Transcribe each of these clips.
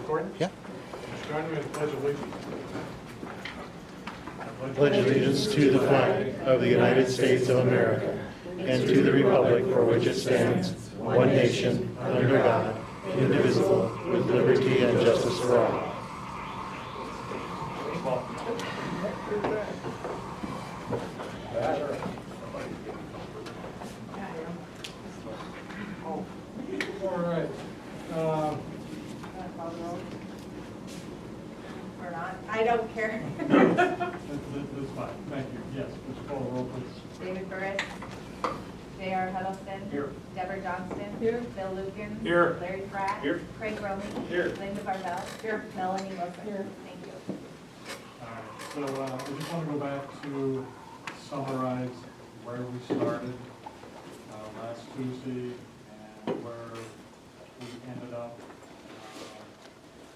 Gordon? Yeah. Join me in the Pledge of Allegiance. Pledge allegiance to the flag of the United States of America and to the republic for which it stands, one nation, under God, indivisible, with liberty and justice for all. All right. Or not, I don't care. That's fine. Thank you. Yes, would you call the roll, please? David Burris. J.R. Huddleston. Here. Deborah Johnston. Here. Bill Luken. Here. Larry Pratt. Here. Craig Romy. Here. Linda Barbell. Here. Melanie Wilson. Here. Thank you. All right. So I just want to go back to summarize where we started last Tuesday and where we ended up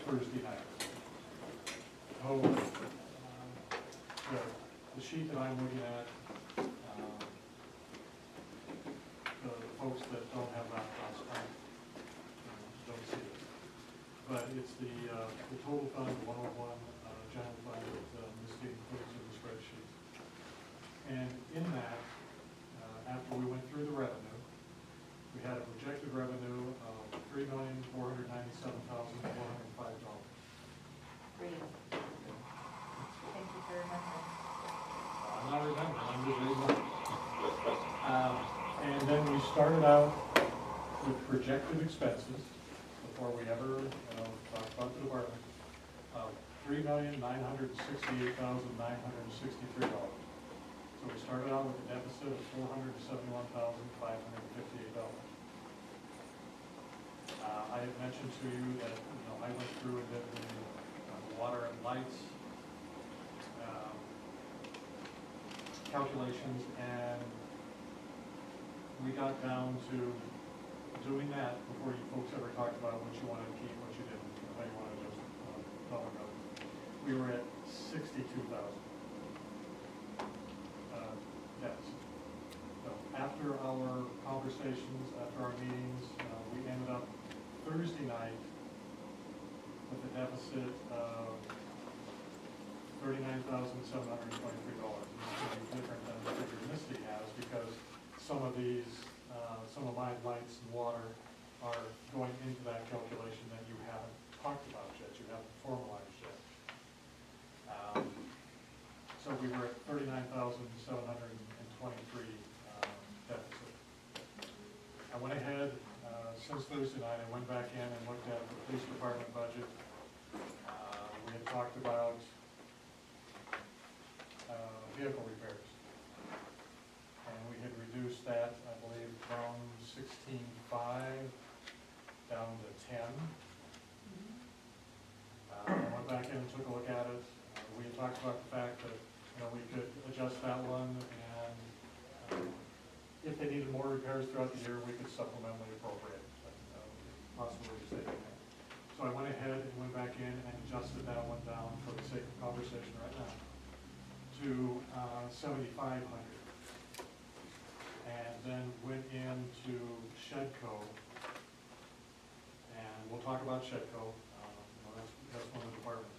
Thursday night. So the sheet that I'm looking at, the folks that don't have laptops don't see it. But it's the total fund, the 101 general fund that Misty includes in the spreadsheet. And in that, after we went through the revenue, we had a projected revenue of $3,497,405. Great. Thank you for remembering. I'm not remembering, I'm just reading. And then we started out with projected expenses before we ever, talked about the department, of $3,968,963. So we started out with a deficit of $471,558. I had mentioned to you that, I went through and did the water and lights calculations, and we got down to doing that before you folks ever talked about what you wanted to keep, what you didn't, how you wanted to just cover it. We were at 62,000 deficit. So after our conversations, after our meetings, we ended up Thursday night with a deficit of $39,723. It's going to be different than the figure Misty has because some of these, some of my lights and water are going into that calculation that you haven't talked about yet, you haven't formalized yet. So we were at 39,723 deficit. I went ahead, since Thursday night, I went back in and looked at the police department budget. We had talked about vehicle repairs. And we had reduced that, I believe, from 16.5 down to 10. I went back in and took a look at it. We had talked about the fact that, we could adjust that one, and if they needed more repairs throughout the year, we could supplementally appropriate, possibly save it. So I went ahead and went back in and adjusted that one down for the sake of conversation right now to 7,500. And then went into Shedco, and we'll talk about Shedco. That's one of the departments.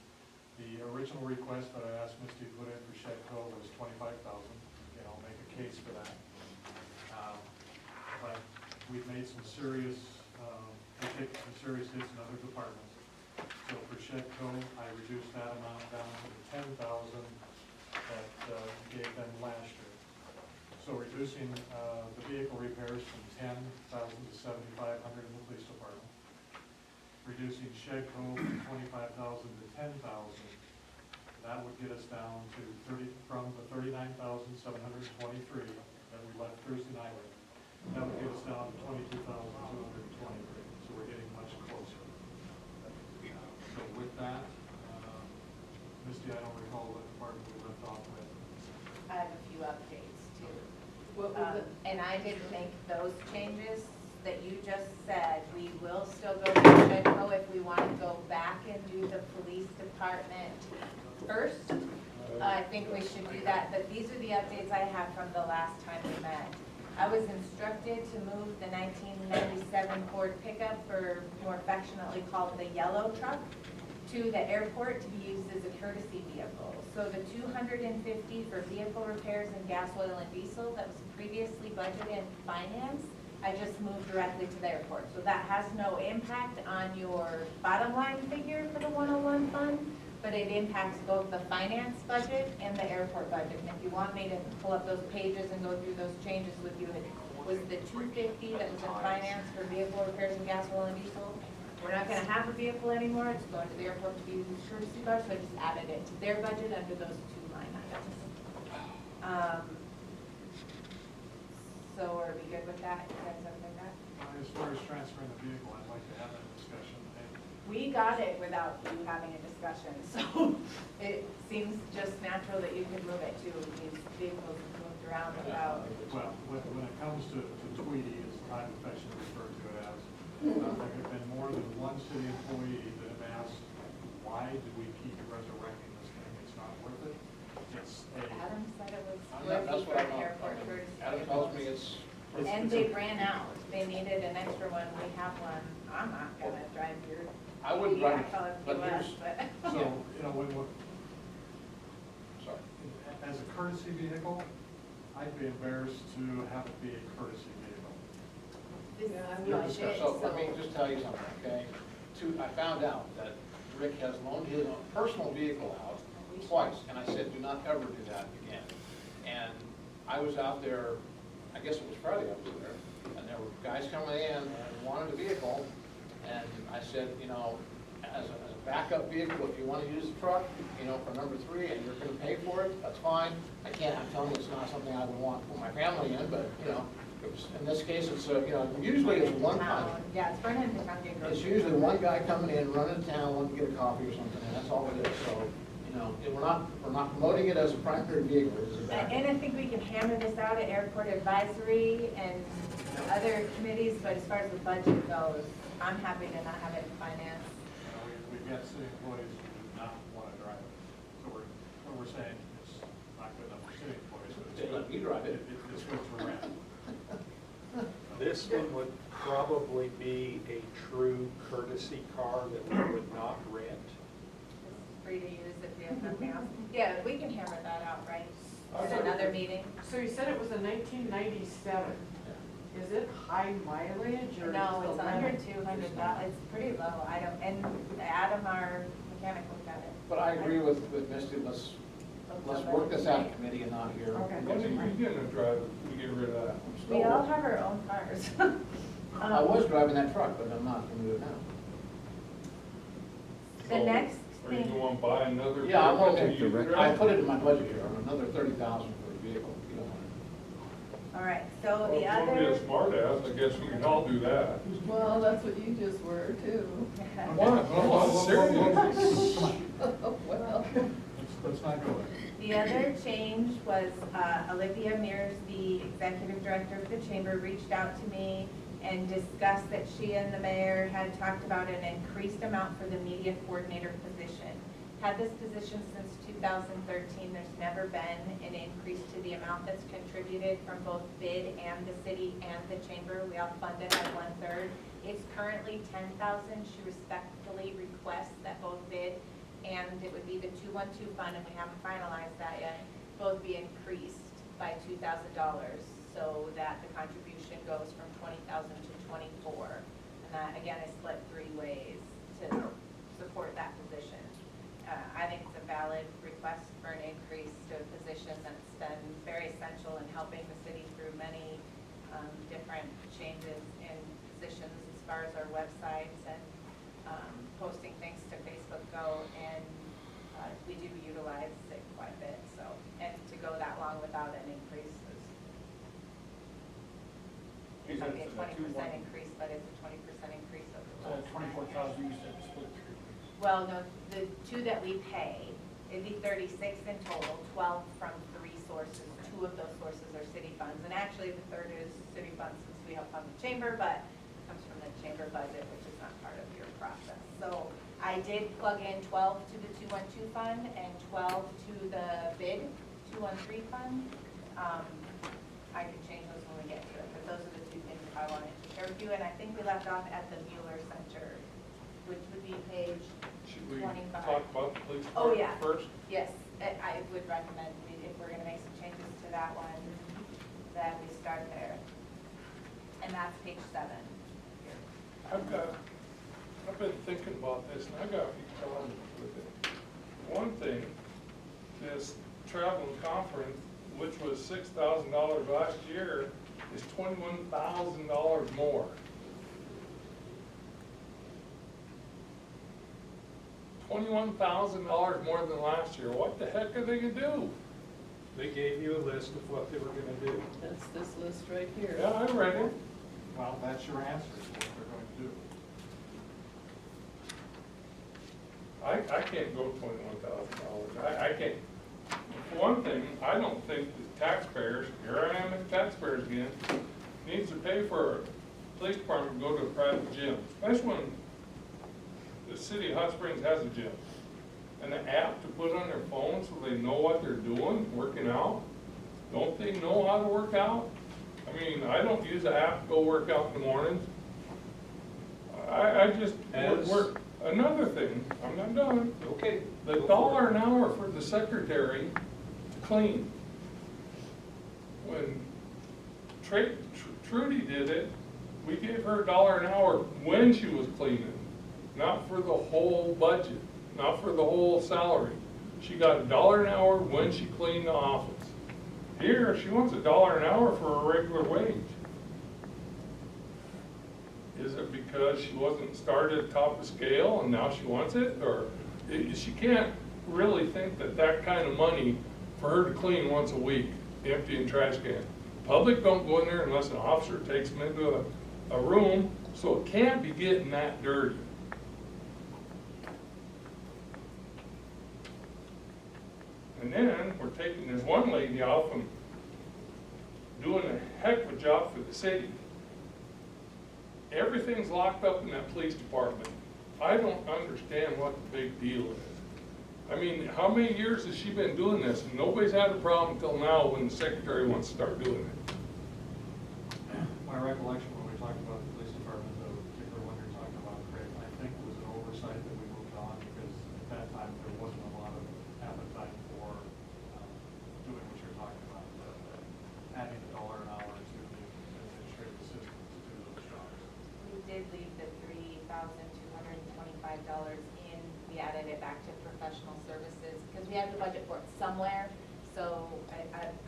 The original request that I asked Misty to put in for Shedco was 25,000. Again, I'll make a case for that. But we've made some serious, we've taken some serious hits in other departments. So for Shedco, I reduced that amount down to the 10,000 that gave them last year. So reducing the vehicle repairs from 10,000 to 7,500 in the police department. Reducing Shedco from 25,000 to 10,000. That would get us down to from the 39,723 that we left Thursday night with. That would get us down to 22,223. So we're getting much closer. So with that, Misty, I don't recall what department we left off with. I have a few updates too. What was it? And I didn't make those changes that you just said. We will still go to Shedco if we want to go back and do the police department first. I think we should do that, but these are the updates I have from the last time we met. I was instructed to move the 1997 Ford pickup, for more affectionately called the yellow truck, to the airport to be used as a courtesy vehicle. So the $250 for vehicle repairs and gas, oil, and diesel that was previously budgeted in finance, I just moved directly to the airport. So that has no impact on your bottom line figure for the 101 fund, but it impacts both the finance budget and the airport budget. And if you want me to pull up those pages and go through those changes with you, it was the $250 that was in finance for vehicle repairs and gas, oil, and diesel. We're not gonna have a vehicle anymore, it's going to the airport to be used as courtesy car, so I just added it to their budget under those two line items. So are we good with that? You guys okay with that? As far as transferring the vehicle, I'd like to have that discussion. We got it without you having a discussion, so it seems just natural that you could move it too. These vehicles have moved around without. Well, when it comes to Tweedy, as I've affectionately referred to it as, there have been more than one city employee that have asked, why do we keep resurrecting this thing? It's not worth it. It's a, Adam said it was That's worthy what for I'm an airport courtesy. Adam tells me it's, And they ran out. They needed an extra one. We have one. I'm not gonna drive your. I wouldn't drive it, Call it but US, here's, but. so, you know, sorry. as a courtesy vehicle, I'd be embarrassed to have it be a courtesy vehicle. This Yeah, I is would budget, So let me so. just tell you something, okay? I found out that Rick has loaned his own personal vehicle out twice, and I said, do not ever do that again. And I was out there, I guess it was Friday I was there, and there were guys coming in and wanted a vehicle, and I said, you know, as a backup vehicle, if you want to use the truck, you know, for number 3, and you're gonna pay for it, that's fine. I'm telling you, it's not something I would want to put my family in, but, you know, in this case, it's, you know, usually it's one time. Yeah, it's Brennan to come get groceries. It's usually one guy coming in, running to town, wanting to get a coffee or something, and that's all it is. So, you know, we're not promoting it as a primary vehicle. It's a backup. And I think we can hammer this out at airport advisory and other committees, but as far as the budget goes, I'm happy to not have it in finance. You know, we've got city employees who do not want to drive it. So we're saying it's not good enough for city employees, but it's They good. let me drive it. It's good for rent. This one would probably be a true courtesy car that we would not rent. It's free to use if you have nothing else. Yeah, we can hammer that out, right? In another meeting? So you said it was a 1997. Is it high mileage or? No, just it's a under limit? $200. It's pretty low. I don't, and Adam, our mechanic, looked at it. But I agree with Misty, let's work this out in committee and not here. Okay. When are you gonna drive it to get rid of that? We all have our own cars. I was driving that truck, but I'm not gonna do it now. The So, next Are you thing, going to buy another? Yeah, I want vehicle to use to, it? I put it in my budget here, on another 30,000 for a vehicle, if you don't want all right, so Well, the if you want to be other. a smart ass, I guess we can all do that. Well, that's what you just were too. What? No, I'm serious. Well, Let's not go there. The other change was Olivia Mears, the executive director of the chamber, reached out to me and discussed that she and the mayor had talked about an increased amount for the media coordinator position. Had this position since 2013. There's never been an increase to the amount that's contributed from both bid and the city and the chamber. We all fund it at 1/3. It's currently $10,000. She respectfully requests that both bid and it would be the 212 fund, and we haven't finalized that yet, both be increased by $2,000 so that the contribution goes from 20,000 to 24. And that, again, is split 3 ways to support that position. I think it's a valid request for an increase to a position that's been very essential in helping the city through many different changes in positions as far as our websites and posting things to Facebook Go, and we do utilize it quite a bit, so, and to go that long without an increase is, it might be a 20% increase, but it's a 20% increase over the last 9 years. you said split 3 weeks. Well, no, the 2 that we pay, it'd be 36 in total, 12 from 3 sources. 2 of those sources are city funds, and actually the 3rd is city funds since we help fund the chamber, but it comes from the chamber budget, which is not part of your process. So I did plug in 12 to the 212 fund and 12 to the bid 213 fund. I can change those when we get to it, but those are the two things I wanted to share with you, and I think we left off at the Mueller Center, which would be page Should we 25. talk about the police Oh, department yeah. first? Yes, I would recommend, if we're gonna make some changes to that one, that we start there. And that's page 7. I've been thinking about this, and I got to be telling with it. One thing, this travel and conference, which was $6,000 last year, is $21,000 more. $21,000 more than last year. What the heck are they gonna do? They gave you a list of what they were gonna do. That's this list right here. Yeah, I read it. Well, that's your answer, is what they're going to do. I can't go $21,000. I can't. For one thing, I don't think the taxpayers, here I am at taxpayers again, needs to pay for a police department to go to a private gym. That's when the city of Hot Springs has a gym. And an app to put on their phone so they know what they're doing, working out. Don't they know how to work out? I mean, I don't use the app to go work out in the mornings. I just, another thing, I'm not done. Okay. The $1 an hour for the secretary to clean. When Trudy did it, we gave her $1 an hour when she was cleaning, not for the whole budget, not for the whole salary. She got $1 an hour when she cleaned the office. Here, she wants $1 an hour for a regular wage. Is it because she wasn't started top of scale and now she wants it? Or she can't really think that that kind of money for her to clean once a week, emptying trash can. Public don't go in there unless an officer takes them into a room, so it can't be getting that dirty. And then we're taking this one lady off and doing a heck of a job for the city. Everything's locked up in that police department. I don't understand what the big deal is. I mean, how many years has she been doing this? And nobody's had a problem until now when the secretary wants to start doing it. My recollection when we talked about the police department, though, particularly when you're talking about Craig, I think it was an oversight that we moved on because at that time there wasn't a lot of appetite for doing what you're talking about, adding $1 an hour to the administrative assistant to do those jobs. We did leave the $3,225 in, we added it back to professional services, because we had the budget for it somewhere, so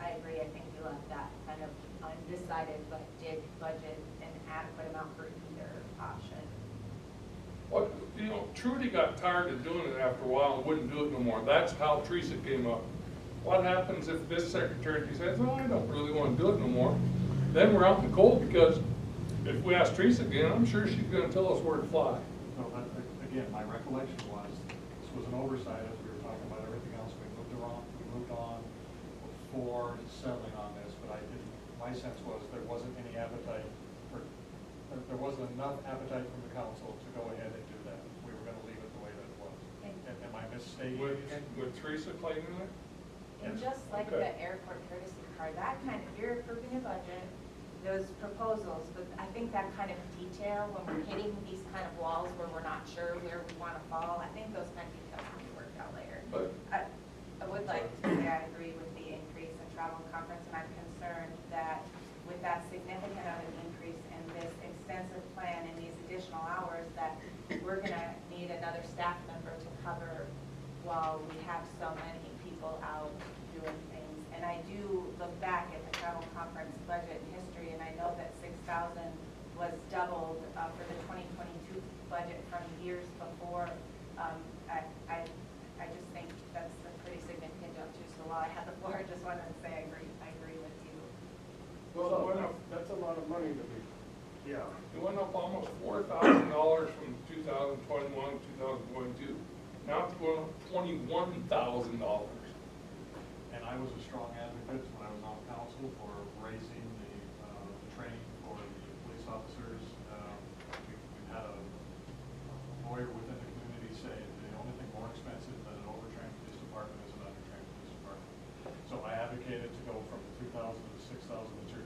I agree, I think we left that kind of undecided, but did budget an adequate amount for either option. What, you know, Trudy got tired of doing it after a while and wouldn't do it no more. That's how Teresa came up. What happens if this secretary says, oh, I don't really want to do it no more? Then we're out in the cold, because if we ask Teresa again, I'm sure she's gonna tell us where to fly. So, but again, my recollection was, this was an oversight as we were talking about everything else. We moved on before settling on this, but my sense was there wasn't any appetite for, there wasn't enough appetite from the council to go ahead and do that. We were gonna leave it the way that it was. Am I misstating? With Teresa claiming it? And Yes. just like Okay. the airport courtesy car, that kind of, you're approving a budget, those proposals, but I think that kind of detail, when we're hitting these kind of walls where we're not sure where we want to fall, I think those kind of details can be worked out later. But I would like to say I agree with the increase in travel and conference, and I'm concerned that with that significant of an increase in this extensive plan and these additional hours, that we're gonna need another staff member to cover while we have so many people out doing things. And I do look back at the travel conference budget history, and I know that 6,000 was doubled for the 2022 budget from years before. I just think that's a pretty significant jump too. So while I have the floor, I just wanted to say I agree with you. Well, it went up, That's a lot of money to be. Yeah. it went up almost $4,000 from 2021 to 2022. Now it's going up $21,000. And I was a strong advocate when I was on council for raising the training for the police officers. We've had a lawyer within the community say the only thing more expensive than an overtrained police department is an undertrained police department. So I advocated to go from the 2,000 to 6,000 that you're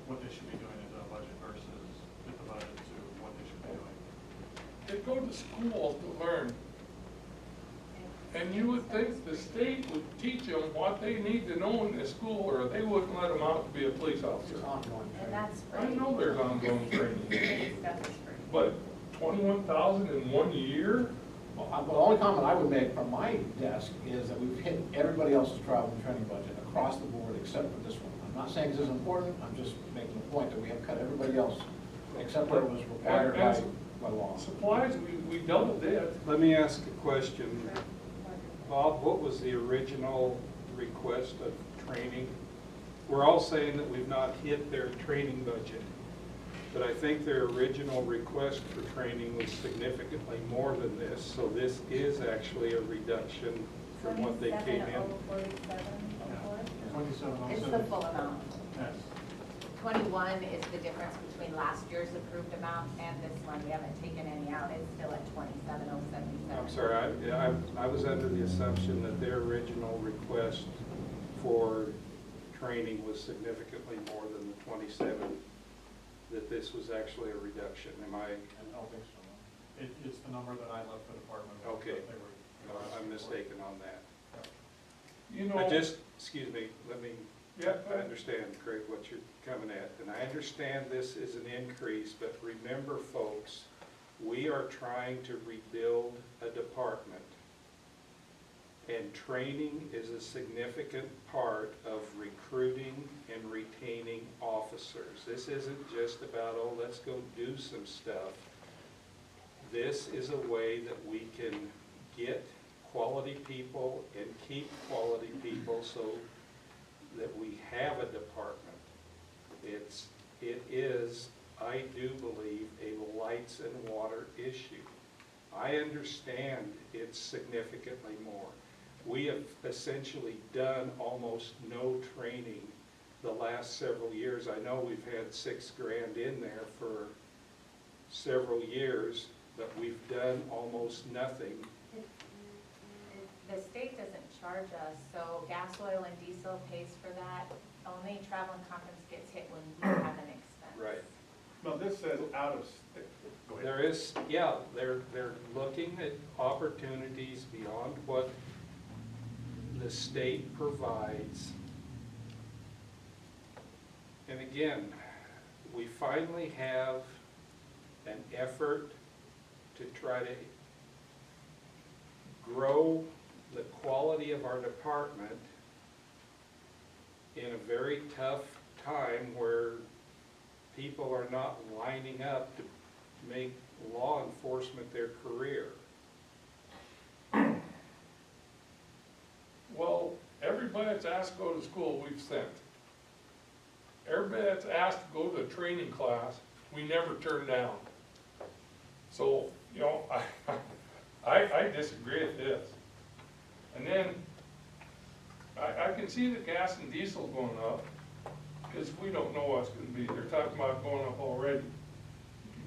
what they should be doing into the budget versus fit the budget to what they should be doing. They go to school to learn. And you would think the state would teach them what they need to know in the school, or they wouldn't let them out to be a police officer. It's ongoing. And that's I free. know there's ongoing training, This stuff is free. but 21,000 in 1 year? Well, the only comment I would make from my desk is that we've hit everybody else's travel and training budget across the board except for this one. I'm not saying this is important, I'm just making a point that we have cut everybody else except where it was required by law. Supplies, we doubled it. Let me ask a question. Bob, what was the original request of training? We're all saying that we've not hit their training budget, but I think their original request for training was significantly more than this, so this is actually a reduction from what they came in. 2707. It's the full amount. Yes. 21 is the difference between last year's approved amount and this one. We haven't taken any out. It's still at 27,077. I'm sorry, I was under the assumption that their original request for training was significantly more than the 27, that this was actually a reduction. Am I, I don't think so. It's the number that I left the department. with, Okay. that they were- I'm mistaken on that? You know. I just, excuse me, let me, Yeah, I understand, Craig, what you're coming at, and I understand this is an increase, but remember, folks, we are trying to rebuild a department, and training is a significant part of recruiting and retaining officers. This isn't just about, oh, let's go do some stuff. This is a way that we can get quality people and keep quality people so that we have a department. It is, I do believe, a lights and water issue. I understand it's significantly more. We have essentially done almost no training the last several years. I know we've had $6 grand in there for several years, but we've done almost nothing. The state doesn't charge us, so gas, oil, and diesel pays for that. Only travel and conference gets hit when we have an expense. Right. No, this says out of, go ahead. There is, yeah, they're looking at opportunities beyond what the state provides. And again, we finally have an effort to try to grow the quality of our department in a very tough time where people are not lining up to make law enforcement their career. Well, everybody that's asked to go to school, we've sent. Everybody that's asked to go to a training class, we never turn down. So, you know, I disagree with this. And then, I can see the gas and diesel going up, because we don't know what's gonna be. They're talking about going up already.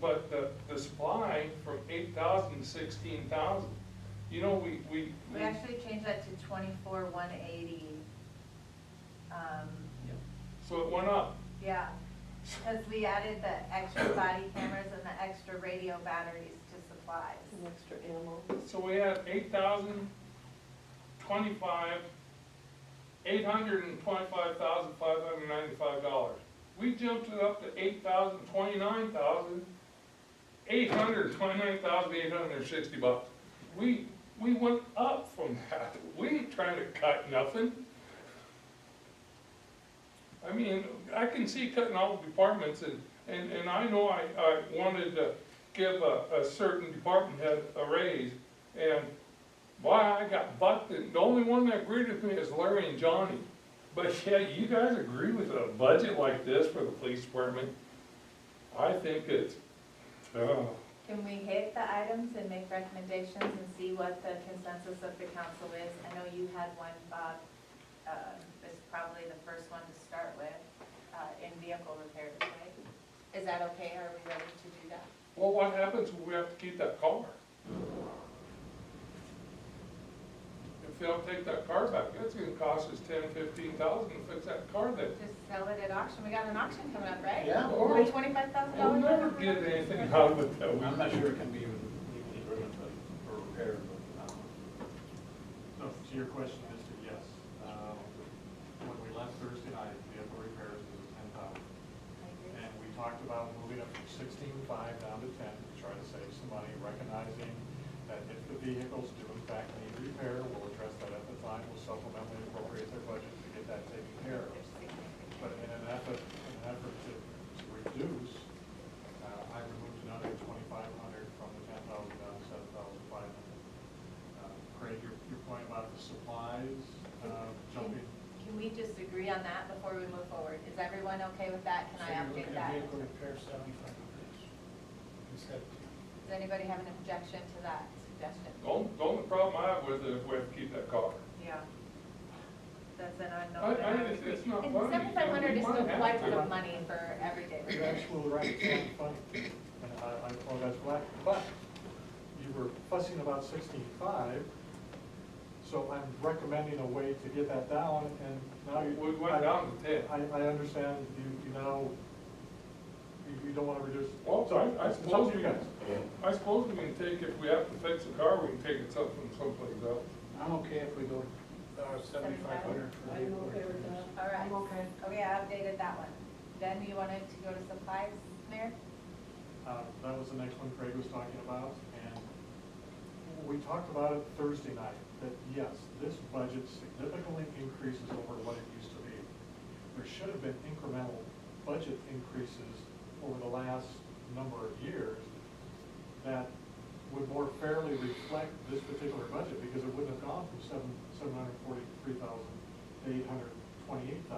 But the supply from 8,000 to 16,000, you know, We actually changed that to 24,180. So it went up. Yeah, because we added the extra body cameras and the extra radio batteries to supplies. Some extra ammo. So we had 8,025, $825,595. We jumped it up to 8,000, 29,000, $829,860. We went up from that. We ain't trying to cut nothing. I mean, I can see cutting all the departments, and I know I wanted to give a certain department head a raise, and boy, I got bucked, and the only one that agreed with me is Larry and Johnny. But yeah, you guys agree with a budget like this for the police department? I think it's, Can we hit the items and make recommendations and see what the consensus of the council is? I know you had one, Bob, this is probably the first one to start with, in vehicle repairs, right? Is that okay? Are we ready to do that? well, what happens when we have to keep that car? if they don't take that car back, it's gonna cost us $10,000-15,000 to fix that car then. Just sell it at auction. We got an auction coming up, right? Yeah. For $25,000. We'll never get anything out of it that we. I'm not sure it can be even legally driven, but, or repaired, but, So to your question, Mr. Yes, when we left Thursday night, vehicle repairs was at 10,000. And we talked about moving it from 16.5 down to 10 to try to save some money, recognizing that if the vehicles do in fact need repair, we'll address that at the time, we'll supplementally appropriate their budget to get that taken care of. But in an effort to reduce, I removed another 2,500 from the 10,000 down to 7,500. Craig, your point about the supplies, jumping. Can we just agree on that before we move forward? Is everyone okay with that? Can I update that? Vehicle repair 75 instead of Does anybody have an objection to that suggestion? The only problem I have with it is we have to keep that car. Yeah. That's an unknown. It's not And funny. 7,500 is We still might have quite a to. bit of money for everyday You're repairs. absolutely right, it's not funny, and I apologize for that, but you were fussing about 16.5, so I'm recommending a way to get that down, and now you. We went down to 10. I understand you now, you don't wanna reduce. Well, So, I it's up suppose to we you can, guys. I suppose we can take, if we have to fix a car, we can take it from someplace else. I'm okay if we go 7,500 for I'm vehicle okay with repairs. that. All right. I'm okay. Okay, I updated that one. Then you wanted to go to supplies, Mayor? That was the next one Craig was talking about, and we talked about it Thursday night, that yes, this budget significantly increases over what it used to be. There should have been incremental budget increases over the last number of years that would more fairly reflect this particular budget, because it wouldn't have gone from 743,000 to 828,000.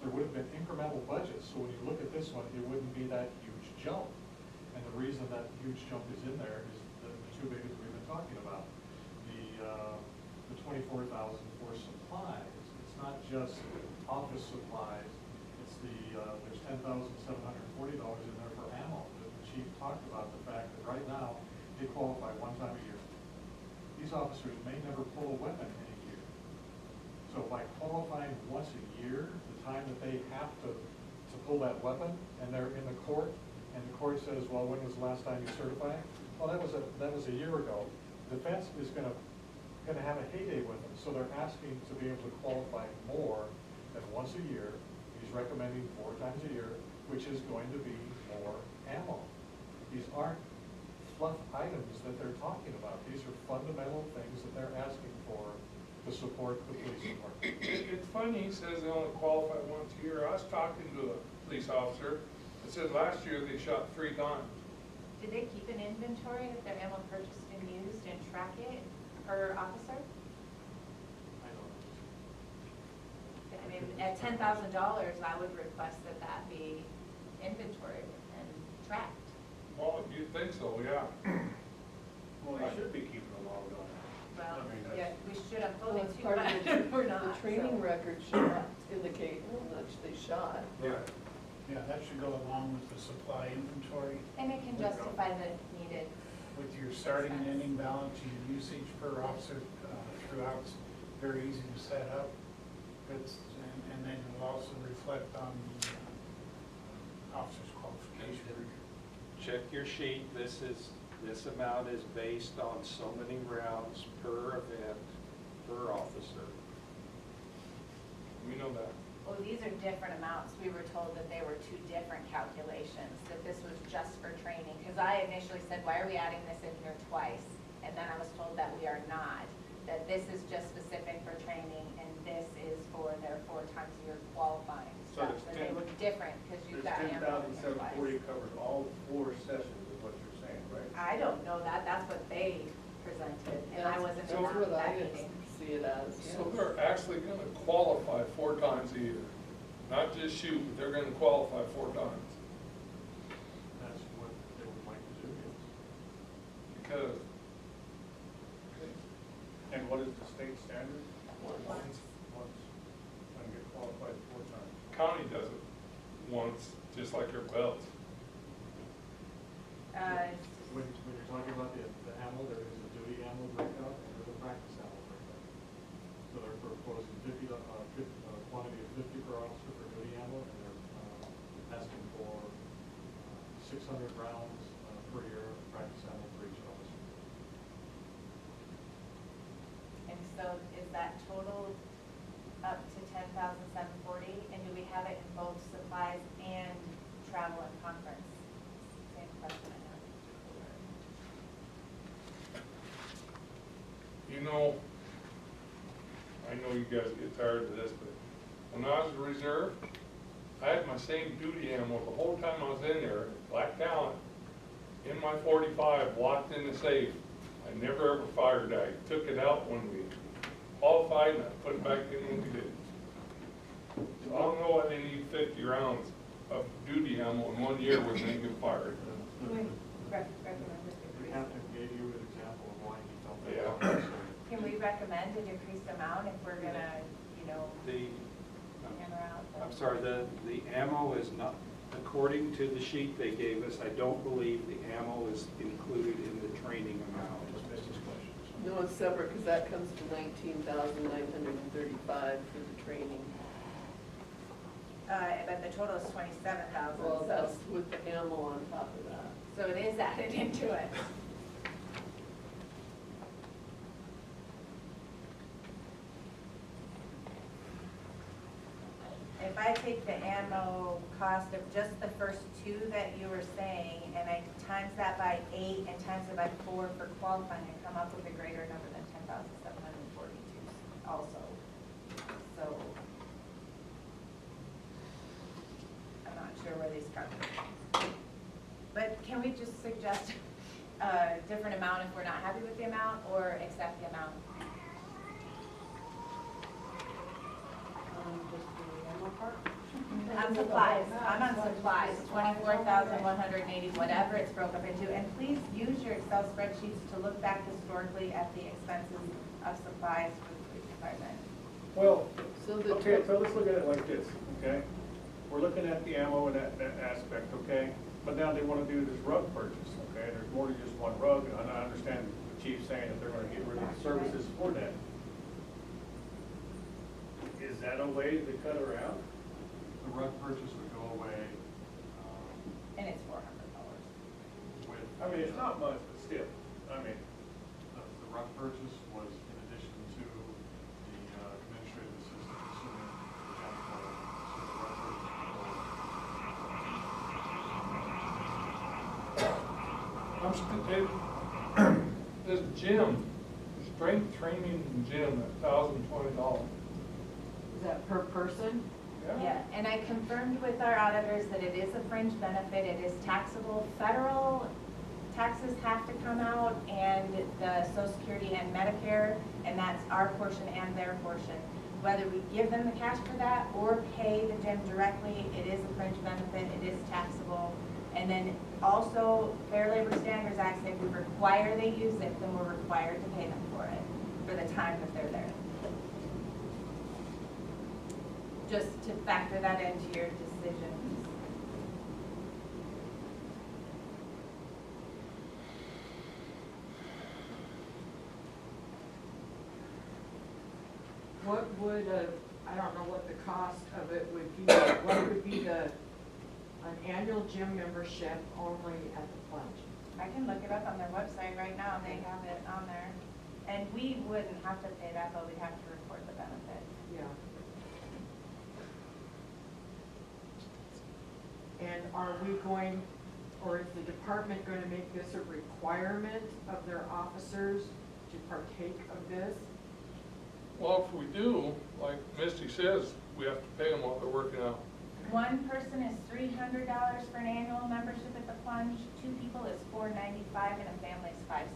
There would have been incremental budgets, so when you look at this one, it wouldn't be that huge jump. And the reason that huge jump is in there is the two biggest we've been talking about. The 24,000 for supplies. It's not just office supplies, it's there's $10,740 in there for ammo. The chief talked about the fact that right now, they qualify one time a year. These officers may never pull a weapon in a year. So by qualifying once a year, the time that they have to pull that weapon, and they're in the court, and the court says, well, when was the last time you certified? Well, that was a year ago. Defense is gonna have a heyday with them, so they're asking to be able to qualify more than once a year. He's recommending 4 times a year, which is going to be more ammo. These aren't fluff items that they're talking about. These are fundamental things that they're asking for to support the police department. It's funny, he says they only qualify once a year. I was talking to a police officer that said last year they shot 3 times. Did they keep an inventory of their ammo purchased and used and track it per officer? I don't know. I mean, at $10,000, I would request that that be inventoried and tracked. Well, you'd think so, yeah. Well, they should be keeping them all going. Well, I mean, yeah, we should, I'm Well, holding it's too part of much, the, we're not. the training so. record should indicate how much they shot. Yeah. Yeah, that should go along with the supply inventory, And it can justify the needed. with your starting and ending balance, your usage per officer throughout, it's very easy to set up. And then it'll also reflect on the officer's qualification. Check your sheet, this amount is based on so many rounds per event, per officer. We know that. Well, these are different amounts. We were told that they were 2 different calculations, that this was just for training. Because I initially said, why are we adding this in here twice? And then I was told that we are not, that this is just specific for training, and this is for their 4 times a year qualifying So stuff. there's So they 10 were different, because you've got ammo in here twice. 10,740 covers all 4 sessions, is what you're saying, right? I don't know that, that's what they presented, and I wasn't in That's what that I meeting. see it as, yes. So they're actually gonna qualify 4 times a year. Not just shoot, but they're gonna qualify 4 times. That's what they would like to do, yes. Because And what is the state standard? Once. Once, and get qualified 4 times. county does it once, just like everybody else. When you're talking about the ammo, there is a duty ammo breakout and there's a practice ammo breakout. So they're proposing quantity of 50 per officer for duty ammo, and they're asking for 600 rounds per year of practice ammo for each officer. And so is that total up to 10,740? And do we have it in both supplies and travel and conference? Same question I have. You know, I know you guys get tired of this, but when I was a reserve, I had my same duty ammo the whole time I was in there, Black Talent, in my 45, locked in the safe. I never ever fired it. I took it out when we qualified and I put it back in when we did. So I don't know why they need 50 rounds of duty ammo in 1 year when they get fired. Recommend a The decrease. captain gave you an example of why he felt that. Yeah. was necessary. Can we recommend a decreased amount if we're gonna, The, hammer out? I'm sorry, the ammo is not, according to the sheet they gave us, I don't believe the ammo is included in the training amount. No, it's separate, because that comes to 19,935 for the training. But the total is 27,000. Well, that's with the ammo on top of that. So it is added into it. If I take the ammo cost of just the first two that you were saying, and I times that by 8 and times it by 4 for qualifying, I come up with a greater number than 10,742 also. So I'm not sure where these come from. But can we just suggest a different amount if we're not happy with the amount, or accept the amount? Just the ammo part? On supplies, I'm on supplies, 24,180, whatever it's broke up into. And please use your Excel spreadsheets to look back historically at the expenses of supplies for the police department. Well, So the okay, so let's look at it like this, okay? We're looking at the ammo in that aspect, okay? But now they want to do this rug purchase, okay? There's more than just one rug, and I understand the chief saying that they're going to get rid of the services for that. Is that a way to cut around? The rug purchase would go away And it's $400. with. I mean, it's not much, but still, I mean, The rug purchase was in addition to the administrative assistant, assuming the janitorial. So the rug purchase would go away. I'm this gym, strength training gym, $1,020. Is that per person? Yeah, and I confirmed with our auditors that it is a fringe benefit, it is taxable. Federal taxes have to come out, and the Social Security and Medicare, and that's our portion and their portion. Whether we give them the cash for that or pay the gym directly, it is a fringe benefit, it is taxable. And then also, Fair Labor Standards Act, if we require they use it, then we're required to pay them for it, for the time that they're there. Just to factor that into your decisions. What would, I don't know what the cost of it would be, what would be an annual gym membership only at the plunge? I can look it up on their website right now, they have it on there. And we wouldn't have to pay that, but we'd have to report the benefit. Yeah. And are we going, or is the department going to make this a requirement of their officers to partake of this? Well, if we do, like Misty says, we have to pay them while they're working out. One person is $300 for an annual membership at the plunge, 2 people is $495, and a family is $570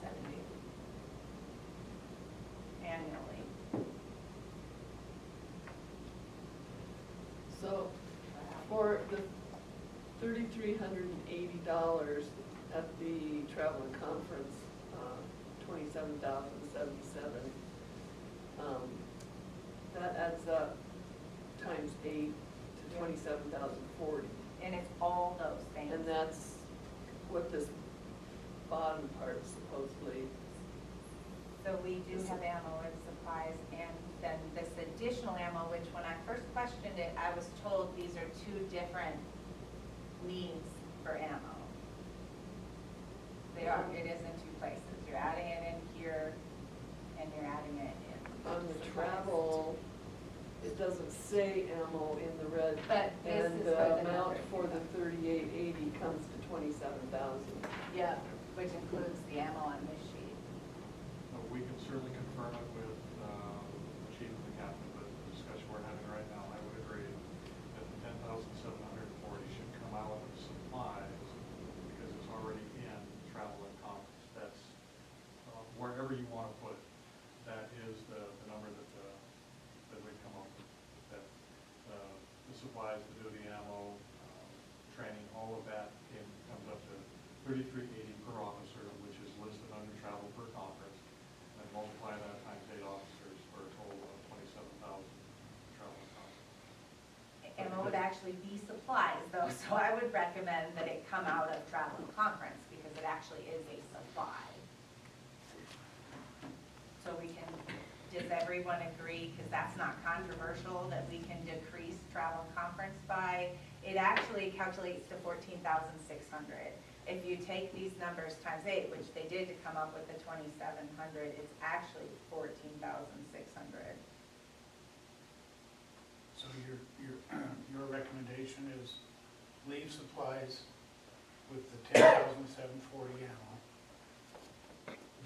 annually. So for the $3,380 at the travel and conference, 27,077, that adds up times 8 to 27,040. And it's all those things. And that's what this bottom part supposedly, So we do have ammo and supplies and then this additional ammo, which when I first questioned it, I was told these are two different needs for ammo. They are, it is in two places. You're adding it in here and you're adding it in. On the travel, it doesn't say ammo in the red. But this And is what the the amount number- for the 3880 comes to 27,000. Yeah, which includes the ammo on this sheet. So we can certainly confirm it with the chief and the captain, but the discussion we're having right now, I would agree that the 10,740 should come out of supplies because it's already in travel and conference. That's wherever you want to put it. That is the number that we've come up with. That the supplies, the duty ammo, training, all of that comes up to $33.80 per officer, which is listed under travel per conference, and multiply that times 8 officers for a total of 27,000 travel and conference. Ammo would actually be supplies though, so I would recommend that it come out of travel and conference because it actually is a supply. So we can, does everyone agree, because that's not controversial, that we can decrease travel and conference by, it actually calculates to 14,600. If you take these numbers times 8, which they did to come up with the 2,700, it's actually 14,600. So your recommendation is leave supplies with the 10,740 ammo,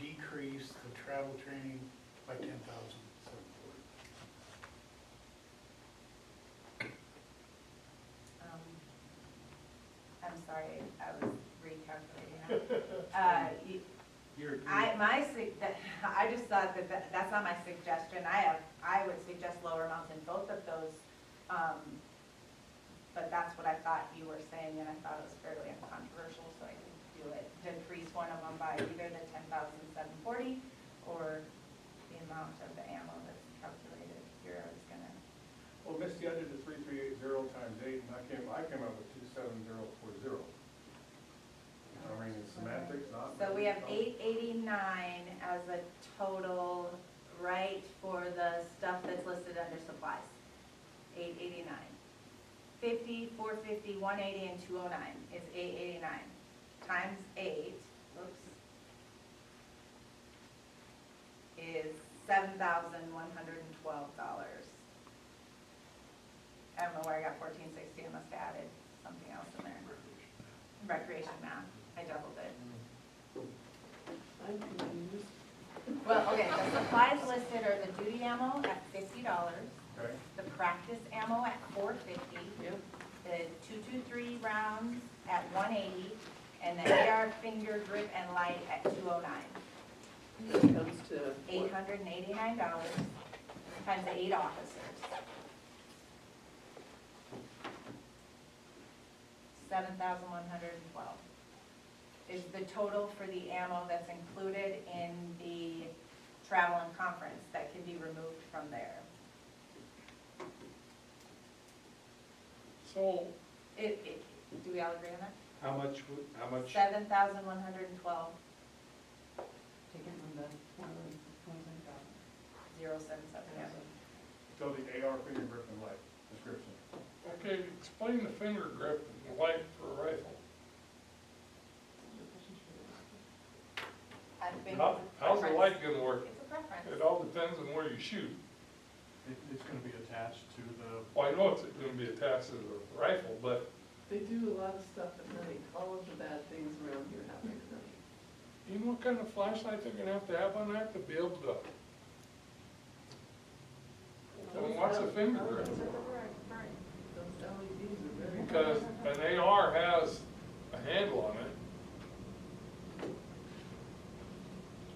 decrease the travel training by 10,740. I'm sorry, I was recalculating that. I just thought that's not my suggestion. I would suggest lower amounts in both of those. But that's what I thought you were saying, and I thought it was fairly uncontroversial, so I could do it. Decrease one of them by either the 10,740 or the amount of the ammo that's calculated here. I was gonna. Well, Misty, I did the 3380 times 8, and I came up with 27040. I mean, it's semantics, not. So we have 889 as a total, right, for the stuff that's listed under supplies. 889. 50, 450, 180, and 209 is 889. Times 8, oops, is $7,112. I don't know where I got 1460, I must have added something else in there. Recreation math, I doubled it. I'm confused. Well, okay, the supplies listed are the duty ammo at $50, Okay. the practice ammo at $450, Yep. the 223 rounds at $180, and the AR finger grip and light at $209. That comes to what? $889 times the 8 officers. 7,112 is the total for the ammo that's included in the travel and conference that can be removed from there. So, Do we all agree on that? How much? 7,112, Taken from the 077, yeah. So the AR finger grip and light description. okay, explain the finger grip and light for a rifle. How's the light gonna work? It's a preference. It all depends on where you shoot. It's going to be attached to the, Well, I know it's gonna be attached to the rifle, but They do a lot of stuff at night. All of the bad things around here happen at night. you know what kind of flashlight they're gonna have on that to be able to, and what's a finger grip? Those LEDs are very. Because an AR has a handle on it.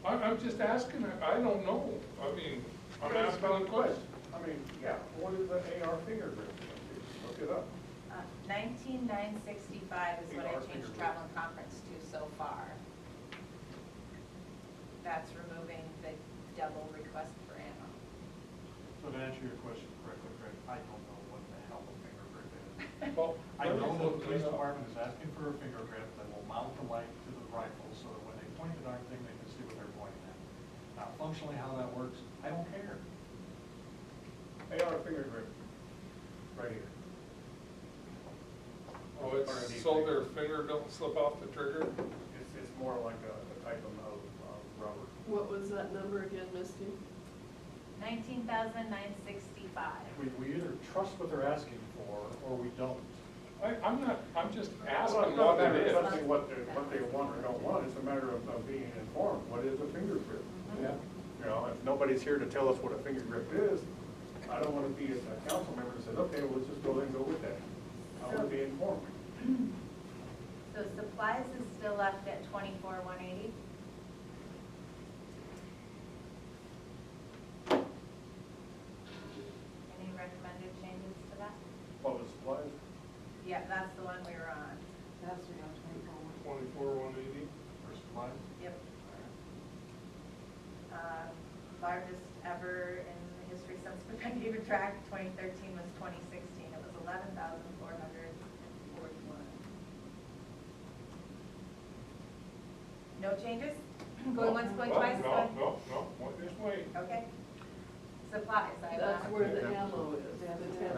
I'm just asking, I don't know. I mean, I'm asking a question. I mean, yeah, what is the AR finger grip? Look it up. 19,965 is what I AR finger changed grip. travel and conference to so far. That's removing the double request for ammo. so to answer your question correctly, Greg, I don't know what the hell a finger grip is. Well, I know the police department is asking for a finger grip that will mount the light to the rifle so that when they point the darn thing, they can see what they're pointing at. Now, functionally how that works, I don't care. AR finger grip, right here. Oh, it's so their finger don't slip off the trigger? It's more like a type of rubber. What was that number again, Misty? 19,965. We either trust what they're asking for, or we don't. I'm just Well, asking it's not what a matter it of is. something what they want or don't want, it's a matter of being informed, what is a finger grip? Yeah. You know, if nobody's here to tell us what a finger grip is, I don't wanna be a council member that says, okay, well, let's just go ahead and go with that. I wanna be informed. So supplies is still left at 24,180. Any recommended changes to that? What was supplies? Yeah, that's the one we were on. That's the 24,180. For supplies? Yep. Largest ever in the history since we can keep track, 2013 was 2016. It was 11,441. No changes? Going once, going twice? No, just wait. Okay. Supplies, I That's left. where the ammo is, the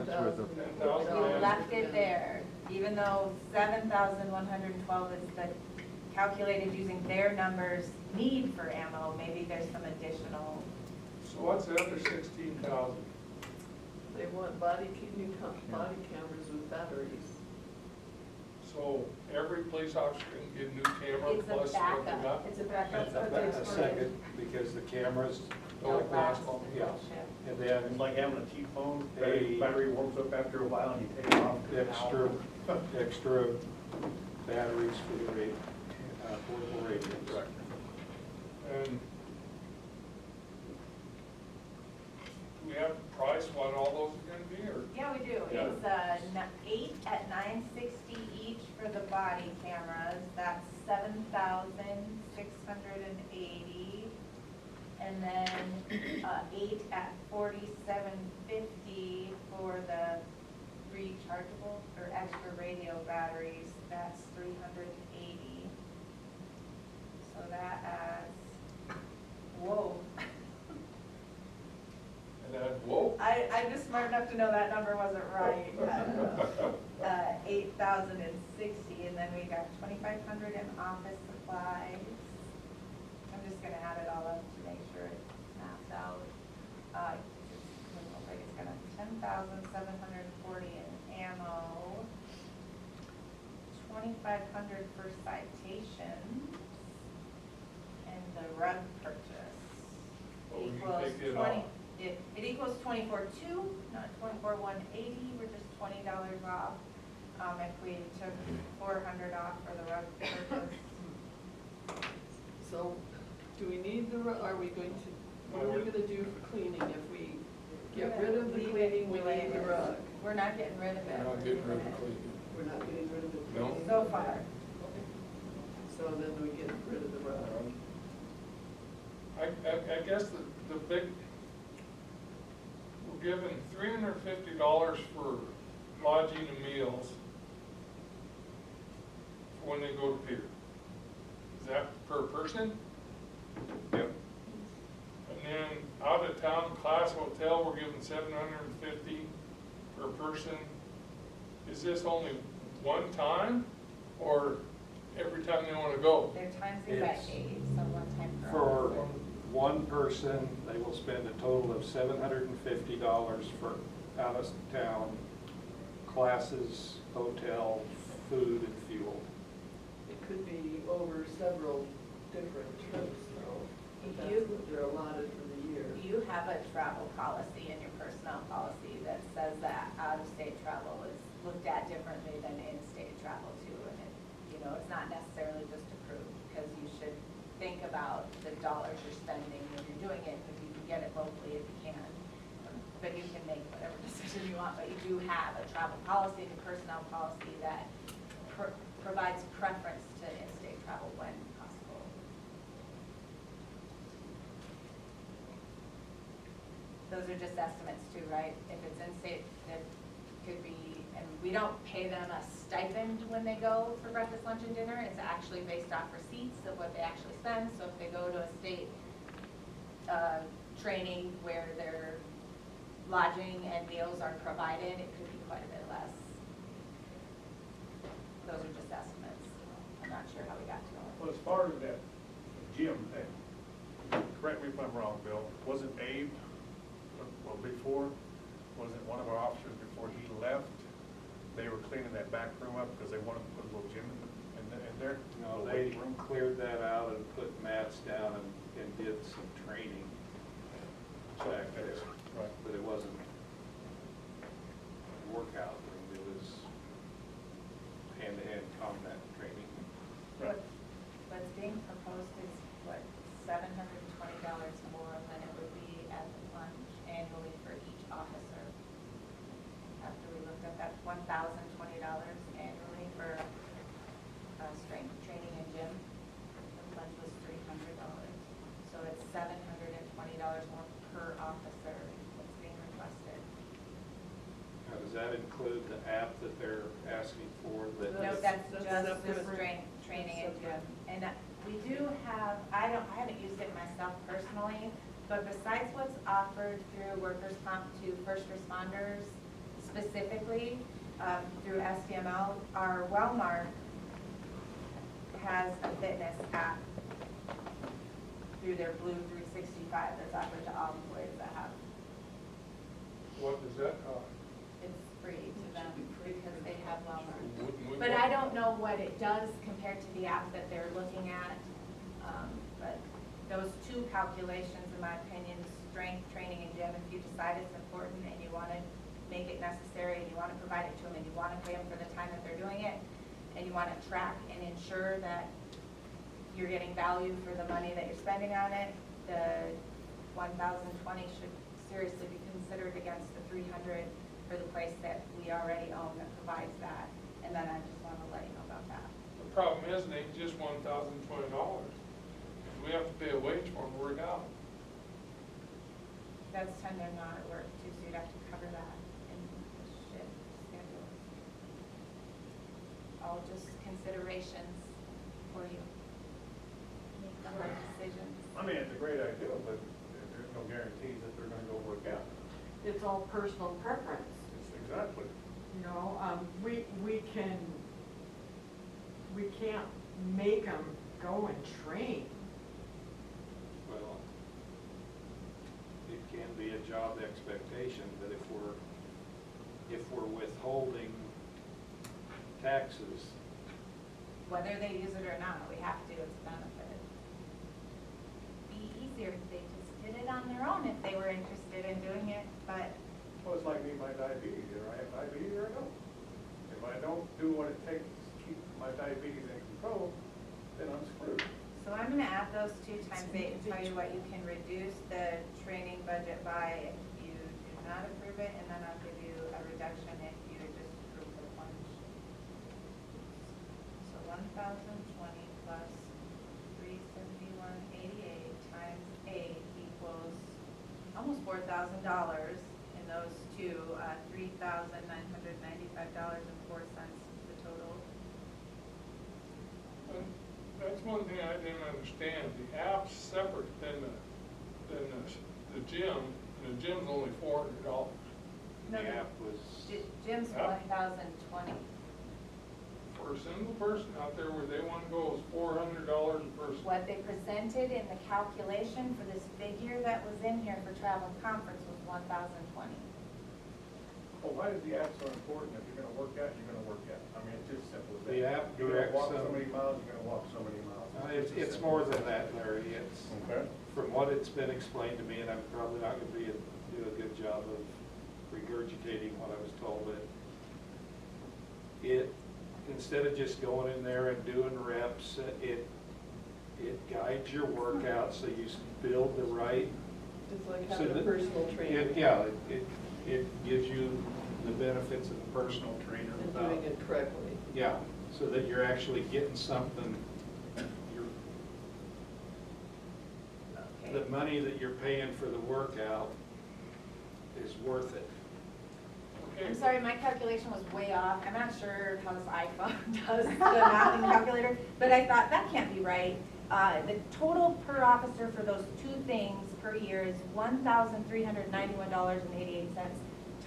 10,000. 10,000. We left it there, even though 7,112 is the calculated using their numbers need for ammo, maybe there's some additional. So what's the other 16,000? They want new body cameras with batteries. So every police officer can get a new camera It's a plus what they backup. got? It's a backup. That's a second, because the cameras don't last long, yeah. And It's then like having a T-phone, Hey. battery warms up after a while and you take it off. extra batteries for the portable radios. And do we have a price what all those are gonna be, or? Yeah, we do. Yeah. It's 8 at $960 each for the body cameras. That's 7,680. And then 8 at $47.50 for the rechargeable or extra radio batteries. That's 380. So that adds, whoa. And then, whoa. I'm just smart enough to know that number wasn't right. 8,060, and then we got 2,500 in office supplies. I'm just gonna add it all up to make sure it maps out. It looks like it's gonna 10,740 in ammo, 2,500 for citations, and the rug purchase Oh, you equals take it 20. off. It equals 24,200, not 24,180. We're just $20 off. If we took 400 off for the rug purchase. So, do we need are we going to, what are we gonna do for cleaning if we get rid of the Leave it cleaning, we the way need it the is. rug? We're not getting rid of it. We're not getting rid of the cleaning. We're not getting rid of the No. cleaning? So far. So then we get rid of the rug. I guess the big, we're given $350 for lodging and meals for when they go to Pier. Is that per person? Yep. And then out of town class hotel, we're given $750 per person. Is this only one time or every time they wanna go? Their times they got It's paid, so one time per For officer. one person, they will spend a total of $750 for out-of-town classes, hotel, food, and fuel. It could be over several different trips though. But that's You- what they're allotted for the year. You have a travel policy in your personnel policy that says that out-of-state travel is looked at differently than in-state travel too. And it, it's not necessarily just approved, because you should think about the dollars you're spending when you're doing it. If you can get it locally, if you can. But you can make whatever decision you want, but you do have a travel policy and a personnel policy that provides preference to in-state travel when possible. Those are just estimates too, right? If it's in-state, it could be, and we don't pay them a stipend when they go for breakfast, lunch, and dinner. It's actually based off receipts of what they actually spend. So if they go to a state training where they're lodging and meals are provided, it could be quite a bit less. Those are just estimates. I'm not sure how we got to them. Well, as far as that gym thing, correct me if I'm wrong, Bill, wasn't Abe, well, before, wasn't one of our officers before he left, they were cleaning that back room up because they wanted to put a little gym in there? No, The they weight room? cleared that out and put mats down and did some training back there. Right. But it wasn't a workout room, it was hand-to-hand combat training. Right. What's being proposed is, what, $720 more than it would be at the lunch annually for each officer. After we looked at that, $1,020 annually for strength training and gym. The lunch was $300. So it's $720 more per officer that's being requested. Now, does that include the app that they're asking for? No, that's just the separate. strength training and gym. Separate. And we do have, I haven't used it myself personally, but besides what's offered through workers' comp to first responders specifically, through SDML, our Wellmark has a fitness app through their Blue 365 that's offered to all employees that have. What does that cost? It's free to them because they have Wellmark. Wouldn't we But want- I don't know what it does compared to the app that they're looking at. But those two calculations, in my opinion, strength training and gym, if you decide it's important and you want to make it necessary and you want to provide it to them and you want to pay them for the time that they're doing it, and you want to track and ensure that you're getting value for the money that you're spending on it, the 1,020 should seriously be considered against the 300 for the place that we already own that provides that. And then I just want to let you know about that. The problem is, it ain't just $1,020. We have to pay a wage for them to work out. That's time they're not at work too, so you'd have to cover that in the shift schedule. All just considerations for you. Make the hard decisions. I mean, it's a great idea, but there's no guarantees that they're gonna go work out. It's all personal preference. It's exactly. You know, we can't make them go and train. Well, it can be a job expectation, but if we're withholding taxes, Whether they use it or not, we have to, it's a benefit. Be easier if they just did it on their own if they were interested in doing it, but Well, it's like me, my diabetes, either I have diabetes or I don't. If I don't do what it takes to keep my diabetes in control, then I'm screwed. So I'm gonna add those 2 times 8 and tell you what you can reduce the training budget by if you do not approve it, and then I'll give you a reduction if you just approve the plunge. So 1,020 plus 371.88 times 8 equals almost $4,000 in those two, $3,995.04 the total. And that's one thing I didn't understand. The app's separate than the gym, and the gym's only $400. the No, the app was, Jim's Yep. 1,020. For a single person out there where they want to go is $400 a person. What they presented in the calculation for this figure that was in here for travel and conference was 1,020. Well, why is the app so important? If you're gonna work out, you're gonna work out. I mean, it's just simple as that. The app You're gonna directs walk so them. many miles, you're gonna walk so many miles. it's more than that, Larry. It's, Okay. from what it's been explained to me, and I'm probably not gonna do a good job of regurgitating what I was told, but instead of just going in there and doing reps, it guides your workout so you build the right. It's like so having a that- personal trainer Yeah, it gives you the benefits of a personal trainer and without. doing it correctly. Yeah, so that you're actually getting something, the Okay. money that you're paying for the workout is worth it. Okay. I'm sorry, my calculation was way off. I'm not sure how this iPhone does the math and calculator, but I thought that can't be right. The total per officer for those two things per year is $1,391.88.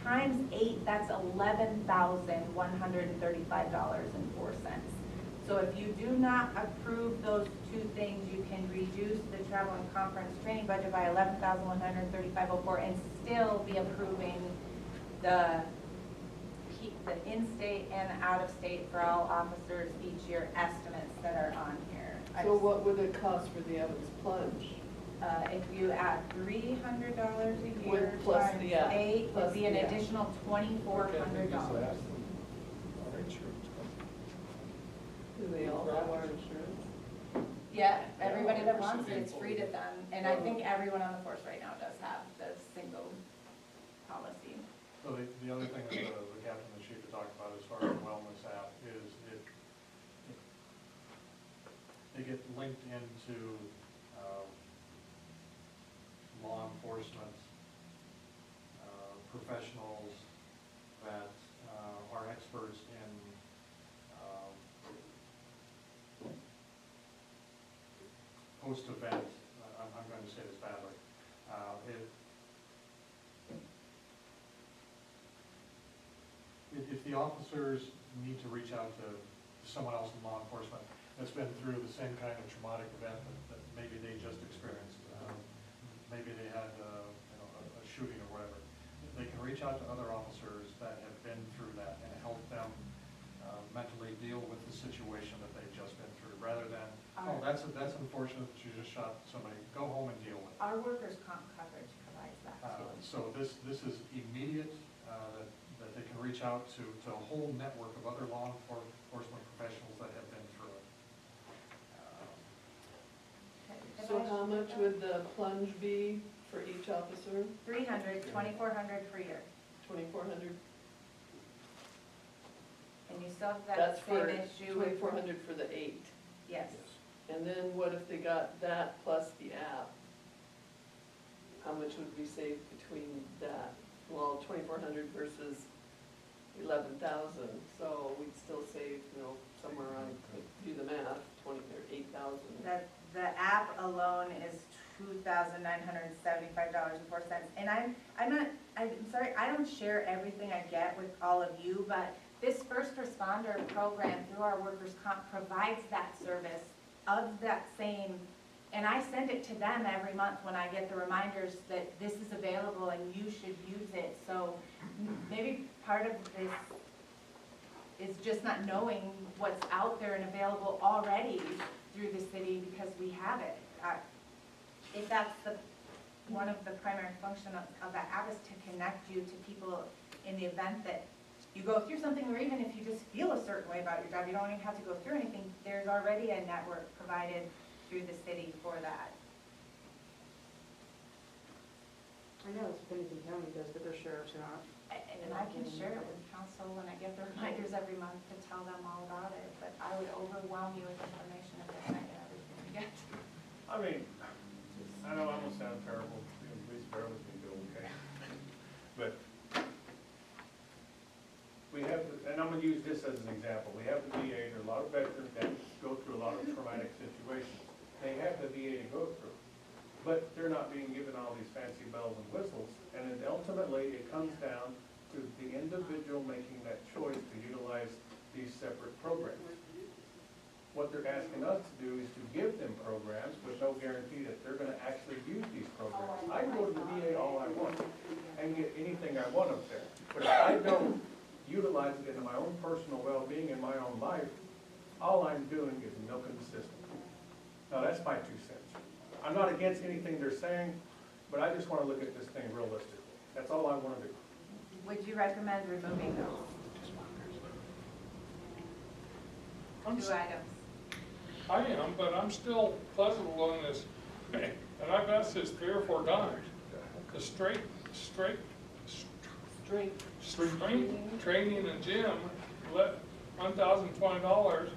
Times 8, that's $11,135.04. So if you do not approve those two things, you can reduce the travel and conference training budget by $11,135.04 and still be approving the in-state and out-of-state for all officers each year estimates that are on here. So what would it cost for the Evans plunge? If you add $300 a year With plus times the app, 8, would plus be an the app. additional $2,400. Do they all have our insurance? Yeah, everybody that wants it, it's free to them, and I think everyone on the force right now does have the single policy. So the other thing that the captain and the chief had talked about as far as the wellness app is they get linked into law enforcement professionals that are experts in post-event, I'm going to say this badly, if the officers need to reach out to someone else in law enforcement that's been through the same kind of traumatic event that maybe they just experienced, maybe they had a shooting or whatever, they can reach out to other officers that have been through that and help them mentally deal with the situation that they've just been through, rather than, oh, that's unfortunate that you just shot somebody, go home and deal with it. Our workers' comp coverage provides that too. So this is immediate, that they can reach out to a whole network of other law enforcement professionals that have been through it. So how much would the plunge be for each officer? $300, $2,400 per year, 2,400? and you still have that That's same for issue with, 2,400 for the 8. yes. And then what if they got that plus the app? How much would we save between that? Well, 2,400 versus 11,000, so we'd still save, somewhere around, do the math, 20 or 8,000. The app alone is $2,975.04. And I'm sorry, I don't share everything I get with all of you, but this first responder program through our workers' comp provides that service of that same, and I send it to them every month when I get the reminders that this is available and you should use it. So maybe part of this is just not knowing what's out there and available already through the city because we have it. If that's one of the primary function of that app is to connect you to people in the event that you go through something, or even if you just feel a certain way about your job, you don't even have to go through anything. There's already a network provided through the city for that. I know it's Pennington County does, but their sheriff's not. And I can share it with council when I get the reminders every month to tell them all about it, but I would overwhelm you with information if I sent you everything we get. I mean, I know I'm gonna sound terrible, please bear with me, Bill, okay? But we have, and I'm gonna use this as an example, we have the VA, there are a lot of veterans that go through a lot of traumatic situations. They have the VA to go through, but they're not being given all these fancy bells and whistles, and then ultimately it comes down to the individual making that choice to utilize these separate programs. What they're asking us to do is to give them programs with no guarantee that they're gonna actually use these programs. I can go to the VA all I want and get anything I want up there, but if I don't utilize it in my own personal well-being in my own life, all I'm doing is milking the system. Now, that's my 2 cents. I'm not against anything they're saying, but I just wanna look at this thing realistically. That's all I wanna do. Would you recommend removing those two items? I am, but I'm still puzzled on this, and I've asked this 3 or 4 times. The strength training and gym, $1,020.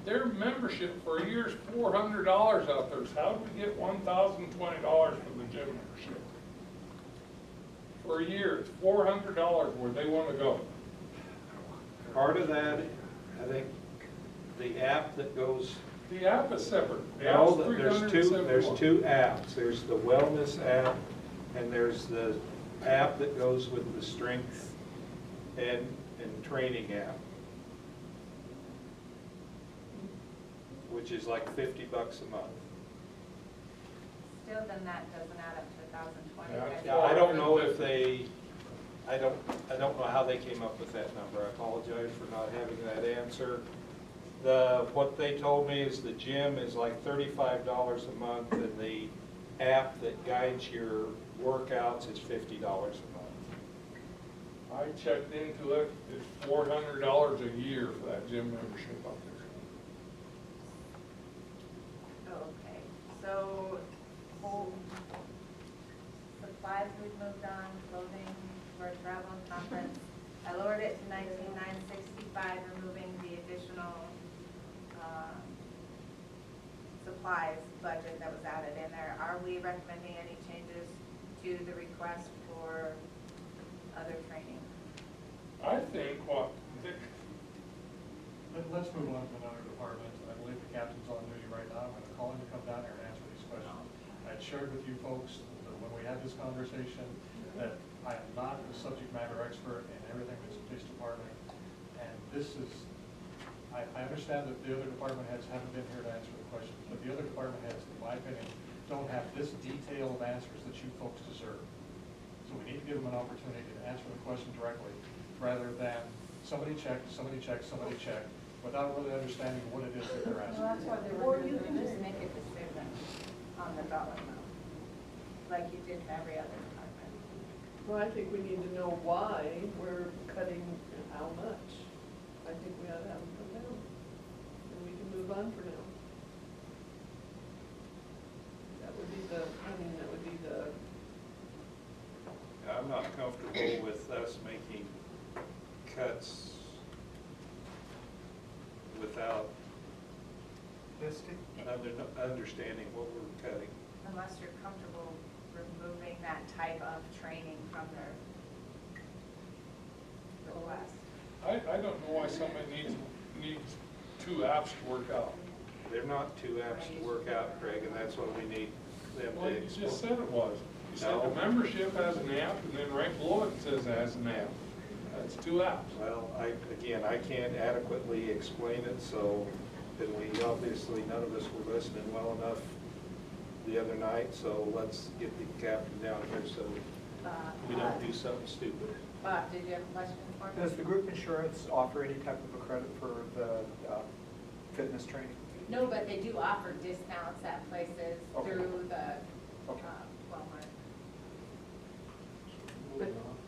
Their membership for a year is $400 out there. So how do we get $1,020 for the gym membership? For a year, it's $400 where they want to go. Part of that, I think, the app that goes The app is separate. The No, app's there's $371. two apps. There's the wellness app, and there's the app that goes with the strength and training app, which is like $50 a month. Still, then that doesn't add up to 1,020. Yeah. right? Yeah, I don't know if they, I don't know how they came up with that number. I apologize for not having that answer. What they told me is the gym is like $35 a month, and the app that guides your workouts is $50 a month. I checked into it, it's $400 a year for that gym membership up there. Okay, so, supplies we've moved on, clothing for travel and conference. I lowered it to 19,965, removing the additional, supplies budget that was added in there. Are we recommending any changes to the request for other training? I think Let's move on to another department. I believe the captain's on duty right now. I'm gonna call him to come down here and answer these questions. I shared with you folks that when we had this conversation, that I am not the subject matter expert in everything that's police department. And this is, I understand that the other department heads haven't been here to answer the questions, but the other department heads, in my opinion, don't have this detail of answers that you folks deserve. So we need to give them an opportunity to answer the question directly, rather than somebody checked, without really understanding what it is that they're Well, asking. that's why they were. Or you can just make a decision on the dollar amount, like you did for every other department. Well, I think we need to know why we're cutting and how much. I think we ought to have them come down, and we can move on for now. That would be the, that would be the, I'm not comfortable with us making cuts without understanding what we're cutting. Unless you're comfortable removing that type of training from their request. I don't know why somebody needs two apps to work out. They're not two apps to work out, Craig, and that's what we need them Well, to you just explain. said it was. You said No. the membership has an app, and then right below it says it has an app. That's two apps. Well, I can't adequately explain it, so then we obviously, none of us were listening well enough the other night, so let's get the captain down here so we don't do something stupid. Bob, did you have a question for me? Does the group insurance offer any type of a credit for the fitness training? No, but they do offer discounts at places Okay. through the Okay. Walmart.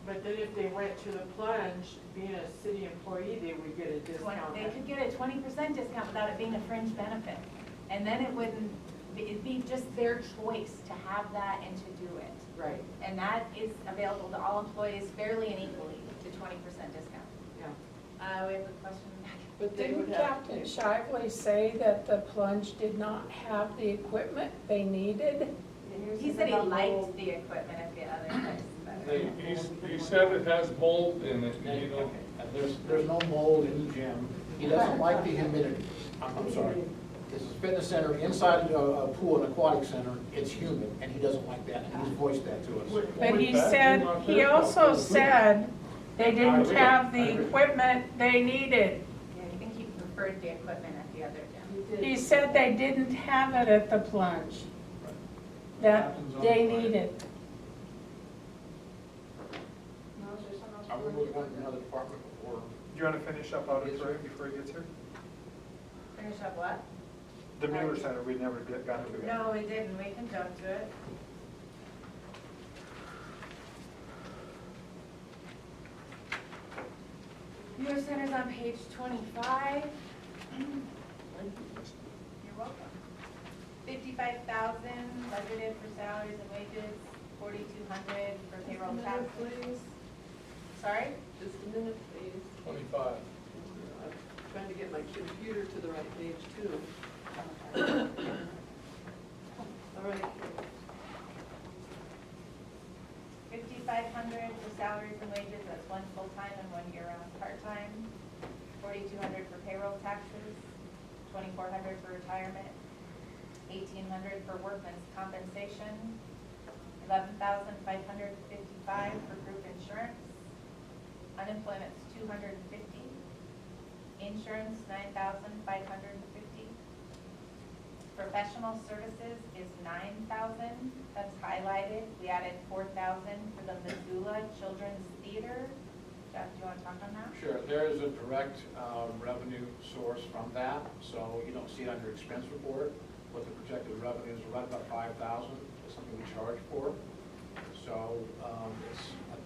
But then if they went to the plunge, being a city employee, they would get a discount. They could get a 20% discount without it being a fringe benefit. And then it wouldn't, it'd be just their choice to have that and to do it. Right, And that is available to all employees fairly and equally, the 20% discount. yeah. We have a question. but they Didn't would have Captain to. Shively say that the plunge did not have the equipment they needed? He said he liked the equipment at the other place better. He said it has mold in it, you know. There's no mold in the gym. He doesn't like the humidity. I'm sorry. This is a fitness center, inside a pool, an aquatic center, it's humid, and he doesn't like that, and he's voiced that to us. But he also said they didn't have the equipment they needed. Yeah, I think he preferred the equipment at the other gym. He said they didn't have it at the plunge, that they needed. Are we moving on to another department, or? Do you want to finish up audit Ray before he gets here? Finish up what? The Mueller Center, we never got to it. No, we didn't. We can jump to it. Mueller Center's on page 25. You're welcome. 55,000 budgeted for salaries and wages, 4,200 for payroll Just a taxes. minute, please. Sorry? Just a minute, please. 25. I'm trying to get my computer to the right page too. All right. 5,500 for salaries and wages, that's one full-time and one year-round part-time. 4,200 for payroll taxes, 2,400 for retirement, 1,800 for workman's compensation, 11,555 for group insurance, unemployment's 250, insurance 9,550, professional services is 9,000, that's highlighted. We added 4,000 for the Missoula Children's Theater. Jeff, do you want to talk on that? Sure, there is a direct revenue source from that, so you don't see it on your expense report. What the projected revenues are right about 5,000 is something we charge for. So it's,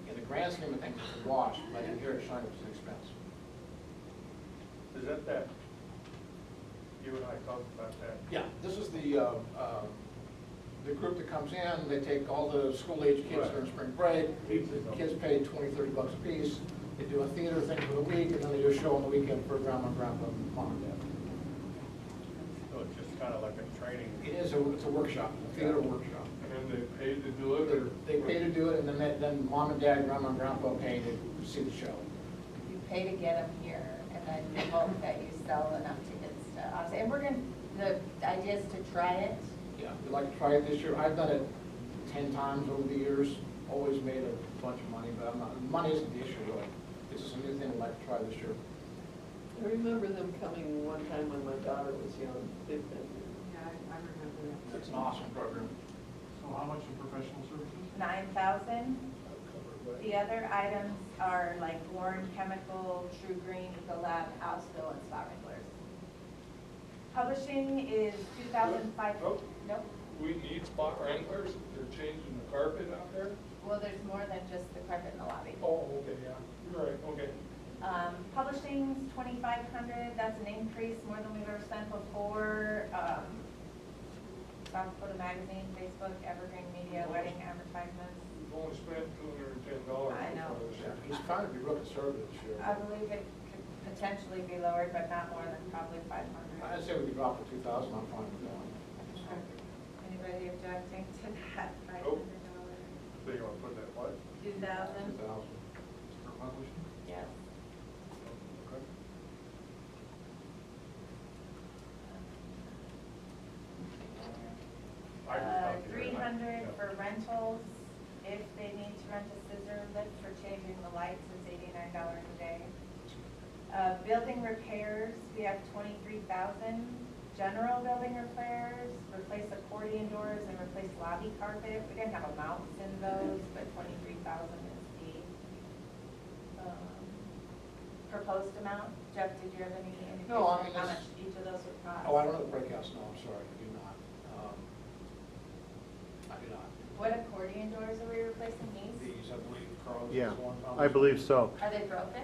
in the grand scheme of things, it's a wash, but in here it's showing up as an expense. Is that, you and I talked about that? Yeah, this is the group that comes in, they take all the school-age kids during spring break, the kids pay 20, 30 bucks a piece, they do a theater thing for the week, and then they do a show on the weekend for grandma and grandpa and mom and dad. So it's just kind of like a training. It is, it's a workshop, a theater workshop. And they pay to do it, or? They pay to do it, and then mom and dad, grandma and grandpa pay to see the show. You pay to get them here, and then you hope that you sell enough tickets to us. And we're going, the idea is to try it. Yeah, we'd like to try it this year. I've done it 10 times over the years, always made a bunch of money, but money isn't the issue really. It's just a new thing I'd like to try this year. I remember them coming one time when my daughter was young. They've been, Yeah, I remember that. It's an awesome program. So how much in professional services? 9,000. The other items are like Warren Chemical, True Green, Ecolab, Houseville, and Spot Wranglers. Publishing is 2,500. Oh. Nope. We need spot wranglers, they're changing the carpet out there? Well, there's more than just the carpet in the lobby. Oh, okay, yeah, you're right, okay. Publishing's 2,500. That's an increase more than we've ever spent before. South Dakota Magazine, Facebook, Evergreen Media, wedding advertisements. We've only spent $210. I know. He's trying to be real conservative this year. I believe it could potentially be lowered, but not more than probably 500. I'd say we could drop to 2,000, I'm fine with that. Anybody objecting to that $500? Nope. So you want to put that what? 2,000? 2,000. For publishing? Yes. Okay. I just thought you were like- 300 yeah. for rentals. If they need to rent a scissor lift for changing the lights, it's $89 a day. Building repairs, we have 23,000. General building repairs, replace accordion doors and replace lobby carpet. We didn't have amounts in those, but 23,000 is the proposed amount. Jeff, did you have any indication No, I mean, how this- much each of those would cost? Oh, I don't know the breakouts, no, I'm sorry, I do not. I do not. What accordion doors are we replacing these? These, I believe, Carl, Yeah, is one. I believe so. Are they broken?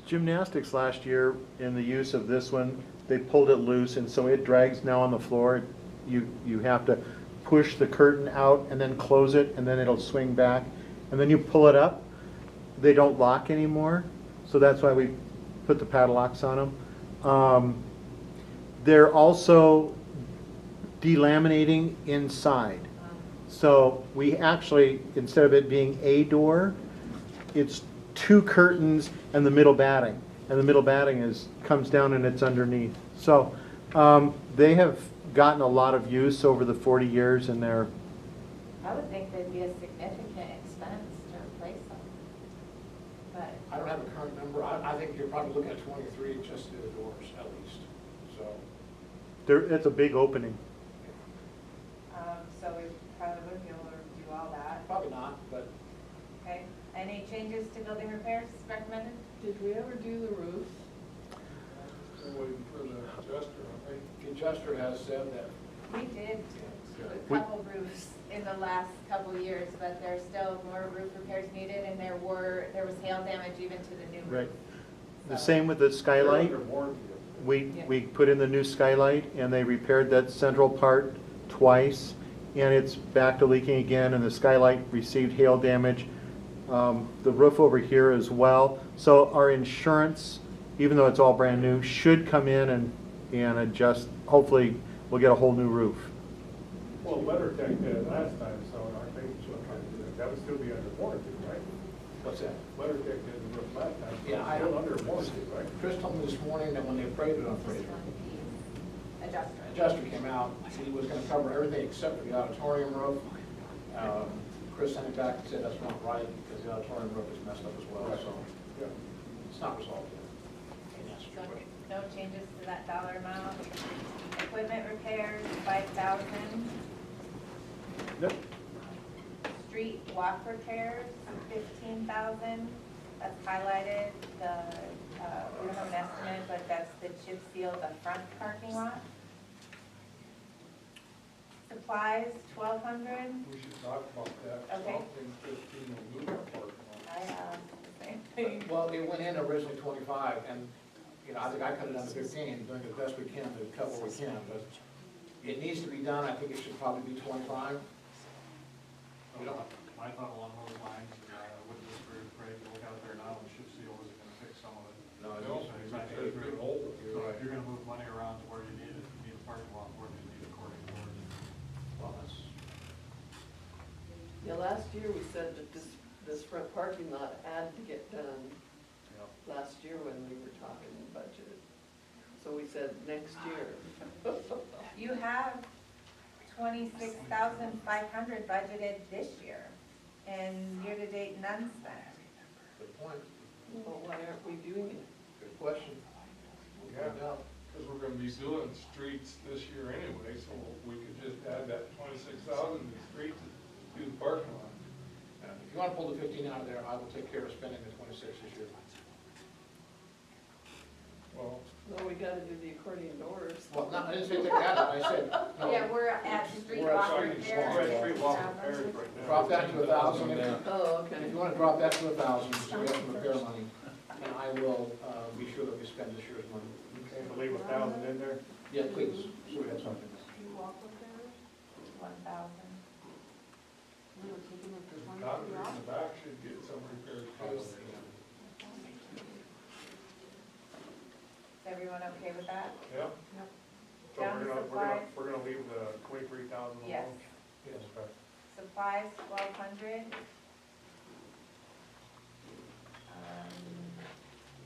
Gymnastics last year, in the use of this one, they pulled it loose, and so it drags now on the floor. You have to push the curtain out and then close it, and then it'll swing back. And then you pull it up, they don't lock anymore, so that's why we put the padlocks on them. They're also delaminating inside. So we actually, instead of it being a door, it's two curtains and the middle batting. And the middle batting comes down and it's underneath. So they have gotten a lot of use over the 40 years, and they're, I would think there'd be a significant expense to replace them. But, I don't have a current number. I think you're probably looking at 23 just to do the doors at least, so. it's a big opening. so we probably wouldn't be able to do all that. Probably not, but Okay, any changes to building repairs recommended? did we ever do the roofs? We're waiting for the adjuster, aren't the adjuster has said that. We did Yeah. a couple roofs in the last couple of years, but there's still more roof repairs needed, and there was hail damage even to the new roof. Right. The So- same with the skylight. They're under warranty. We put in the new skylight, and they repaired that central part twice, and it's back to leaking again, and the skylight received hail damage. The roof over here as well. So our insurance, even though it's all brand new, should come in and adjust. Hopefully, we'll get a whole new roof. Well, WeatherTech did it last time, so I think that would still be under warranty, right? What's that? Letter Tech did the roof last time. Yeah, I- Still under warranty, right? Chris told me this morning that when they appraised it on Fraser, Adjuster. adjuster came out, he was gonna cover everything except for the auditorium roof. Chris sent it back and said that's not right, because the auditorium roof is messed up as well, so Yeah. it's not resolved yet. Can't answer your So question. no changes to that dollar amount. Equipment repairs, 5,000. Nope. Street walk repairs, 15,000. That's highlighted, we don't have an estimate, but that's the chip seal, the front parking lot. Supplies, 1,200. We should talk about that. Okay. Something Christine will move our parking lot. I have the same thing. Well, it went in originally 25, and, you know, I think I cut it down to 15, doing the best we can to cut what we can, but it needs to be done, I think it should probably be 25. We don't, I thought along those lines, with this group, Craig, look out there now, and chip seal isn't gonna fix some of it. No, I No, don't. He's it's not a big hole. So if you're gonna move money around to where you need it, you need a parking lot more than you need a court board. Well, that's, Yeah, last year we said that this front parking lot had to get done last year when we were talking budget. So we said next year. You have 26,500 budgeted this year, and year-to-date none spent. good point, Well, why aren't we doing it? good question. We'll Yeah. find out. Because we're gonna be doing streets this year anyway, so we could just add that 26,000 to streets to the parking lot. If you want to pull the 15 out of there, I will take care of spending the 26 this year. Well, No, we gotta do the accordion doors. Well, no, I didn't say take that out, I said, no. Yeah, we're at street We're at walk street repairs. We're at street walk repairs right now. Drop that to 1,000. Oh, If okay. you want to drop that to 1,000, so we have some repair money, and I will be sure that we spend this year's money. Okay, so leave 1,000 in there. Yeah, please, so we have something. 1,000. the concrete in the back should get some repairs probably. Is everyone okay with that? Yeah, So Down to supplies. we're gonna leave the 23,000 alone? Yes. Yes. Okay. Supplies, 1,200.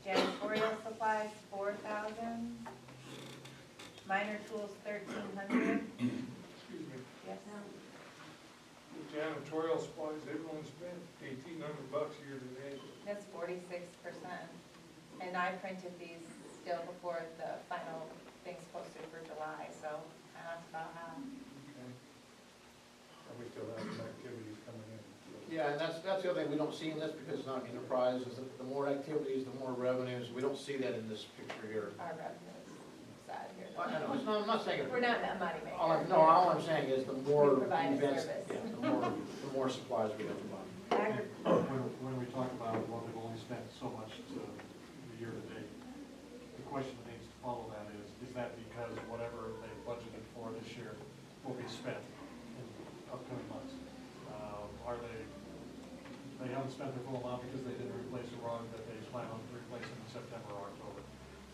Janitorial supplies, 4,000. Minor tools, 1,300. excuse me. Yes. The janitorial supplies, they've only spent $1,800 year to date. That's 46%. And I printed these still before the final thing's posted for July, so that's about half. And we still have some activities coming in. Yeah, and that's the other thing we don't see in this because it's not enterprise, is that the more activities, the more revenues. We don't see that in this picture here. Our revenue is sad here. I know, I'm not saying it. We're not a moneymaker. All I'm saying is the more We provide a events, service. yeah, the more supplies we have to buy. When we talk about, well, they've only spent so much to the year-to-date, the question that needs to follow that is that because whatever they budgeted for this year will be spent in upcoming months? Are they haven't spent their full amount because they didn't replace a rug that they plan on replacing in September or October?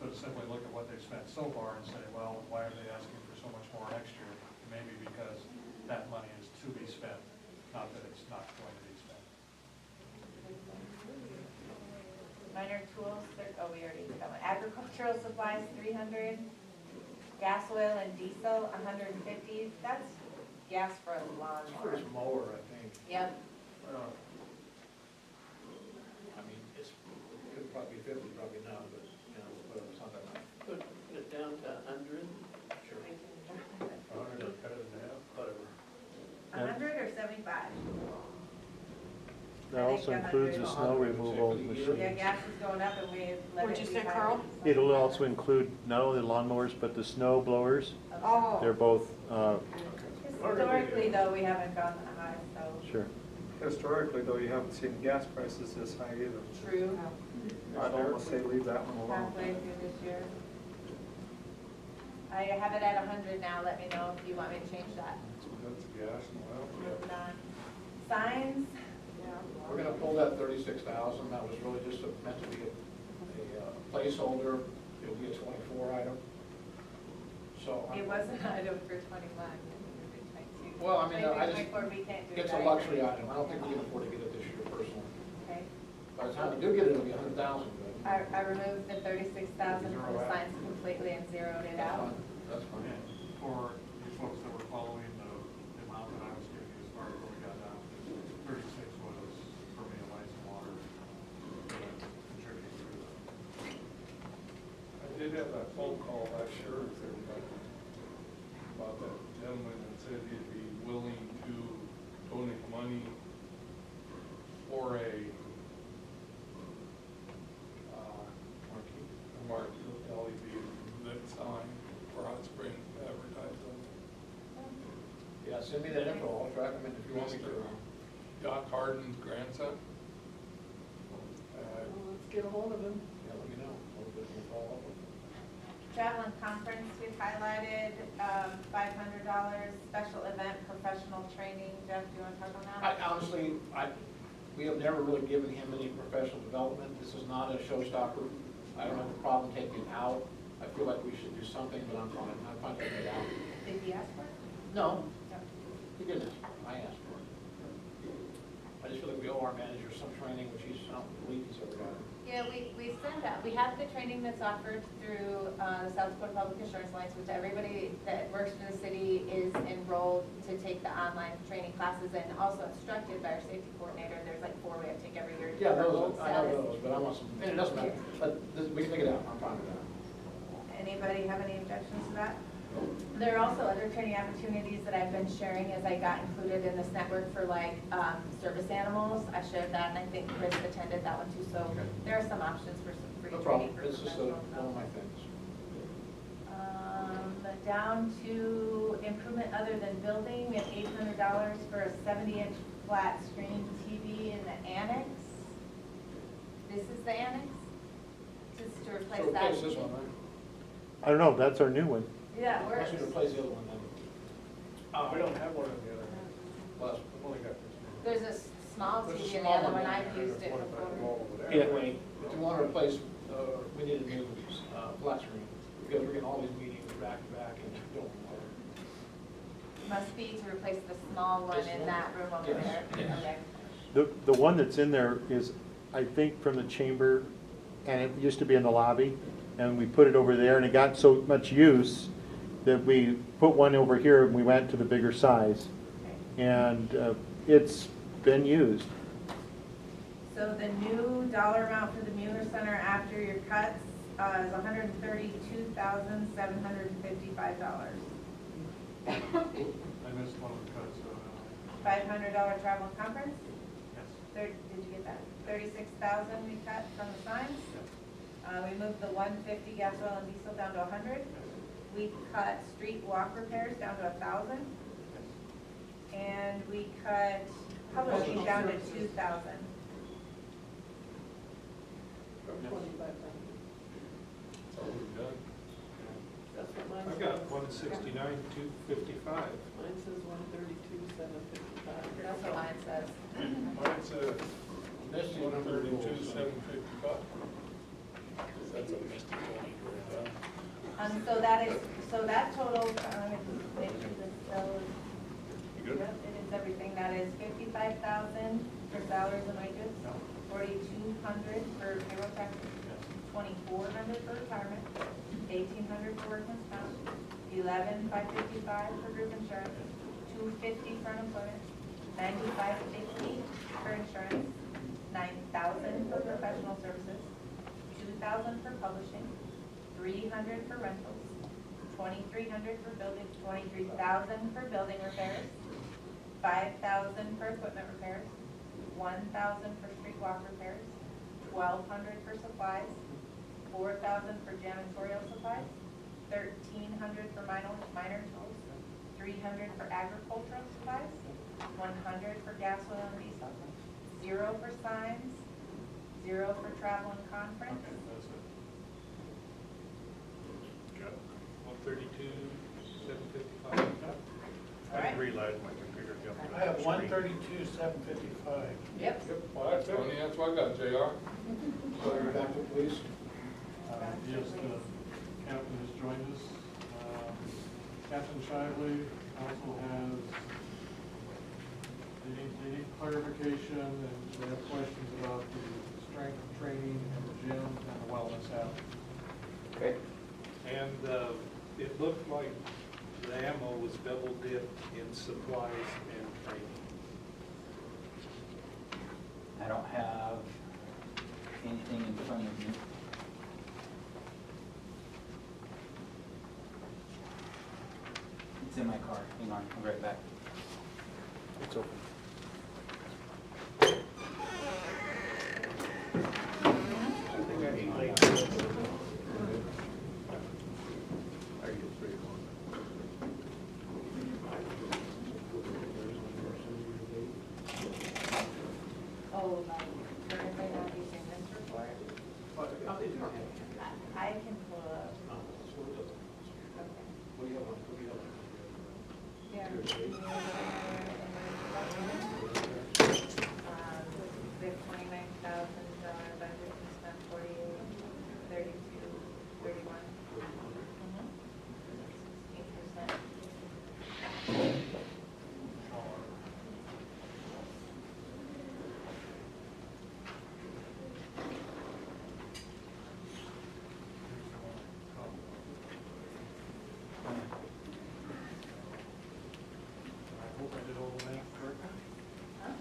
So to simply look at what they've spent so far and say, well, why are they asking for so much more next year? Maybe because that money is to be spent, not that it's not going to be spent. Minor tools, we already got one. Agricultural supplies, 300. Gas, oil, and diesel, 150. That's gas for a It's lawnmower. for his mower, I think. Yep. I mean, it could probably be 50, probably not, but, you know, whatever, it's not that much. Put it down to 100. Sure. 100, cut it in half. Whatever. 100 or 75? That also includes the snow removal Yeah, machine. gas is going up and we let What'd it you be say, higher. Carl? It'll also include not only the lawnmowers, but the snow blowers. Oh. They're both, Historically, though, we haven't gone that high, so. sure. Historically, though, you haven't seen gas prices this high either. True. I'd almost say leave that one alone. Halfway through this year. I have it at 100 now. Let me know if you want me to change that. That's gas and oil. Moving on. Signs, We're gonna pull that 36,000, that was really just meant to be a placeholder, it'll be a 24 item. So. it was an item for 21. Well, I mean, I just, Maybe 24, we can't do that. it's a luxury item, I don't think we can afford to get it this year personally. Okay. By the time you do get it, it'll be 100,000. I removed the 36,000 from the signs completely and zeroed it out. That's fine. And for you folks that were following the amount that I was giving you as far as what we got down, 36 was for me, lights and water, contributing to the. I did have that phone call last year with everybody about that gentleman that said he'd be willing to donate money for a marquee LED lit sign for Hot Springs advertising. Yeah, send me that info, I'll track them in if you want me to. Doc Harden's grandson. Well, let's get a hold of him. Yeah, let me know. We'll follow up with them. Travel and conference, we've highlighted, $500, special event, professional training. Jeff, do you want to talk on that? Honestly, we have never really given him any professional development. This is not a showstopper. I don't have a problem taking it out. I feel like we should do something, but I'm fine taking it out. Did he ask for it? No, No. he didn't ask for it. I asked for it. I just feel like we owe our manager some training, which he's, I don't believe he's ever gotten. Yeah, we send out, we have the training that's offered through the South Dakota Public Insurance Alliance, which everybody that works for the city is enrolled to take the online training classes and also instructed by our safety coordinator. There's like 4 we have to take every year. Yeah, for those, gold I know status. those, but I want some, and it doesn't matter, but we can take it out, I'm fine with that. Anybody have any objections to that? There are also other training opportunities that I've been sharing as I got included in this network for like service animals. I shared that and I think Chris attended that one too. So there are some options for some free No training problem, for it's just professional one of my development. things. Down to improvement other than building, we have $800 for a 70-inch flat screen TV in the annex. This is the annex? Just to replace So that. replace this one, right? I don't know, that's our new one. Yeah, Why we're, don't you replace the other one then? We don't have one on the other. Well, I've only got this one. there's a small There's a TV in the small other one one, there. I've used it There's one by the before. wall over there. If you want to replace, we need a new flat screen, because we're getting all these meetings back to back and don't. Must be to replace the small one in that room over Yes. there. Okay. The one that's in there is, I think, from the chamber, and it used to be in the lobby, and we put it over there, and it got so much use that we put one over here, and we went to the bigger size. And it's been used. So the new dollar amount for the Mueller Center after your cuts is $132,755. I missed one of the cuts, so. $500 travel and conference? Yes. Did you get that? 36,000 we cut from the signs? We moved the 150 gas, oil, and diesel down to 100. We cut street walk repairs down to 1,000. And we cut publishing down to 2,000. From 25,000. That's all we've done. That's what mine I've says. got 169,255. Mine says 132,755. That's what mine says. Mine says This is what I'm 132,755. That's a Misty Tony. So that total, make sure this shows. You good? Yep, it is everything. That is 55,000 for salaries and wages, 4,200 for payroll taxes, 2,400 for retirement, 1,800 for workman's comp, 11,555 for group insurance, 250 for unemployment, 9,550 for insurance, 9,000 for professional services, 2,000 for publishing, 300 for rentals, 2,300 for building, 23,000 for building repairs, 5,000 for equipment repairs, 1,000 for street walk repairs, 1,200 for supplies, 4,000 for janitorial supplies, 1,300 for minor tools, 300 for agricultural supplies, 100 for gas, oil, and diesel, 0 for signs, 0 for travel and conference, Okay, that's it. Got 132,755. all right? realize my computer jumped. I have 132,755. Yep. Well, that's funny, that's what I got, JR. Back to police. Yes, the captain has joined us. Captain Shively also has, they need clarification and they have questions about the strength training and the gym and the wellness app. Okay. And it looked like the ammo was double dipped in supplies and training. I don't have anything in front of me. It's in my car. Hang on, I'll be right back. It's open. Oh, currently not using this report? I can pull up. Okay. Yeah. We have $29,000 budget, we spent 48, 32, 31. 8%. I hope I did all the math correctly. Huh?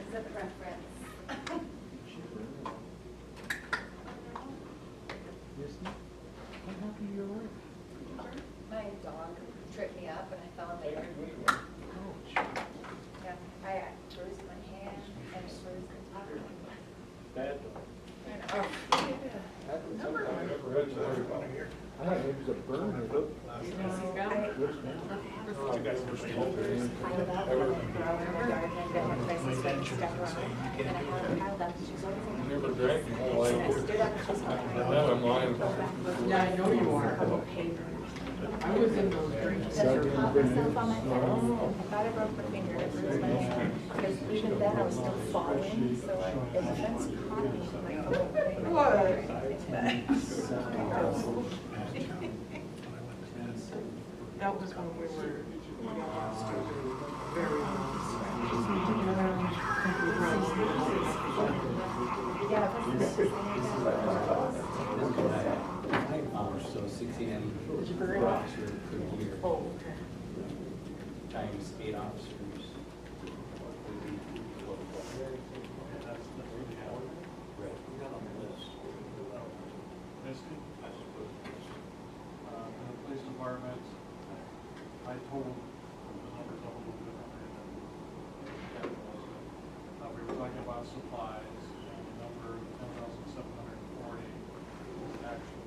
It's a preference. My dog tripped me up and I fell in the Take air. it with you. Yeah, I bruised my hand and bruised the top. Bad. Oh. I never had somebody. I thought it was a burn. He's gone. You guys were saying over there. Never drank in my life. Now I'm lying. Yeah, I know you are. I was in those drinks. Cut myself on my fence. I thought I broke my finger, I bruised my hand. Because even then I was still falling, so the fence caught me. That was when we were very So 16 Very officers per year, Oh, okay. times 8 officers. would be Misty? In the police department, I told the numbers up a little bit. We were talking about supplies, and the number 10,740 is actually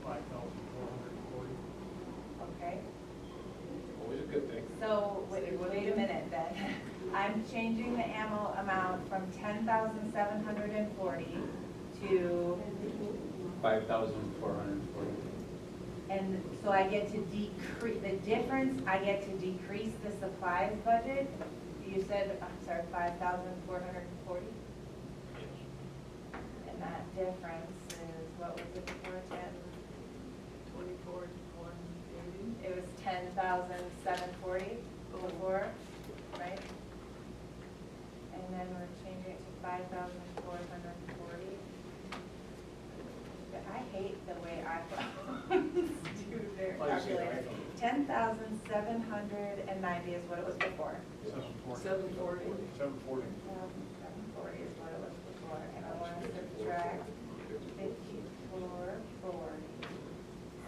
5,440. Okay. Always a good thing. So, wait a minute then. I'm changing the ammo amount from 10,740 to, 5,440. and so I get to decrease, the difference, I get to decrease the supplies budget? You said, I'm sorry, 5,440? And that difference is, what was it before, 10? 24, 180. It was 10,740 before, right? And then we're changing it to 5,440. But I hate the way iPhones do their calculator. 10,790 is what it was before. 740. 740. 740. 740 is what it was before, and I want to subtract 5440.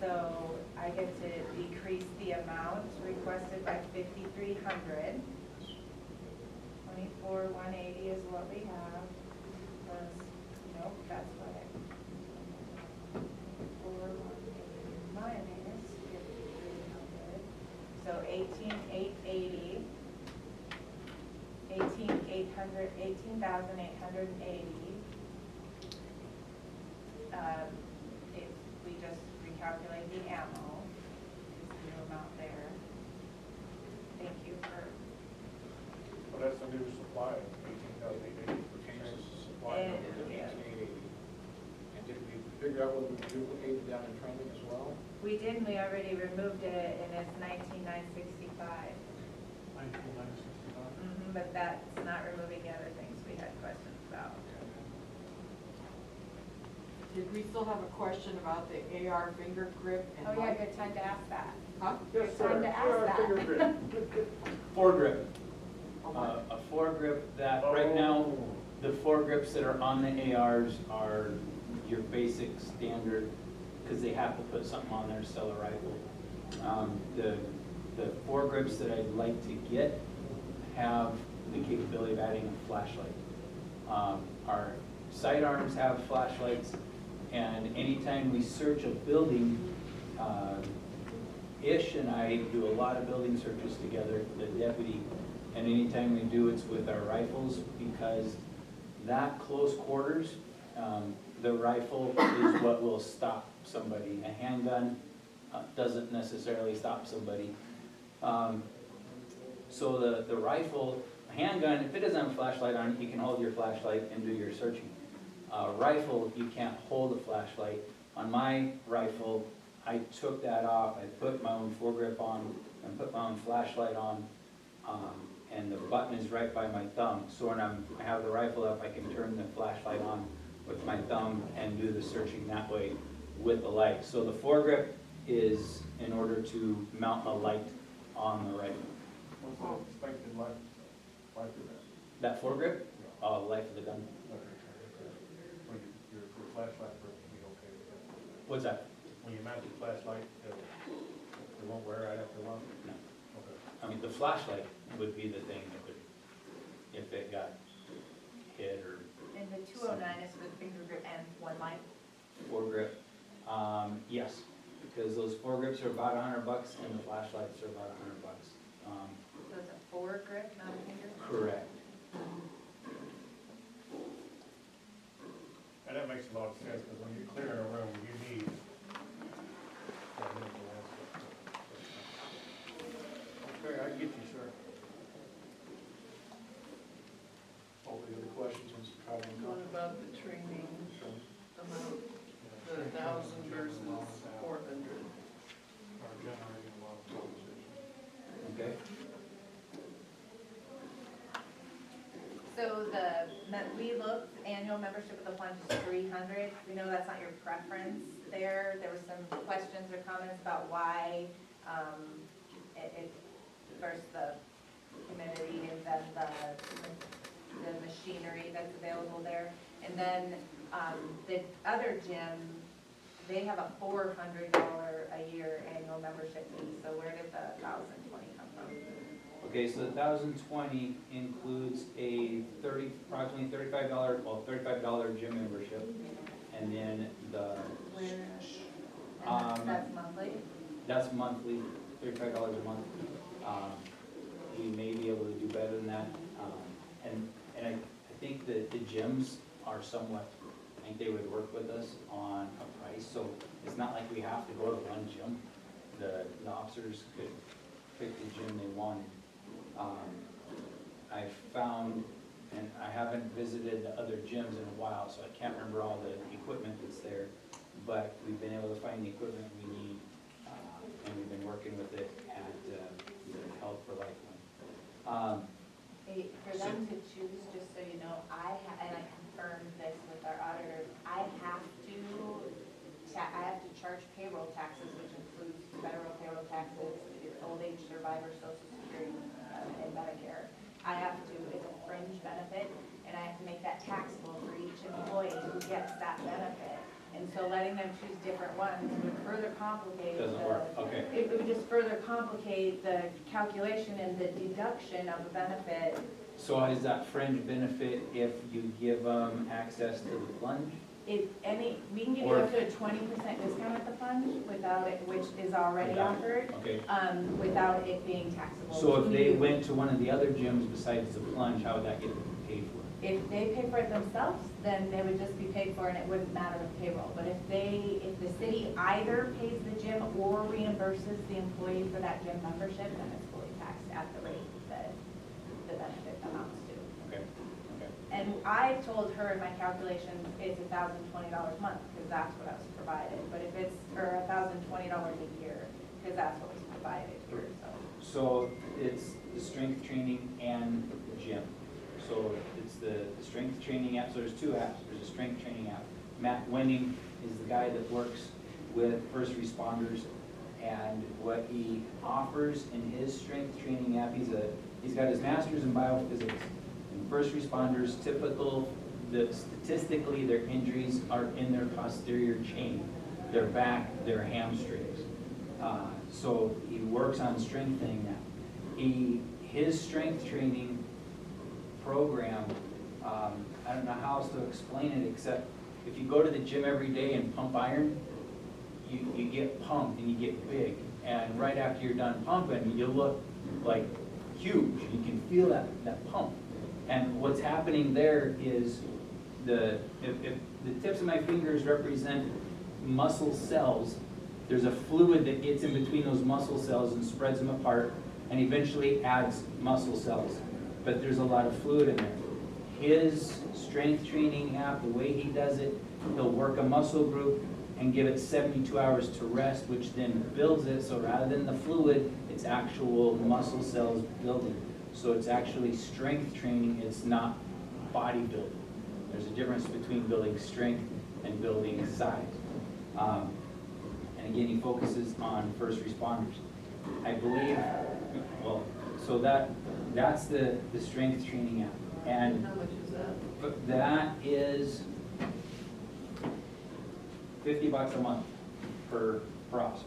So I get to decrease the amount requested by 5,300. 24,180 is what we have. Plus, nope, that's what it. 24,180 minus 5,300. So 18,880. 18,880. If we just recalculate the ammo, is the new amount there. Thank you for, Well, that's the new supply, 18,880. Changes the supply And- number to yeah. 1880. And did we figure out whether we duplicated down in training as well? We did, and we already removed it, and it's 19,965. 19,965. But that's not removing the other things we had questions about. Did we still have a question about the AR finger grip? And Oh, yeah, light? good time to ask that. Huh? Good time to ask that. Foregrip. Oh, my. A foregrip that, right now, the foregrips that are on the ARs are your basic standard, because they have to put something on there to sell a rifle. The foregrips that I'd like to get have the capability of adding a flashlight. Our sidearms have flashlights, and anytime we search a building, Ish and I do a lot of building searches together, the deputy, and anytime we do, it's with our rifles, because that close quarters, the rifle is what will stop somebody. A handgun doesn't necessarily stop somebody. So the rifle, handgun, if it doesn't have a flashlight on it, you can hold your flashlight and do your searching. Rifle, you can't hold a flashlight. On my rifle, I took that off, I put my own foregrip on, and put my own flashlight on, and the button is right by my thumb. So when I have the rifle up, I can turn the flashlight on with my thumb and do the searching that way with the light. So the foregrip is in order to mount a light on the rifle. What's the expected life of that? That foregrip, life of the gun. When your flashlight will be okay with that? What's that? When you mount the flashlight, it won't wear out after a while? No. Okay. I mean, the flashlight would be the thing that would, if it got hit or And the 209 is with finger grip and one light. foregrip. Yes, because those foregrips are about $100 and the flashlights are about $100. So it's a foregrip, not a finger grip? Correct. And that makes a lot of sense, because when you're clearing a room, you need. Okay, I get you, sir. All the other questions, Mr. Cobbleton? What about the training amount, the 1,000 versus 400? Are generating a lot of conversation. Okay. So we looked, annual membership with the plunge is 300. We know that's not your preference there. There were some questions or comments about why it first the humidity and then the machinery that's available there. And then the other gym, they have a $400 a year annual membership fee. So where did the 1,020 come from? Okay, so the 1,020 includes a approximately $35 gym membership, and then the, And that's monthly? that's monthly, $35 a month. We may be able to do better than that, and I think that the gyms are somewhat, I think they would work with us on a price, so it's not like we have to go to one gym. The officers could pick the gym they wanted. I found, and I haven't visited the other gyms in a while, so I can't remember all the equipment that's there, but we've been able to find the equipment we need, and we've been working with it at the Health for Life one. For them to choose, just so you know, and I confirmed this with our auditors, I have to charge payroll taxes, which includes federal payroll taxes, old age survivor, social security, and Medicare. I have to, it's a fringe benefit, and I have to make that taxable for each employee who gets that benefit. And so letting them choose different ones would further complicate. Doesn't work, okay. It would just further complicate the calculation and the deduction of a benefit. So is that fringe benefit if you give them access to the plunge? We can give you up to a 20% discount at the plunge without it, which is already Without- offered, Okay. without it being taxable. So if to they you. went to one of the other gyms besides the plunge, how would that get paid for? If they pay for it themselves, then they would just be paid for and it wouldn't matter with payroll. But if the city either pays the gym or reimburses the employee for that gym membership, then it's fully taxed at the rate that the benefit amounts to. Okay, okay. And I told her in my calculations, it's $1,020 a month, because that's what I was provided. But if it's, or $1,020 a year, because that's what was provided here, so. So it's the strength training and the gym. So it's the strength training app, so there's two apps, there's a strength training app. Matt Winning is the guy that works with first responders, and what he offers in his strength training app, he's got his master's in biophysics. And first responders, statistically their injuries are in their posterior chain, their back, their hamstrings. So he works on strengthening that. His strength training program, I don't know how else to explain it, except if you go to the gym every day and pump iron, you get pumped and you get big. And right after you're done pumping, you look like huge. You can feel that pump. And what's happening there is if the tips of my fingers represent muscle cells, there's a fluid that gets in between those muscle cells and spreads them apart and eventually adds muscle cells. But there's a lot of fluid in there. His strength training app, the way he does it, he'll work a muscle group and give it 72 hours to rest, which then builds it. So rather than the fluid, it's actual muscle cells building. So it's actually strength training, it's not bodybuilding. There's a difference between building strength and building size. And again, he focuses on first responders. I believe, well, so that's the strength training app. And how much is that? that is $50 a month per officer.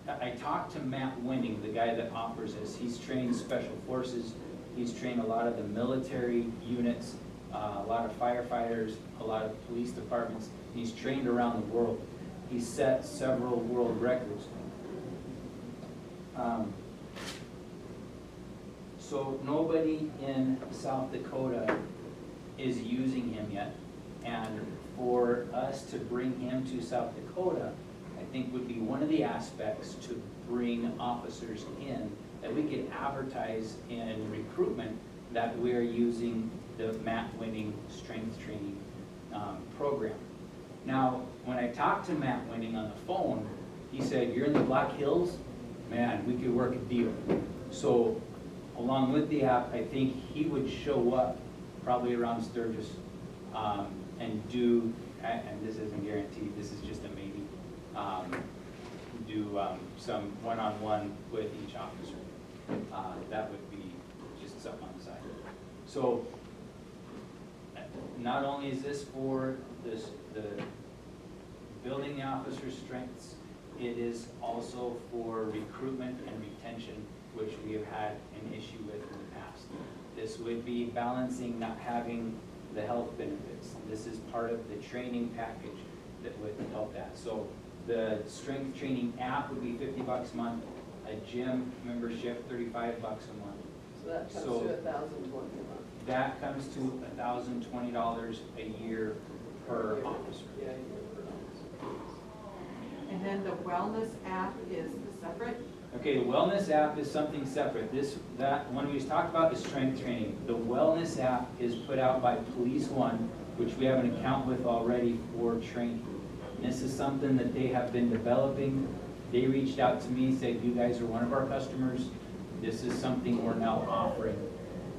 I talked to Matt Winning, the guy that offers this. He's trained special forces. He's trained a lot of the military units, a lot of firefighters, a lot of police departments. He's trained around the world. He's set several world records. So nobody in South Dakota is using him yet. And for us to bring him to South Dakota, I think would be one of the aspects to bring officers in, that we could advertise in recruitment that we're using the Matt Winning strength training program. Now, when I talked to Matt Winning on the phone, he said, "You're in the Black Hills? Man, we could work a deal." So along with the app, I think he would show up probably around Sturgis and do, and this isn't guaranteed, this is just a maybe, do some one-on-one with each officer. That would be just something on the side. So not only is this for the building the officer's strengths, it is also for recruitment and retention, which we have had an issue with in the past. This would be balancing not having the health benefits. This is part of the training package that would help that. So the strength training app would be $50 a month, a gym membership $35 a month. So that comes to $1,020 a month. That comes to $1,020 a year per officer. Yeah, a year per officer. And then the wellness app is separate? Okay, the wellness app is something separate. When we talked about the strength training, the wellness app is put out by Police One, which we have an account with already for training. And this is something that they have been developing. They reached out to me, said, "You guys are one of our customers. This is something we're now offering."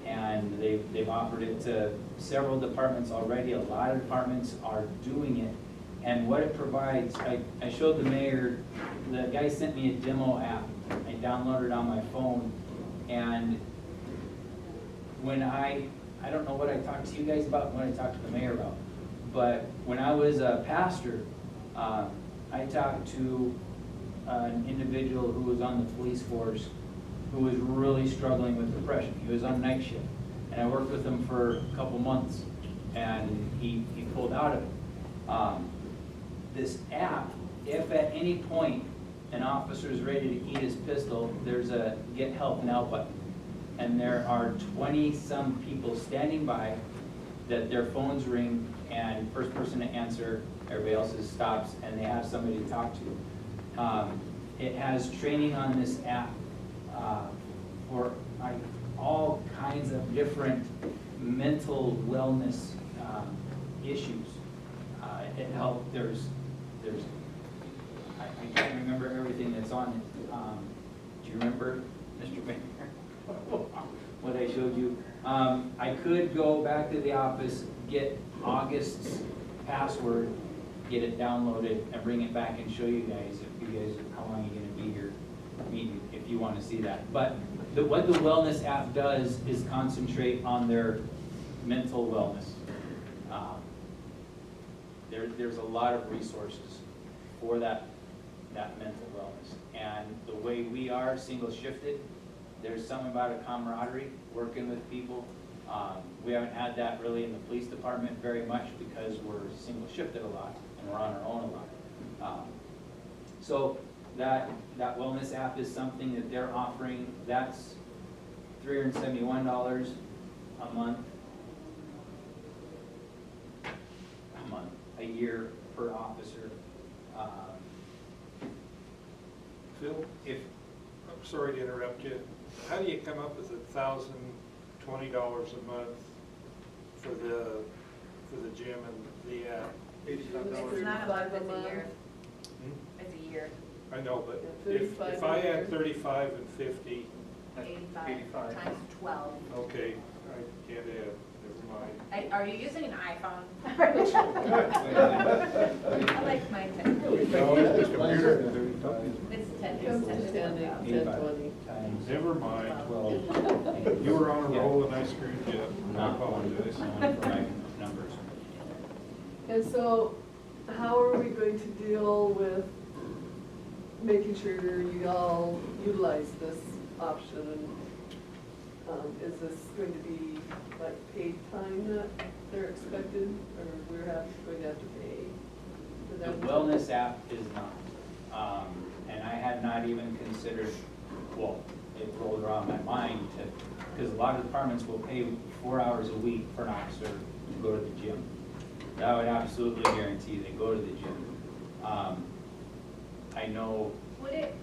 And they've offered it to several departments already. A lot of departments are doing it. And what it provides, I showed the mayor, the guy sent me a demo app. I downloaded it on my phone. And when I don't know what I talked to you guys about and what I talked to the mayor about, but when I was a pastor, I talked to an individual who was on the police force who was really struggling with depression. He was on night shift. And I worked with him for a couple months, and he pulled out of it. This app, if at any point an officer is ready to eat his pistol, there's a get help now button. And there are 20-some people standing by that their phones ring, and first person to answer, everybody else's stops, and they have somebody to talk to. It has training on this app for all kinds of different mental wellness issues. It helped, I can't remember everything that's on it. Do you remember, Mr. Mayor, what I showed you? I could go back to the office, get August's password, get it downloaded, and bring it back and show you guys, how long you're gonna be here, if you wanna see that. But what the wellness app does is concentrate on their mental wellness. There's a lot of resources for that mental wellness. And the way we are single shifted, there's something about a camaraderie, working with people. We haven't had that really in the police department very much because we're single shifted a lot and we're on our own a lot. So that wellness app is something that they're offering. That's $371 a month, a year per officer. Phil, I'm sorry to interrupt you. How do you come up with $1,020 a month for the gym and the app? It's not a month, it's a year. It's a year. I know, but Yeah, if 35 I a year. add 35 and 50, 85 times 12. okay, I can't add, never mind. Are you using an iPhone? I like mine to. It's 10, Comes it's to 10. 1020. Times Never mind. 12. You were on a Yeah. roll and I screwed you up. I Not apologize. one for my numbers. And so, how are we going to deal with making sure you all utilize this option? And is this going to be like paid time that they're expected, or we're going to have to pay for The that? wellness app is not. And I had not even considered, well, it rolled around my mind because a lot of departments will pay 4 hours a week for an officer to go to the gym. That would absolutely guarantee they go to the gym. I know. Would it,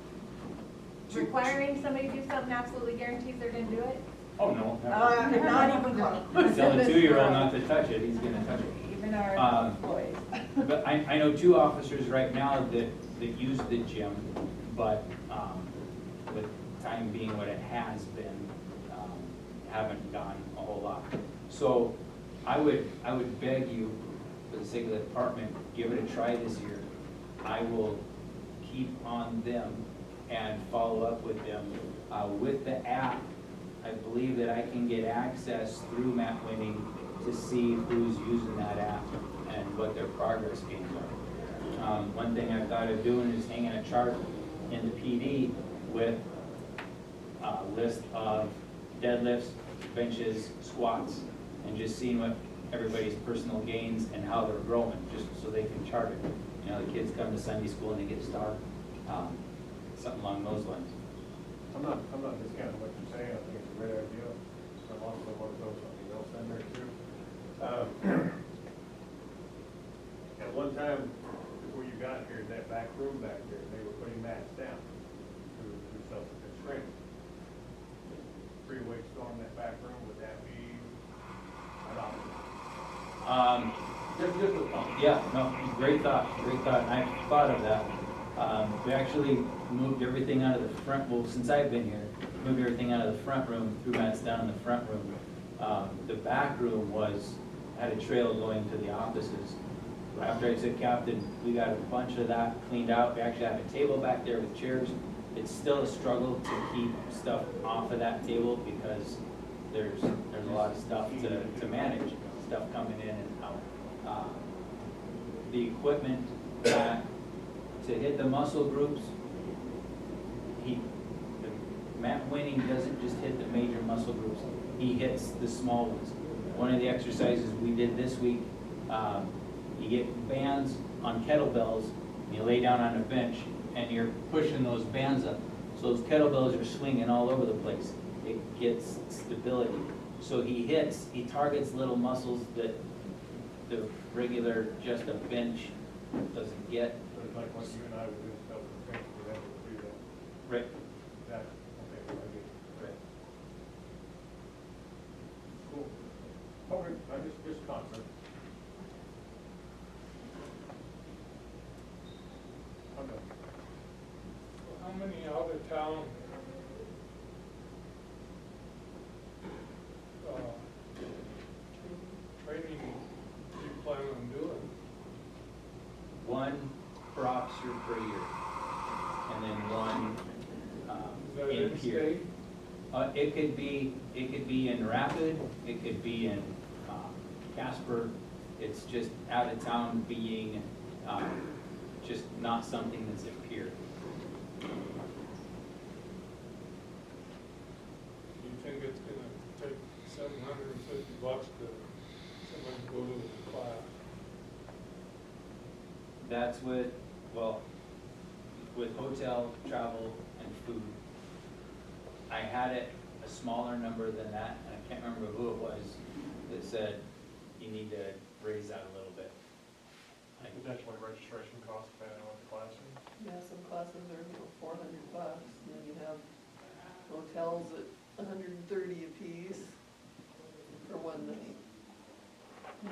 requiring somebody to do something absolutely guarantees they're gonna do it? Oh, no. Not even close. Tell a 2-year-old not to touch it, he's gonna touch it. Even our employees. But I know 2 officers right now that use the gym, but with time being what it has been, haven't gone a whole lot. So I would beg you, for the sake of the department, give it a try this year. I will keep on them and follow up with them. With the app, I believe that I can get access through Matt Winning to see who's using that app and what their progress gains are. One thing I've thought of doing is hanging a chart in the PD with a list of deadlifts, benches, squats, and just seeing what everybody's personal gains and how they're growing, just so they can chart it. You know, the kids come to Sunday school and they get starved, something along those lines. I'm not discounting what you're saying, I think it's a great idea. So I also want to throw something else in there too. At one time, before you got here, that back room back there, they were putting mats down to self-constraint. 3 weights on that back room, would that be an option? Yeah, no, great thought, and I thought of that. We actually moved everything out of the front, well, since I've been here, moved everything out of the front room, threw mats down in the front room. The back room had a trail going to the offices. After I took captain, we got a bunch of that cleaned out. We actually have a table back there with chairs. It's still a struggle to keep stuff off of that table because there's a lot of stuff to manage, stuff coming in and out. The equipment to hit the muscle groups, Matt Winning doesn't just hit the major muscle groups, he hits the small ones. One of the exercises we did this week, you get bands on kettlebells, and you lay down on a bench, and you're pushing those bands up. So those kettlebells are swinging all over the place. It gets stability. So he targets little muscles that the regular, just a bench doesn't get. So it's like what you and I would do, self-constraint, we'd have to do that. Right. That, okay, I get it. Right. Cool. I just concept. I'm done. How many out of town training do you plan on doing? One per officer per year, and then one Is that in in peer. state? It could be in Rapid, it could be in Casper. It's just out of town being just not something that's in peer. Do you think it's gonna take $750 to somebody go to the class? That's with, well, with hotel, travel, and food. I had it a smaller number than that, and I can't remember who it was that said you need to raise that a little bit. Potentially registration costs depending on the class. Yeah, some classes are, $400, and then you have hotels at $130 apiece for one night.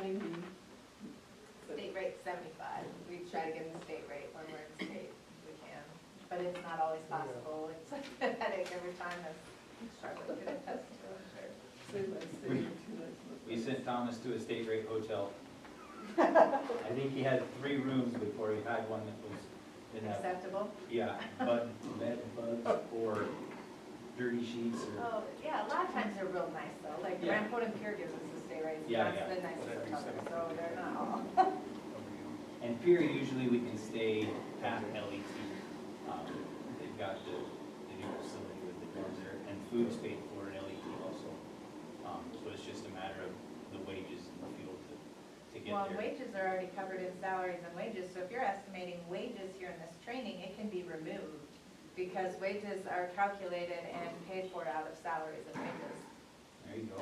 90. State rate 75. We try to get the state rate when we're in state, if we can. But it's not always possible. It's a headache every time. I'm struggling to get a test, I'm sure. Say by state, 2 nights. We sent Thomas to a state rate hotel. I think he had 3 rooms before he had one that was in a, Acceptable? yeah, bed bugs or dirty sheets or, Oh, yeah, a lot of times they're real nice though. Like Yeah. Rampart and Pier gives us the state rates. Yeah, That's yeah. the nicest hotel, so they're not all. and Pier, usually we can stay at LET. They've got the new facility with the dorms there, and food's paid for in LET also. So it's just a matter of the wages and the fuel to get Well, there. wages are already covered in salaries and wages, so if you're estimating wages here in this training, it can be removed because wages are calculated and paid for out of salaries and wages. There you go.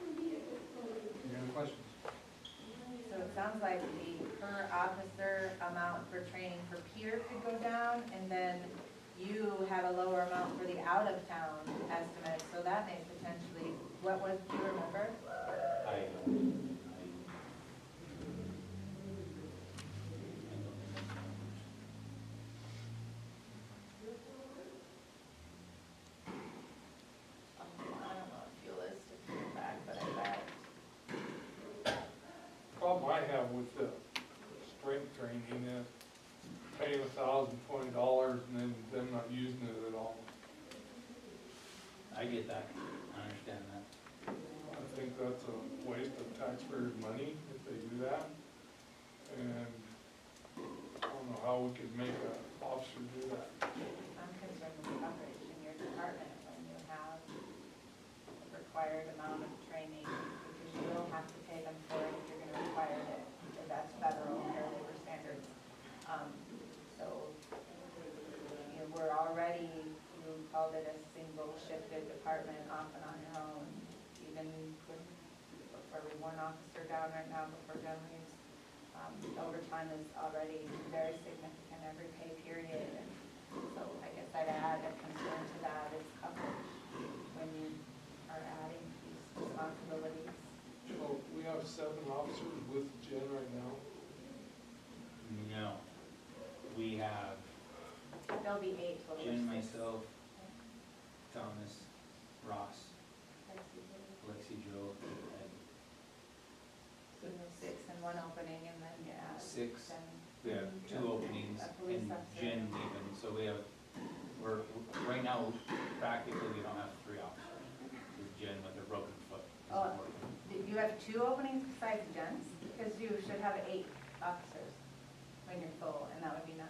Any other questions? So it sounds like the per officer amount for training for peer could go down, and then you have a lower amount for the out-of-town estimate, so that may potentially, what was, do you remember? I don't I don't know if fuel is to come back, but I bet. Problem I have with the strength training is paying $1,020 and then them not using it at all. I get that, I understand that. I think that's a waste of taxpayers' money if they do that. And I don't know how we could make an officer do that. I'm concerned with coverage in your department when you have a required amount of training, because you will have to pay them for it if you're gonna require it. That's federal Fair Labor standards. So, you know, we're already, you called it a single shifted department off and on your own. Even with, for one officer down right now before Jen leaves, overtime is already very significant every pay period. And so I guess I'd add a concern to that is coverage when you are adding these responsibilities. So we have 7 officers with Jen right now. No, we have There'll be 8 total. Jen, myself, Thomas, Ross, Lexi, Joe, and So 6 and 1 opening, and then you add 6. then We have 2 openings a police and officer. Jen leaving, so we're, right now, practically, we don't have 3 officers. With Jen with her broken foot. Oh, you have 2 openings besides Jen's? Because you should have 8 officers when you're full, and that would be 9.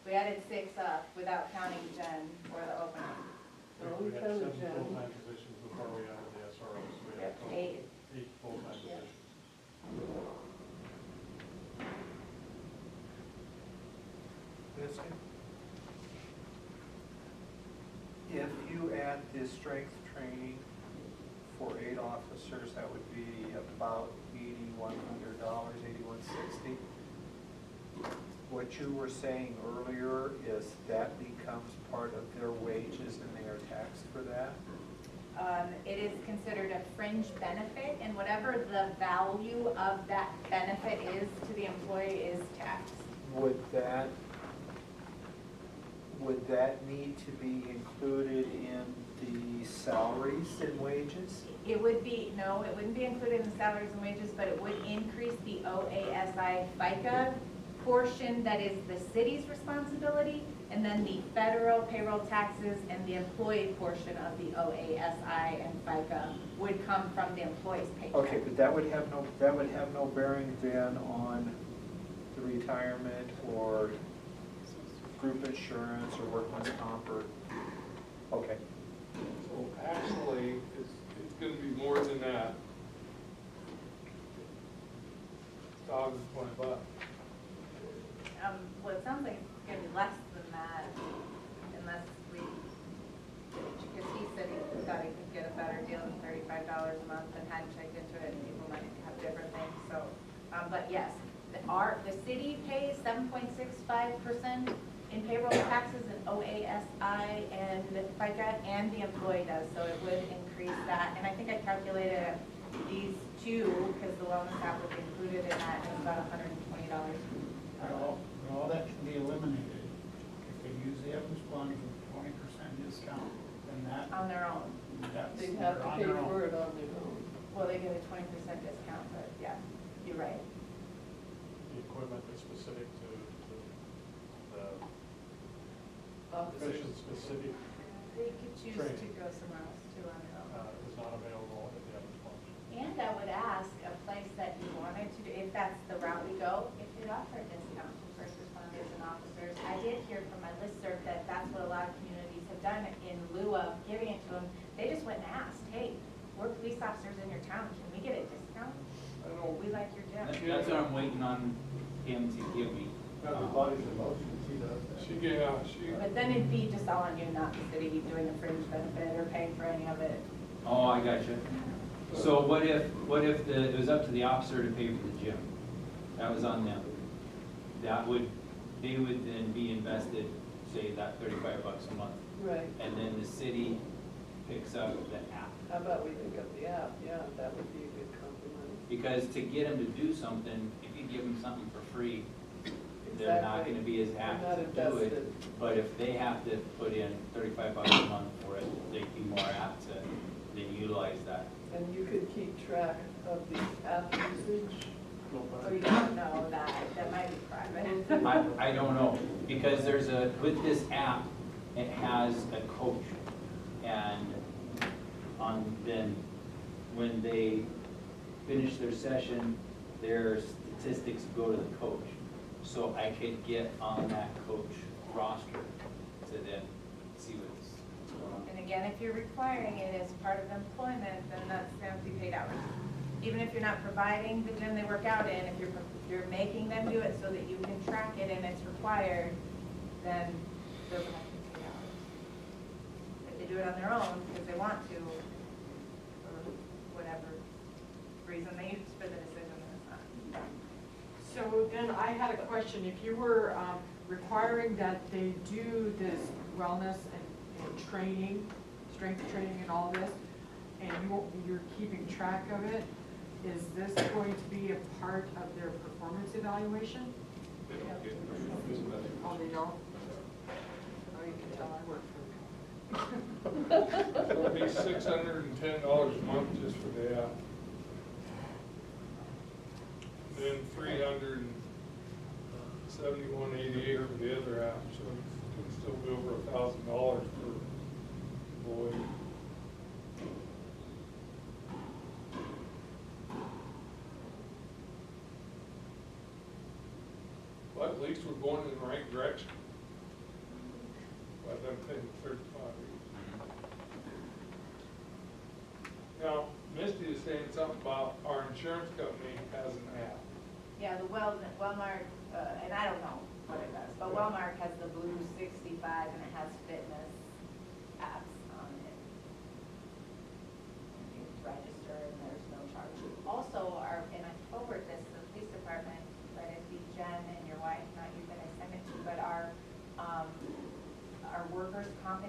We added 6 up without counting Jen for the opening. We had 7 full-time positions before we added the SROs. So We have total 8. 8 full-time Yeah. positions. If you add this strength training for 8 officers, that would be about $8,100, $8,160. what you were saying earlier is that becomes part of their wages and they are taxed for that? It is considered a fringe benefit, and whatever the value of that benefit is to the employee is taxed. Would that need to be included in the salaries and wages? It would be, no, it wouldn't be included in salaries and wages, but it would increase the OASI FICA portion that is the city's responsibility, and then the federal payroll taxes and the employee portion of the OASI and FICA would come from the employee's paycheck. Okay, but that would have no bearing then on the retirement or group insurance or workman's comp or, okay. So actually, it's gonna be more than that. $1,020. Well, it sounds like it's gonna be less than that, unless we, because he said he thought he could get a better deal than $35 a month and hadn't checked into it, and people might have different things, so, but yes, the city pays 7.65% in payroll taxes and OASI and FICA, and the employee does, so it would increase that, and I think I calculated these two, because the wellness app would be included in that, and it's about $120. All that can be eliminated. If they use the Evans Fund with 20% discount, then that, On their own. that's, They'd have to on pay their own. for it on their own. Well, they get a 20% discount, but yeah, you're right. The equipment that's specific to the Officers. profession-specific They could choose to Training. go somewhere else too on their own. is not available at the Evans Plunge. And I would ask a place that you wanted to do, if that's the route we go, if they'd offer a discount to first responders and officers. I did hear from my listserv that that's what a lot of communities have done in lieu of giving it to them. They just went and asked, hey, we're police officers in your town, can we get a discount? I know. We like your gym. That's what I'm waiting on him to give me. But then it'd be just all on you, not the city doing a fringe benefit or paying for any of it. Oh, I got you. So what if it was up to the officer to pay for the gym? That was on them. They would then be invested, say, that $35 a month. Right. And then the city picks up the app. How about we pick up the app? Yeah, that would be a good compromise. Because to get them to do something, if you give them something for free, they're not Exactly. gonna be as happy They're to not do it. invested. But if they have to put in $35 a month for it, they'd be more apt to then utilize that. And you could keep track of the app usage. Oh, you don't know that, that might be private. I don't know, because with this app, it has a coach. And then when they finish their session, their statistics go to the coach. So I could get on that coach roster to then see what's going on. And again, if you're requiring it as part of employment, then that's going to be paid hours. Even if you're not providing the gym they work out in, if you're making them do it so that you can track it and it's required, then they're going to have to be paid hours. If they do it on their own because they want to, or whatever reason they use for the decision, then it's not. So then I had a question, if you were requiring that they do this wellness and training, strength training and all this, and you're keeping track of it, is this going to be a part of their performance evaluation? They don't get performance Oh, they don't? Oh, you can tell I work for It'll be $610 a month just for the app. Then $371.88 for the other app, so it can still be over $1,000 per employee. But at least we're going in the right direction. By them paying 35. Now, Misty is saying something about our insurance company has an app. Yeah, the Wellmark, and I don't know what it does, but Wellmark has the Blue 65 and it has fitness apps on it. You register and there's no charge. Also, and I forward this to the police department, but it'd be Jen and your wife, not you guys,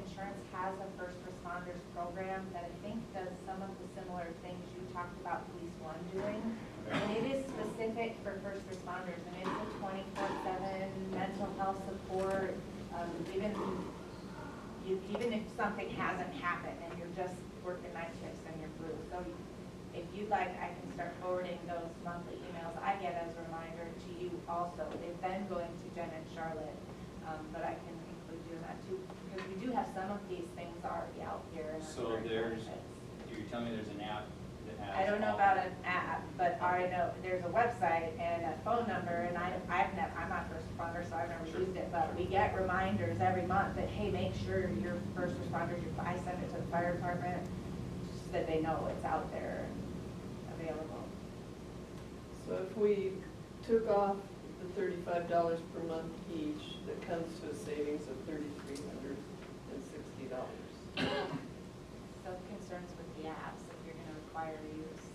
Insurance has a first responders program that I think does some of the similar things you talked about Police One doing. And it is specific for first responders, and it's a 24/7 mental health support, even if something hasn't happened and you're just working night shifts and you're blue. So if you'd like, I can start forwarding those monthly emails I get as a reminder to you also. They've been going to Jen and Charlotte, but I can include you in that too, because we do have some of these things already out here. in our So current there's, benefits. you're telling me there's an app that has. I don't know all- about an app, but I know there's a website and a phone number, and I'm not a first responder, so I've never Sure, used it, but we get reminders every month that, hey, make sure your first responders, I send it to the fire department, so that they know it's out there and available. So if we took off the $35 per month each, that comes to a savings of $3,360. So concerns with the apps, if you're gonna require use.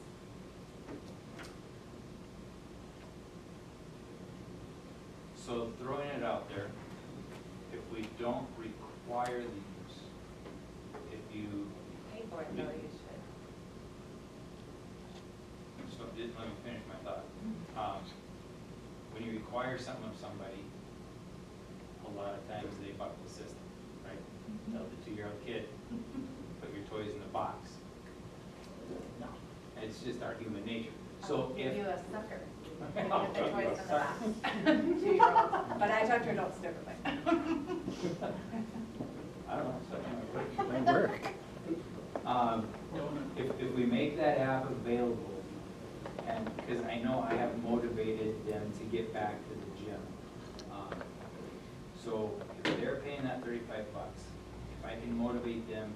So throwing it out there, if we don't require the use, if you, Pay for it, though, you should. so let me finish my thought. When you require something of somebody, a lot of times they buck the system, right? Tell the 2-year-old kid, put your toys in the box. No, it's just our human nature. So I'll give if. you a sucker. Put the toys in the box. 2-year-old. But I talk to adults differently. I don't know, something like Might work. that. If we make that app available, and, because I know I have motivated them to get back to the gym. So if they're paying that 35 bucks, if I can motivate them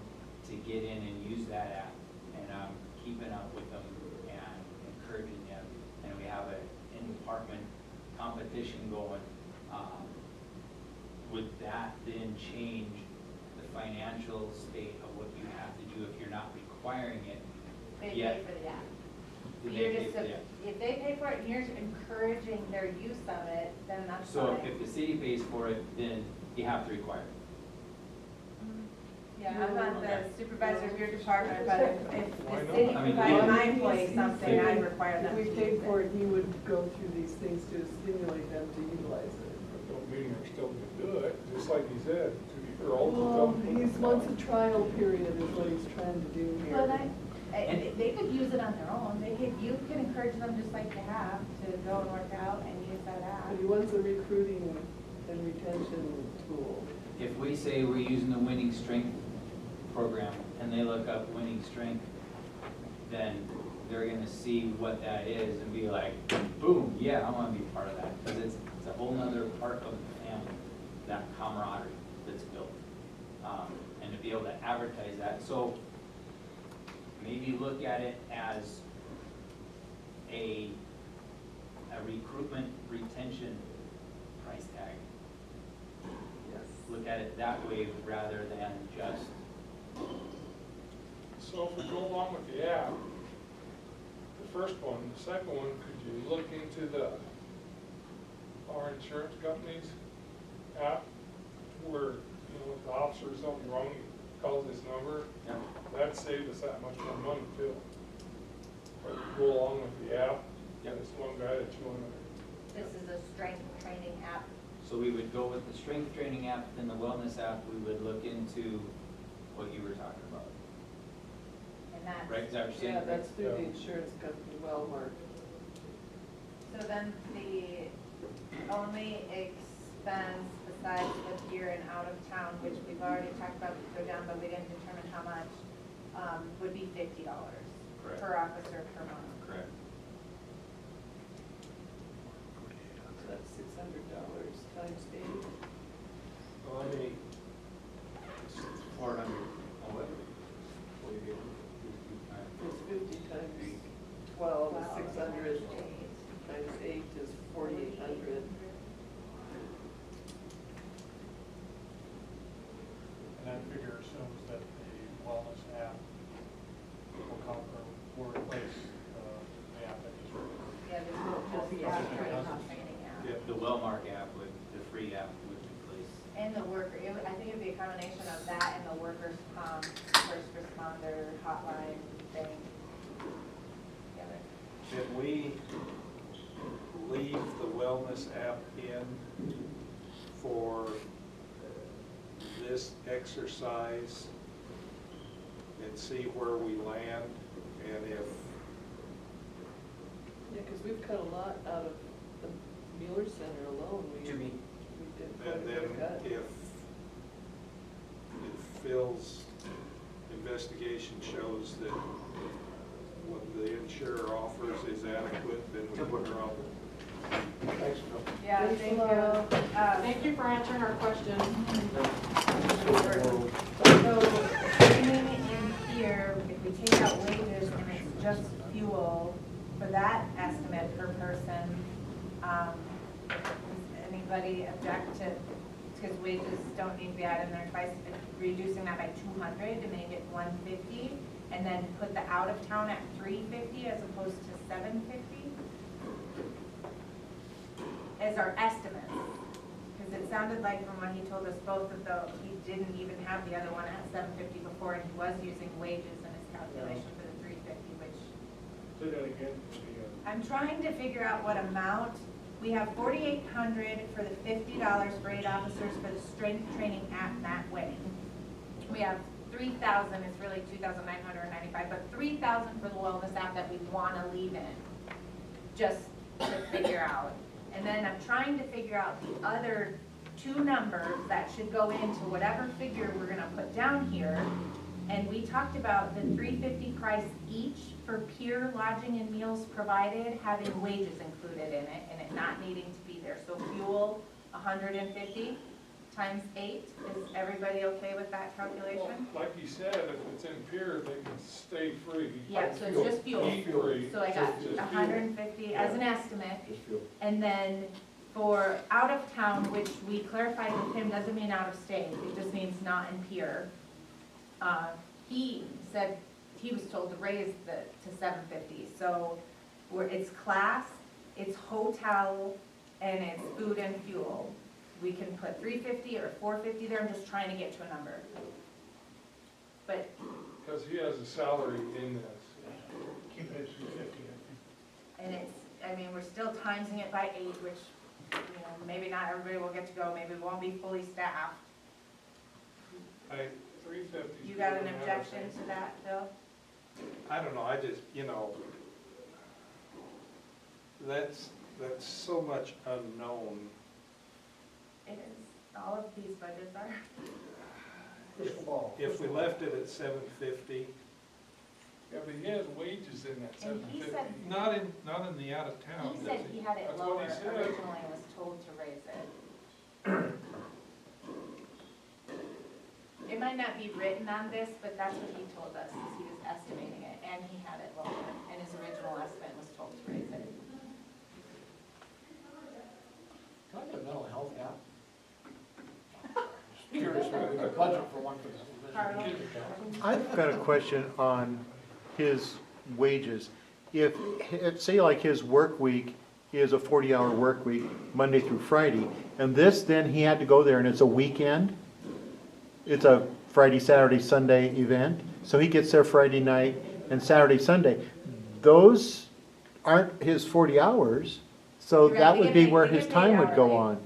to get in and use that app, and I'm keeping up with them and encouraging them, and we have an in-department competition going, would that then change the financial state of what you have to do if you're not requiring it? They pay yet? for the app. Do they You're pay just, for the app? if they pay for it and you're encouraging their use of it, then that's So fine. if the city pays for it, then you have to require it. Yeah, I'm not the Okay. supervisor of your department, but if Why the not? city I mean, provides yeah. my employees something, I require them to If use we paid it. for it, he would go through these things to stimulate them to utilize it. Don't mean they're still gonna do it, just like he said, you're Well, all. he wants a trial period is what he's trying to do here. Well, they could use it on their own. You could encourage them just like you have to go and work out and use that app. But he wants a recruiting and retention tool. If we say we're using the Winning Strength program, and they look up Winning Strength, then they're gonna see what that is and be like, boom, yeah, I wanna be part of that, because it's a whole nother part of the family, that camaraderie that's built. And to be able to advertise that, so maybe look at it as a recruitment retention price tag. Yes. Look at it that way rather than just, So if we go along with the app, the first one, the second one, could you look into our insurance company's app where, if the officer does something wrong, he calls this number? yeah, That'd save us that much more money too. But go along with the app, and it's one guy that you want to. This is a strength training app. so we would go with the strength training app, then the wellness app, we would look into what you were talking about. And that's. Right, is that what you're saying? Yeah, that's through the insurance company, Wellmark. So then the only expense besides the here and out of town, which we've already talked about, would go down, but we didn't determine how much, would be $50 Correct. per officer per month. Correct. So that's $600 times 8. Well, I mean, 400. Oh, what? What do you get? It's 50 times 12 is 600, times 8 is 4,800. And that figure assumes that the wellness app will come or will replace the app that he's reviewing. Yeah, there's no, just the app training app. The Wellmark app would, the free app would replace. And the worker, I think it'd be a combination of that and the workers' first responder hotline thing. together. Can we leave the wellness app in for this exercise and see where we land? And if, Yeah, because we've cut a lot out of the Mueller Center alone. We To me. did quite a and bit then of cut. if Phil's investigation shows that what the insurer offers is adequate, then we can drop it. Thanks, Phil. Yeah, Thanks a thank you. lot. Thank you for answering our questions. So, training in here, if we take out wages and it's just fuel, for that estimate per person, does anybody object to, because wages don't need to be added in there twice, reducing that by 200 to make it 150, and then put the out of town at 350 as opposed to 750? As our estimates. Because it sounded like from when he told us both of those, he didn't even have the other one at 750 before, and he was using wages in his calculation for the 350, which Say that again. I'm trying to figure out what amount. We have 4,800 for the $50 for 8 officers for the strength training at Matt Way. We have 3,000, it's really 2,995, but 3,000 for the wellness app that we want to leave in, just to figure out. And then I'm trying to figure out the other two numbers that should go into whatever figure we're gonna put down here. And we talked about the 350 price each for peer lodging and meals provided, having wages included in it, and it not needing to be there. So fuel, 150 times 8. Is everybody okay with that calculation? Like you said, if it's in Pier, they can stay free. Yeah, so it's just fuel. Eat free. So I got Just fuel. 150 as an estimate. Just fuel. And then for out of town, which we clarified with him, doesn't mean out of state, it just means not in Pier. He said he was told to raise to 750. So it's class, it's hotel, and it's food and fuel. We can put 350 or 450 there. I'm just trying to get to a number. But Because he has a salary in this. Keep it at 350, I and it's, I mean, we're still timesing it by 8, which, you know, maybe not everybody will get to go, maybe we won't be fully staffed. 350. You got an objection to that, Phil? I don't know, I just, that's so much unknown. It is, all of these budgets are. Crystal ball. If we left it at 750, Yeah, but he has wages in that And he 750. said, not in the out of town. he said he had it That's what lower he said. originally and was told to raise it. It might not be written on this, but that's what he told us, is he was estimating it, and he had it lower, and his original estimate was told to raise it. Can I get a mental health app? Just curious, we have a budget for one for this. Carl? I've got a question on his wages. If, say like his work week is a 40-hour work week, Monday through Friday, and this then he had to go there and it's a weekend? It's a Friday, Saturday, Sunday event, so he gets there Friday night and Saturday, Sunday. Those aren't his 40 hours, so You're that right, would be they where get his paid time would go hourly. on.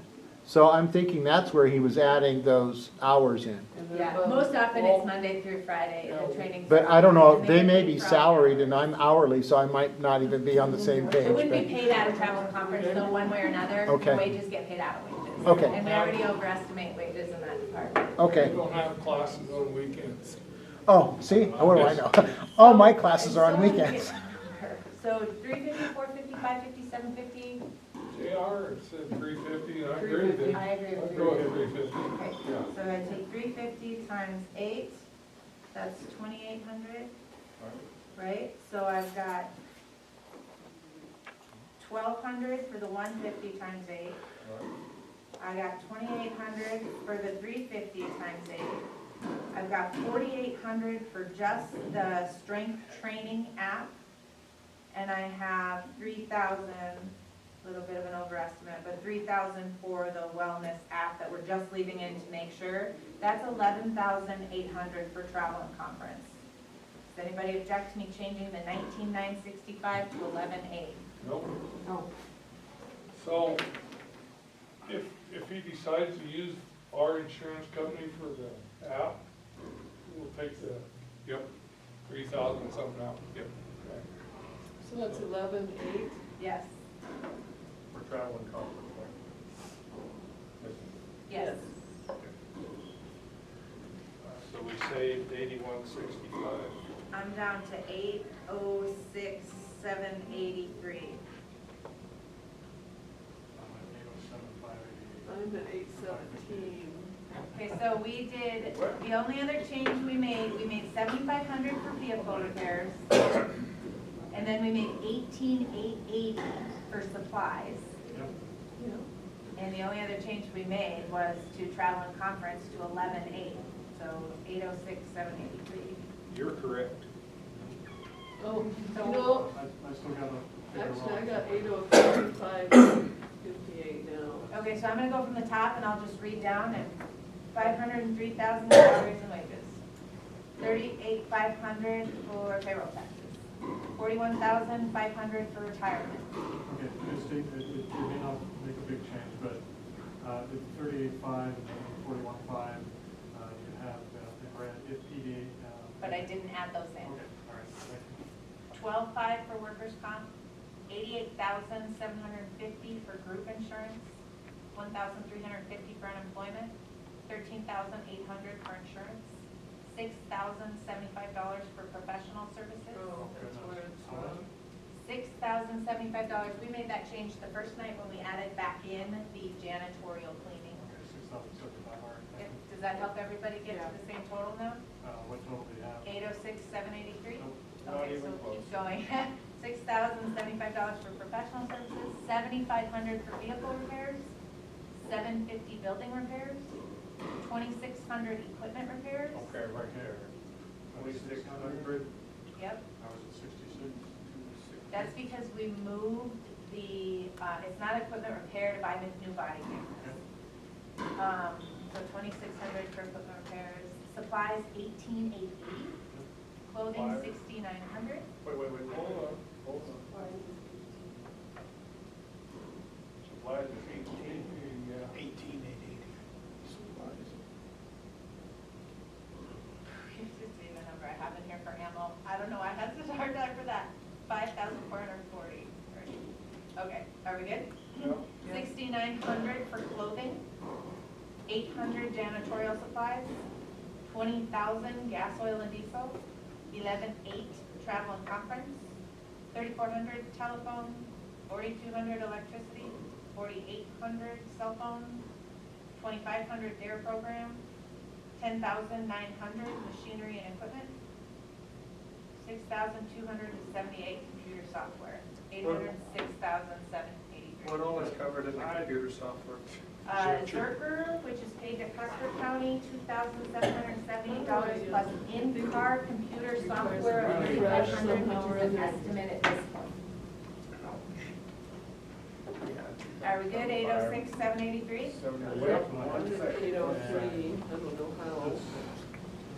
So I'm thinking that's where he was adding those hours in. And then Yeah, above most the often wall- it's Monday through Friday, the training. But I don't know, they get may paid be for salaried and I'm hourly, so I might not even be on the same page. It wouldn't be but- paid out of travel and conference, though, one way or another. Okay. Wages get paid out of wages. Okay. And we already overestimate wages in that department. Okay. We don't have classes on weekends. Oh, see, what do I know? All my classes are on weekends. So 350, 450, 550, 750? JR said 350, and I agree with it. I agree with you. Go ahead, 350. Okay, Yeah. so I take 350 times 8, that's 2,800, right? So I've got 1,200 for the 150 times 8. I got 2,800 for the 350 times 8. I've got 4,800 for just the strength training app. And I have 3,000 a little bit of an overestimate, but 3,000 for the wellness app that we're just leaving in to make sure. That's 11,800 for travel and conference. Does anybody object to me changing the 19,965 to 11,800? Nope. No. So, if he decides to use our insurance company for the app, we'll take the, 3,000 something out. Yep. Okay. So that's 11,800? Yes, For travel and conference, yes. So we saved 8165. I'm down to 806,783. I'm at 817. Okay, so we did, the only other change we made 7,500 for vehicle repairs. And then we made 18,880 for supplies. Yeah. And the only other change we made was to travel and conference to 11,800. So 806,783. You're correct. Oh, So- no, I still got a figure actually, I wrong. got 805.58 now. Okay, so I'm gonna go from the top and I'll just read down and $503,000 salaries and wages. 38,500 for payroll taxes. 41,500 for retirement. Okay, it may not make a big change, but the 38.5 and 41.5, you have in red, if PD. But I didn't add those in. Okay, all right, thank you. 12,500 for workers' comp, 88,750 for group insurance, 1,350 for unemployment, 13,800 for insurance, $6,075 for professional services, Oh, that's where it's, $6,075. We made that change the first night when we added back in the janitorial cleaning. Okay, 6,075, all right. Does that help everybody get to the same total now? What total do you have? 806,783? Nope. Not Okay, even so close. keep going. $6,075 for professional services, $7,500 for vehicle repairs, $750 building repairs, $2,600 equipment repairs. Okay, right there. 2,600, Yep, I was at 66. that's because we moved the, it's not equipment repair to buy new body cameras. So 2,600 for equipment repairs, supplies 18,880, clothing Supplies. 6,900. Wait, hold on. Supplies is 18. Yeah. 18,880. Supplies. Here's just even number I have in here for ammo. I don't know, I had such a hard time for that. 5,440. Okay, are we good? Yeah. 6,900 for clothing, 800 janitorial supplies, 20,000 gas, oil, and diesel, 11,800 travel and conference, 3,400 telephone, 4,200 electricity, 4,800 cell phone, 2,500 dare program, 10,900 machinery and equipment, 6,278 computer software, 806,783. What all is covered in the computer software? Zerker, which is paid to Custer County, $2,778 plus in-car computer software of $3,500, which is an estimate at this point. Are we good, 806,783? 7,000. I'm at 803, I don't know how. Let's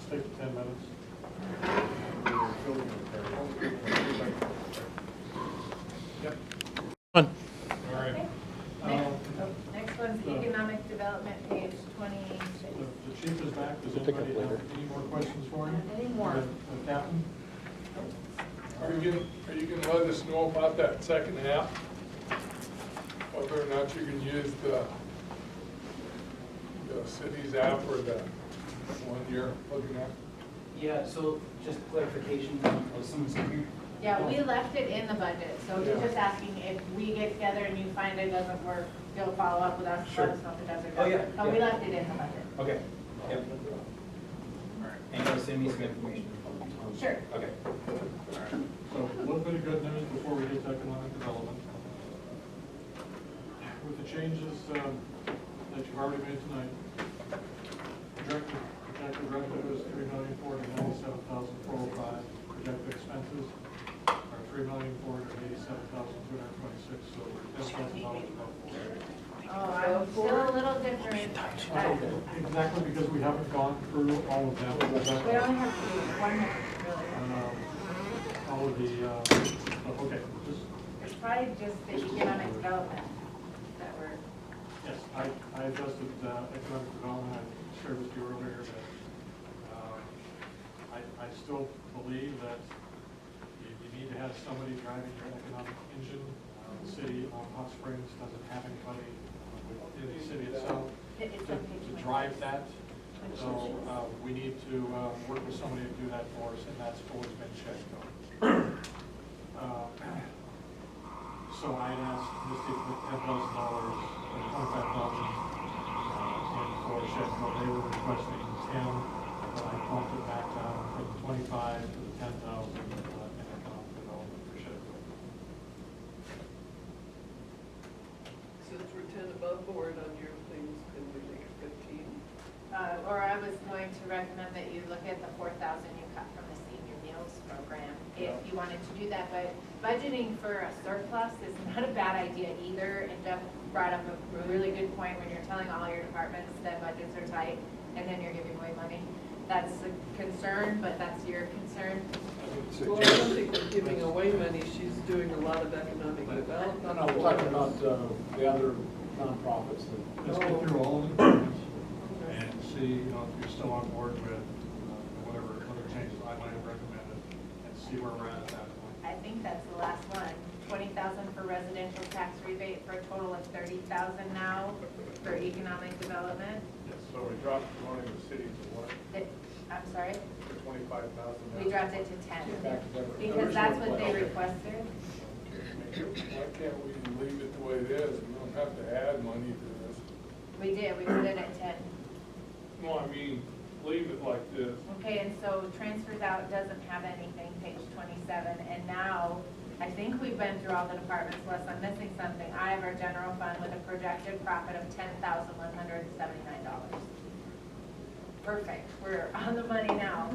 take 10 minutes. Yep. On. All right. Okay. Next one's economic development, page 26. The chief is back. Does Pick up anybody have later. any more questions for him? Any more? Captain? Are you gonna let us know about that second half? Whether or not you can use the city's app or the one you're looking at? Yeah, so just clarification, someone's here. Yeah, we left it in the budget, so he's Yeah. just asking if we get together and you find it doesn't work, you'll follow up with us, Sure. let us know if it does or Oh, yeah, doesn't. But we yeah. left it in the budget. Okay, yep. And you'll send me some information? Sure. Okay. So a little bit of good news before we get to economic development. With the changes that you've already made tonight, projected revenue is $3,497,405. Projected expenses are $3,487,226, so we're $10,000 above. Oh, I'm still a little different. Exactly, because we haven't gone through all of them. We only have one more, really. All of the, okay, just, It's probably just the economic development that we're, yes, I adjusted economic development, I shared with you earlier that I still believe that you need to have somebody driving your economic engine. The city of Hot Springs doesn't have anybody within the city itself to drive that. So we need to work with somebody to do that for us, and that's always been checked on. So I had asked Misty to put $10,000 or $25,000 in for Shedco. They were requesting 10, but I bumped it back down from 25 to the 10,000 in economic development for Shedco. Since we're 10 above board on your things, can we make it 15? or I was going to recommend that you look at the 4,000 you cut from the senior meals program, if you wanted to do that, but budgeting for a surplus is not a bad idea either, and Jeff brought up a really good point when you're telling all your departments that budgets are tight, and then you're giving away money. That's a concern, but that's your concern. Well, I don't think we're giving away money, she's doing a lot of economic development. No, we're talking about the other nonprofits that. Let's get through all of them and see, if you're still on board with whatever other changes I might have recommended, and see where we're at that point. I think that's the last one. 20,000 for residential tax rebate for a total of 30,000 now for economic development. Yes, so we dropped the money to the city to what, I'm sorry, to 25,000? we dropped it to 10 Back to the because that's what they original plan. requested. Why can't we leave it the way it is? We don't have to add money to this. We did, we put it at 10. No, I mean, leave it like this. Okay, and so transfers out doesn't have anything, page 27, and now, I think we've been through all the departments, unless I'm missing something. I have our general fund with a projected profit of $10,179. Perfect, we're on the money now.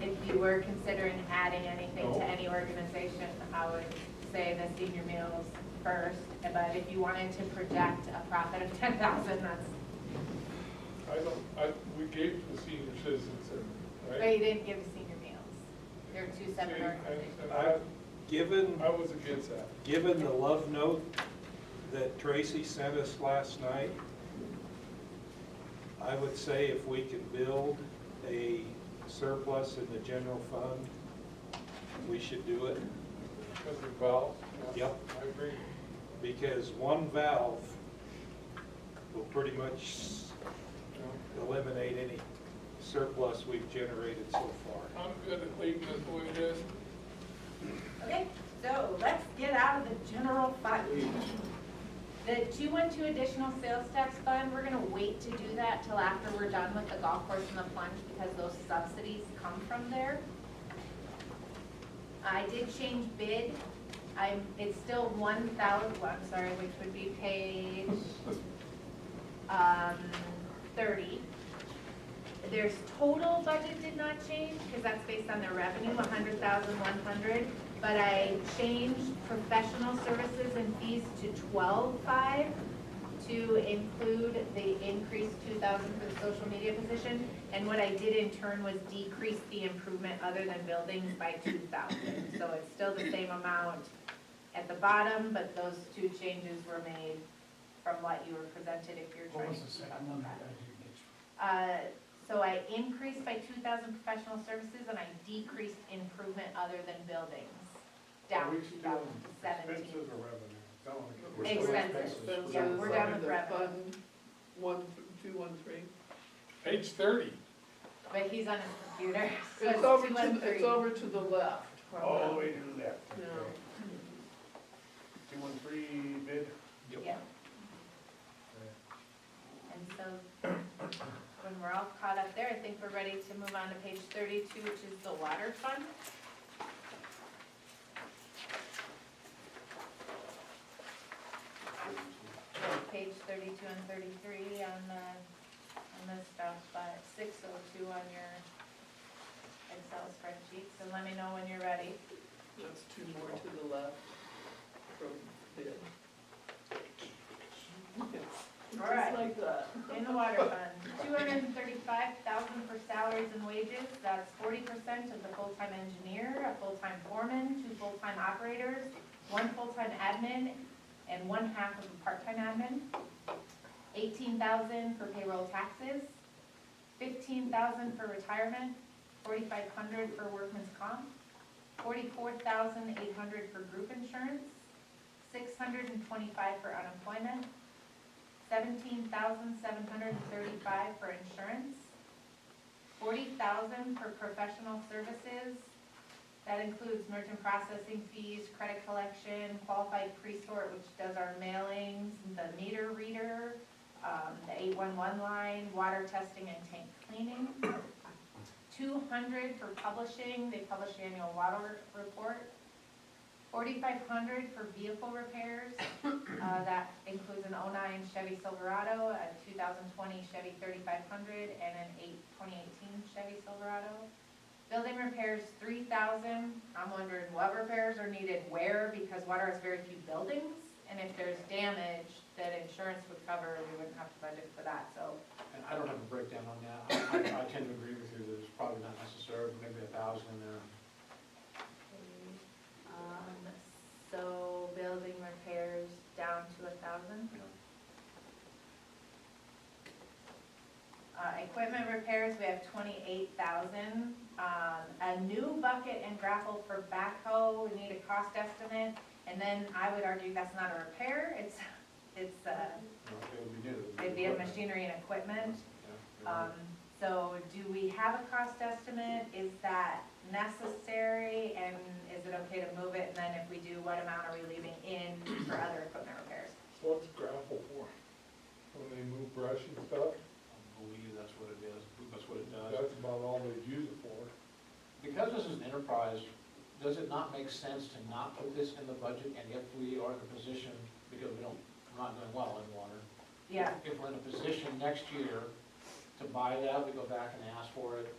If you were considering adding anything to any organization, I would say the senior meals first, but if you wanted to project a profit of 10,000, that's, We gave to the senior citizens, but right? you didn't give senior meals. They're two separate See, organizations. and Given, I was against that. given the love note that Tracy sent us last night, I would say if we can build a surplus in the general fund, we should do it. Because of valves. Yeah, Yep. I agree. Because one valve will pretty much eliminate any surplus we've generated so far. I'm good at leaving it the way it is. Okay, so let's get out of the general fund. The 212 additional sales tax fund, we're gonna wait to do that till after we're done with the golf course and the plunge because those subsidies come from there. I did change bid. It's still 1,000, I'm sorry, which would be page 30. There's total budget did not change because that's based on their revenue, 100,100. But I changed professional services and fees to 12,500 to include the increased 2,000 for the social media position. And what I did in turn was decrease the improvement other than buildings by 2,000. So it's still the same amount at the bottom, but those two changes were made from what you were presented if you're What trying was to the keep up second with one? that. So I increased by 2,000 professional services and I decreased improvement other than buildings down Are we to still 17. expenses or revenue? Don't wanna get- We're still Expenses. expenses. Yeah, we're down with The revenue. fund 1213. Page 30. But he's on his computer, so It's it's over 213. it's over to the left. All the way to the left. No. 213 bid? Yeah. And so when we're all caught up there, I think we're ready to move on to page 32, which is the water fund. So page 32 and 33 on this stuff, but 602 on your Excel spreadsheet, so let me know when you're ready. That's two more to the left from bid. All right. Just like that. In the water fund, $235,000 for salaries and wages. That's 40% of the full-time engineer, a full-time foreman, 2 full-time operators, 1 full-time admin, and 1/2 of a part-time admin. $18,000 for payroll taxes, $15,000 for retirement, $4,500 for workman's comp, $44,800 for group insurance, $625 for unemployment, $17,735 for insurance, $40,000 for professional services. That includes merchant processing fees, credit collection, qualified pre-sort, which does our mailings, the meter reader, the 811 line, water testing and tank cleaning. $200 for publishing, they publish the annual water report. $4,500 for vehicle repairs. That includes an 09 Chevy Silverado, a 2020 Chevy 3500, and an 2018 Chevy Silverado. Building repairs, $3,000. I'm wondering what repairs are needed where, because water has very few buildings, and if there's damage that insurance would cover, we wouldn't have to budget for that, so. And I don't have a breakdown on that. I tend to agree with you that it's probably not necessary, maybe 1,000 in there. So building repairs down to 1,000. Equipment repairs, we have 28,000. A new bucket and grapple for backhoe, we need a cost estimate, and then I would argue that's not a repair, it's It would be new. it'd be a machinery and equipment. So do we have a cost estimate? Is that necessary, and is it okay to move it? And then if we do, what amount are we leaving in for other equipment repairs? What's grapple for? When they move brush and stuff? I believe that's what it is, that's what it does. That's about all they use it for. Because this is an enterprise, does it not make sense to not put this in the budget? And if we are in a position, because we're not doing well in water. Yeah. If we're in a position next year to buy that, we go back and ask for it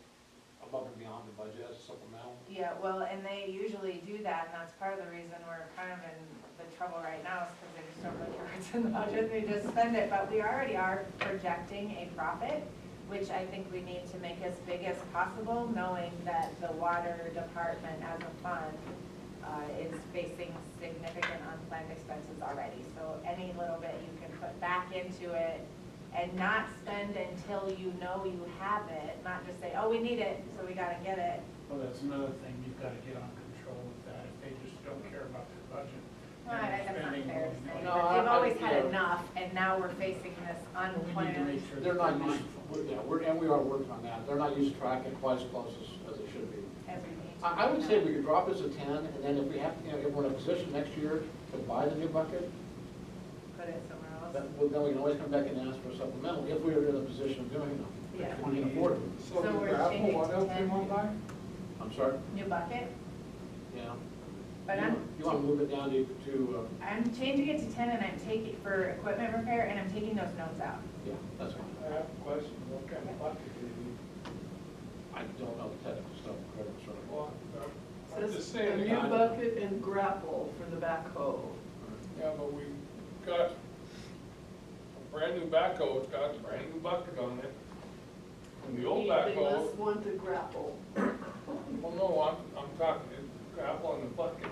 above and beyond the budget as a supplemental. Yeah, well, and they usually do that, and that's part of the reason we're kind of in the trouble right now, is because they just don't really care what's in the budget, they just spend it. But we already are projecting a profit, which I think we need to make as big as possible, knowing that the water department as a fund is facing significant unplanned expenses already. So any little bit you can put back into it and not spend until you know you have it, not just say, oh, we need it, so we gotta get it. Well, that's another thing, you've got to get on control with that, if they just don't care about their budget. Well, that's not fair to say, No, but they've always yeah. had enough, and now we're facing this We need to unplanned. make sure They're that not used, and we are working on that. They're not used to tracking quite as close as they should be. As we need to. I would say we could drop this at 10, and then if we have, if we're in a position next year to buy the new bucket, Put it somewhere else. then we can always come back and ask for a supplemental if we are in a position of doing it. Yeah. If we can afford it. So we're changing what to else do you 10. want to buy? I'm sorry? New bucket, Yeah. but You want to move it down to, I'm changing it to 10, and I'm taking, for equipment repair, and I'm taking those notes out. yeah, that's fine. I have a question, what kind of bucket do you need? I don't know the technical stuff, credit, sort of. Well, I'm just Says a saying, new bucket and grapple for the backhoe. yeah, but we got a brand new backhoe, it's got a brand new bucket on it. And the old They backhoe, must want the grapple. well, no, I'm talking the grapple on the bucket.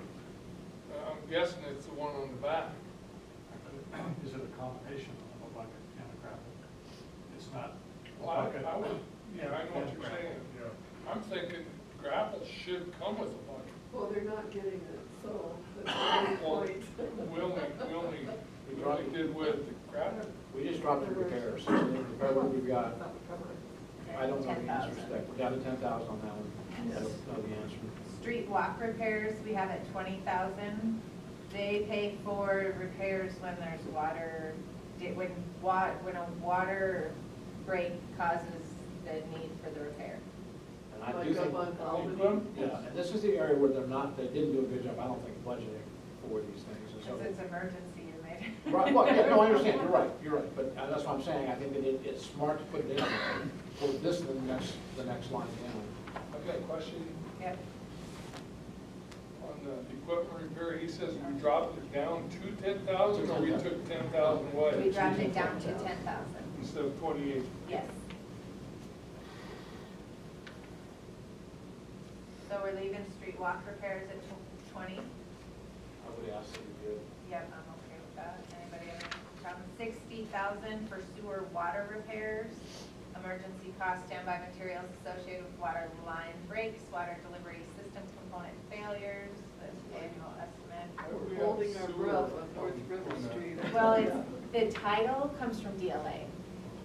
I'm guessing it's the one on the back. Is it a combination of a bucket and a grapple? It's not a Well, bucket. I would, yeah, I know what and you're grapple. saying. Yeah. I'm thinking grapple should come with a bucket. Well, they're not getting it, so that's the Well, point. we only did with the grapple. We just dropped the repairs, so the repair what we've got, I don't know the answer to that. We're down to 10,000 on that one. I don't know the answer. Street walk repairs, we have at 20,000. They pay for repairs when there's water, when a water break causes the need for the repair. And I Like do think, up on Albany. yeah, and this is the area where they didn't do a good job, I don't think, budgeting for these things. And so- Because it's emergency, you made it. Right, well, yeah, no, I understand, you're right, but that's what I'm saying, I think that it's smart to put it in for this and the next line down. I've got a question. Yep. on the equipment repair, he says we dropped it down to 10,000, or we took 10,000 away? We dropped it down to 10,000, Instead of 28. yes. So we're leaving street walk repairs at 20? I would ask that you did. Yep, I'm okay with that. Anybody have any problem? 60,000 for sewer water repairs, emergency cost, standby materials associated with water line breaks, water delivery system component failures, the annual estimate. We're holding our breath on North River Street. Well, the title comes from DLA,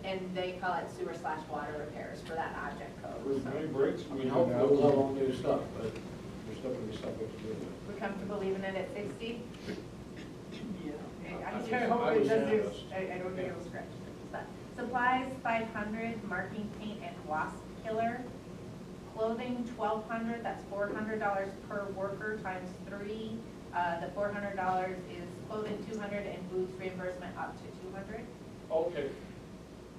and they call it sewer/water repairs for that object code. There's So many breaks I we mean, do hopefully we'll have now. all new stuff, but there's still gonna be stuff we have to do. we're comfortable leaving it at 60? Yeah. I'm just trying to hope it doesn't, I don't think it'll scratch. But supplies, 500, marking paint and wasp killer. Clothing, 1,200, that's $400 per worker times 3. The $400 is clothing 200 and boots reimbursement up to 200. Okay.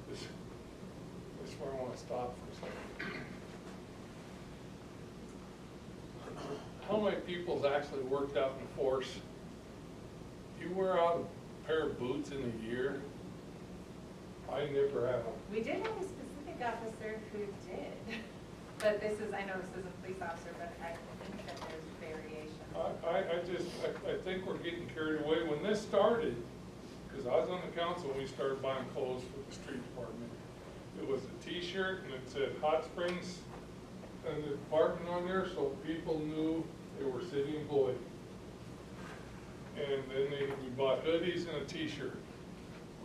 This is where I want to stop for a second. How many people's actually worked out in the force? You wear out a pair of boots in a year? I never have. We did have a specific officer who did, but this is, I know this is a police officer, but I think that there's variation. I think we're getting carried away. When this started, because I was on the council when we started buying clothes for the street department, it was a T-shirt and it said Hot Springs and the department on there, so people knew they were city employees. And then we bought hoodies and a T-shirt.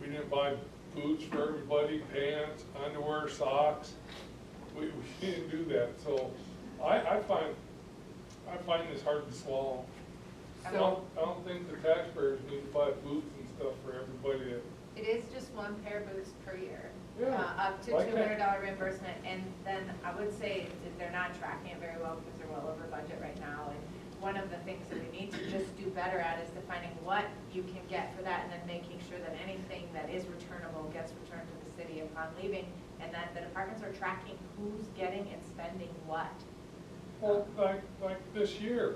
We didn't buy boots for everybody, pants, underwear, socks. We didn't do that, so I find this hard to swallow. I don't think the taxpayers need to buy boots and stuff for everybody. It is just one pair of boots per year, Yeah, up to like that. $200 reimbursement. And then I would say that they're not tracking it very well because they're well over budget right now. And one of the things that we need to just do better at is defining what you can get for that and then making sure that anything that is returnable gets returned to the city upon leaving, and that the departments are tracking who's getting and spending what. Well, like this year,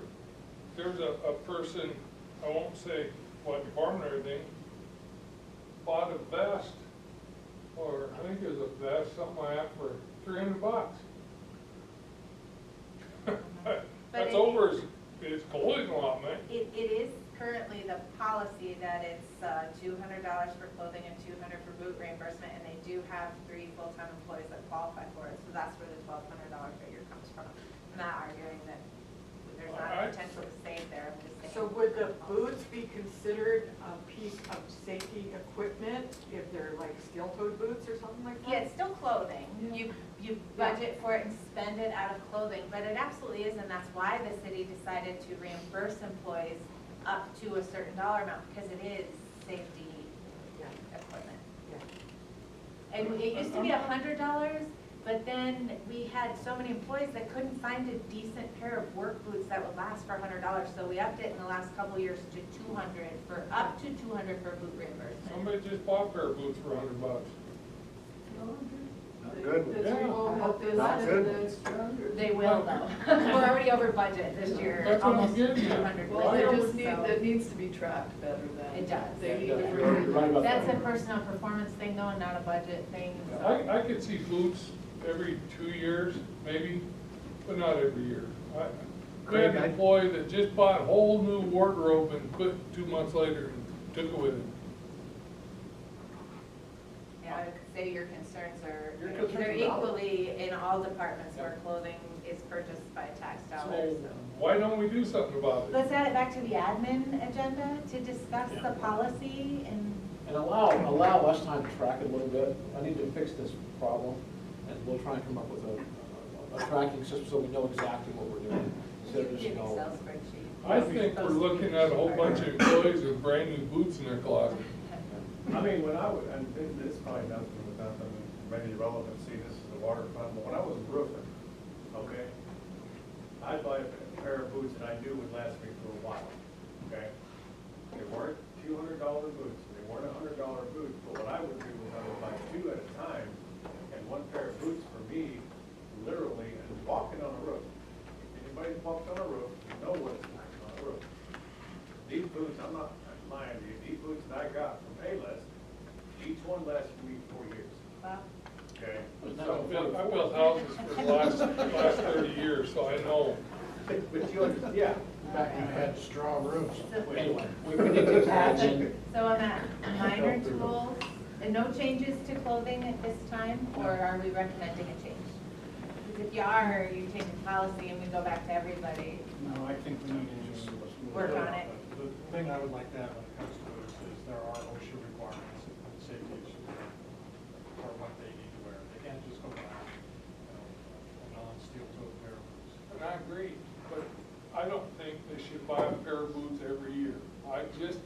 there's a person, I won't say what department or anything, bought a vest, or I think it was a vest, something like that, for $300. That's over his clothing lot, man. It is currently the policy that it's $200 for clothing and $200 for boot reimbursement, and they do have 3 full-time employees that qualify for it, so that's where the $1,200 figure comes from. I'm not arguing that there's not a potential to save there, I'm just saying. So would the boots be considered a piece of safety equipment if they're like steel-toed boots or something like that? Yeah, it's still clothing. You budget for it and spend it out of clothing, but it absolutely is, and that's why the city decided to reimburse employees up to a certain dollar amount, because it is safety equipment. Yeah. And it used to be $100, but then we had so many employees that couldn't find a decent pair of work boots that would last for $100, so we upped it in the last couple of years to up to $200 for boot reimbursement. Somebody just bought a pair of boots for $100. Not good. Because we won't have this Not good. and then stronger. They will though. We're already over budget this year, That's what I'm almost getting at. 200. Well, they So- just need, that needs to be tracked better than. It does. They need Yeah, to you're really. right about That's a that. personal performance thing though, and not a budget thing. so. I could see boots every 2 years, maybe, but not every year. I had Craig, an employee that just bought a whole new wardrobe and quit 2 months later and took it with him. Yeah, I would say your concerns are, Your concerns they're are valid. equally in all departments where clothing is purchased by tax dollars. So so. why don't we do something about it? Let's add it back to the admin agenda to discuss the policy and. And allow us time to track it a little bit. I need to fix this problem, and we'll try and come up with a tracking system so we know exactly what we're doing. Instead of just, Give you know, Excel spreadsheet. I think we're looking at a whole bunch of employees with brand new boots in their closet. I mean, when I was, and this probably nothing with nothing, maybe relevancy, this is the water fund, but when I was a roofer, okay, I'd buy a pair of boots that I knew would last me for a while, okay? They weren't $200 boots, they weren't $100 boots, but what I would do was I would buy 2 at a time, and one pair of boots for me, literally, and walking on a roof. Anybody who's walked on a roof, you know what it's like. okay? I built houses for the last 30 years, so I know. But you, yeah, Back when I had straw roofs. anyway, we need to add in, So on that, minor tools, and no changes to clothing at this time, or are we recommending a change? Because if you are, you change the policy and we go back to everybody, No, I think we need to just work on it. The thing I would like to have when it comes to this is there are OSHA requirements and safety issues for what they need to wear. They can't just go buy, a non-steel toe pair of boots. And I agree, but I don't think they should buy a pair of boots every year. I just,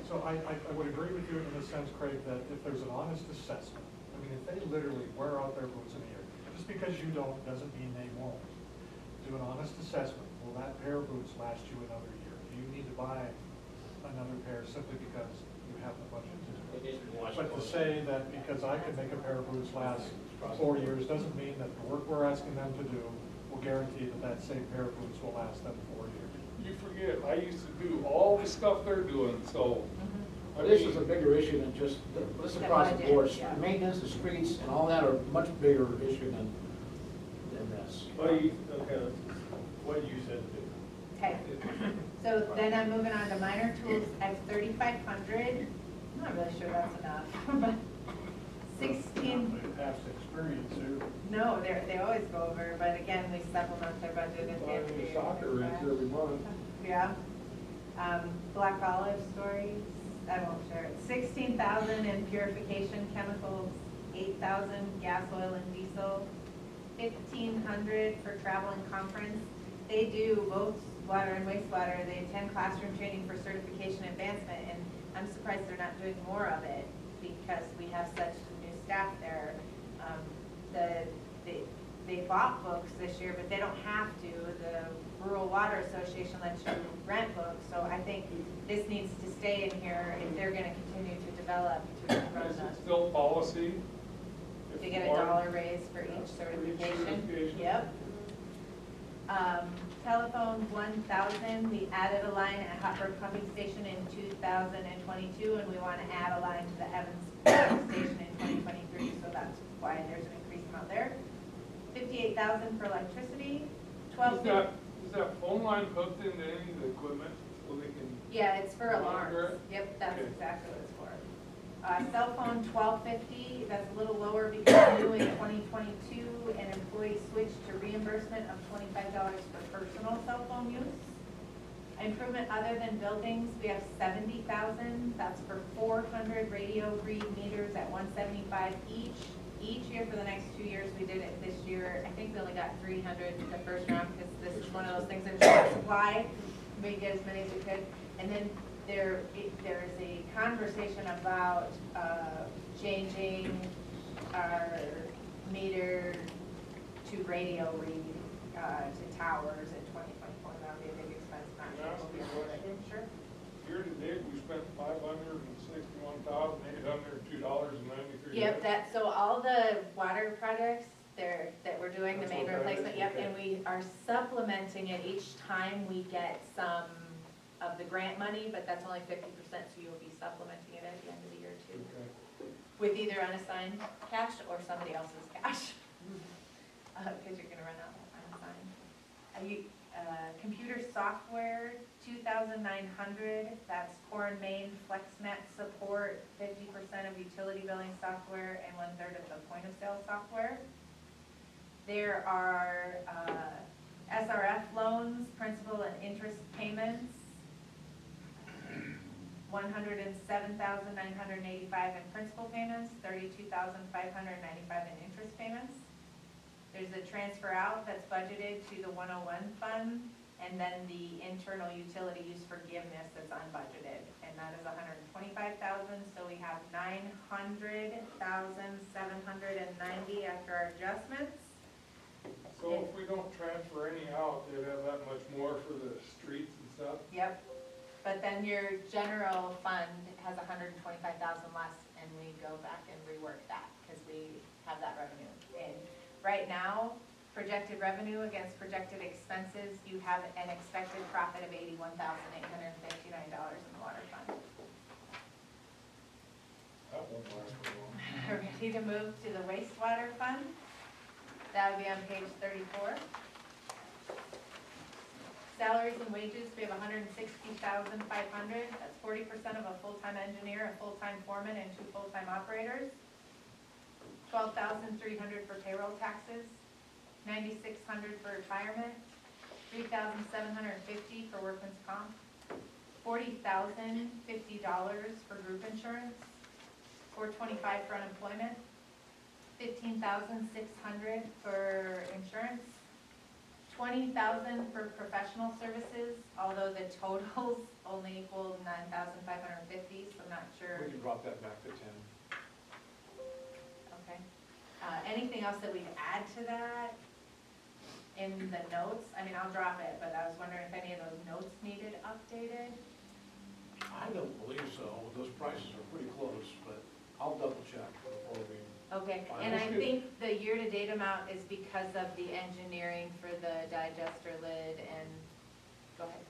So I would agree with you in the sense, Craig, that if there's an honest assessment, I mean, if they literally wear out their boots in a year, just because you don't doesn't mean they won't. Do an honest assessment, will that pair of boots last you another year? Do you need to buy another pair simply because you have the budget to do it? But to say that because I can make a pair of boots last 4 years doesn't mean that the work we're asking them to do will guarantee that that same pair of boots will last them 4 years. you forget, I used to do all the stuff they're doing, so. I this mean, is a bigger issue than just, this is across the budget, board. yeah. Maintenance, the streets, and all that are much bigger issue than this. What you said to do. Okay, so then I'm moving on to minor tools, I have 3,500, I'm not really sure that's enough, but 16, Past experience here. no, they always go over, but again, we supplement their budget at the end of the buying year. soccer rinks every month. Yeah. Black Olive Stories, I won't share it. 16,000 in purification chemicals, 8,000 gas, oil, and diesel, 1,500 for travel and conference. They do both water and wastewater. They attend classroom training for certification advancement, and I'm surprised they're not doing more of it because we have such new staff there. They bought books this year, but they don't have to. The Rural Water Association lets you rent books, so I think this needs to stay in here if they're gonna continue to develop to run Is them. it still policy? if To get a one- dollar raise for each certification. certification. Yep. Telephone 1,000, we added a line at Hotbird Pumping Station in 2022, and we want to add a line to the Evans Pumping Station in 2023, so that's why there's an increased amount there. 58,000 for electricity, Is 12,000. that phone line hooked into any of the equipment so they can? Yeah, it's for alarms. Monitor it? Yep, that's Okay. exactly what it's for. Cell phone 1,250, that's a little lower because new in 2022, an employee switched to reimbursement of $25 for personal cell phone use. Improvement other than buildings, we have 70,000, that's for 400 radio read meters at $175 each. Each year for the next 2 years, we did it this year, I think we only got 300 the first round, because this is one of those things in short supply, we get as many as we could. And then there is a conversation about changing our meter to radio read to towers in 2024. That'll be a big expense, not Can I ask sure. you a question? Sure. Year to date, we spent $561,802.93. Yep, so all the water projects that we're doing, the That's main what that replacement, is, yep, okay. and we are supplementing it each time we get some of the grant money, but that's only 50%, so you'll be supplementing it at the end of the year too. Okay. With either unassigned cash or somebody else's cash. Because you're gonna run out of unassigned. Computer software, 2,900, that's core and main, FlexNet support, 50% of utility billing software, and 1/3 of the point of sale software. There are SRF loans, principal and interest payments, 107,985 in principal payments, 32,595 in interest payments. There's a transfer out that's budgeted to the 101 fund, and then the internal utility use forgiveness that's unbudgeted, and that is 125,000, so we have 900,790 after our adjustments. So if we don't transfer any out, they'd have that much more for the streets and stuff? Yep, but then your general fund has 125,000 less, and we go back and rework that, because we have that revenue. And right now, projected revenue against projected expenses, you have an expected profit of $81,859 in the water fund. That won't last for long. ready to move to the wastewater fund. That would be on page 34. Salaries and wages, we have $160,500. That's 40% of a full-time engineer, a full-time foreman, and 2 full-time operators. $12,300 for payroll taxes, $9,600 for retirement, $3,750 for workman's comp, $40,050 for group insurance, $425 for unemployment, $15,600 for insurance, $20,000 for professional services, although the totals only equal $9,550, so I'm not sure. We can drop that back to 10. Okay. Anything else that we'd add to that in the notes? I mean, I'll drop it, but I was wondering if any of those notes needed updated. I don't believe so. Those prices are pretty close, but I'll double check before we. Okay, Fine, and let's I do it. think the year-to-date amount is because of the engineering for the digester lid and, go ahead.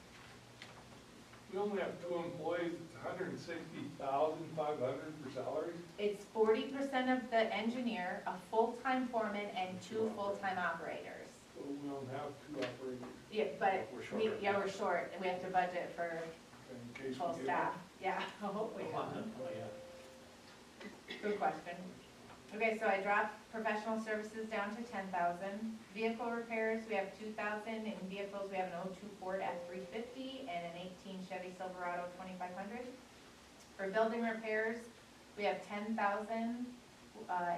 We only have 2 employees, it's $160,500 for salaries. It's 40% of the engineer, a full-time foreman, and 2 full-time operators. So we don't have 2 operators. Yeah, but, We're short. yeah, we're short, and we have to budget for In case full we get staff. Yeah, I hope we Oh, have. yeah. Good question. Okay, so I dropped professional services down to 10,000. Vehicle repairs, we have 2,000. In vehicles, we have an 02 Ford F350 and an 18 Chevy Silverado 2500. For building repairs, we have 10,000.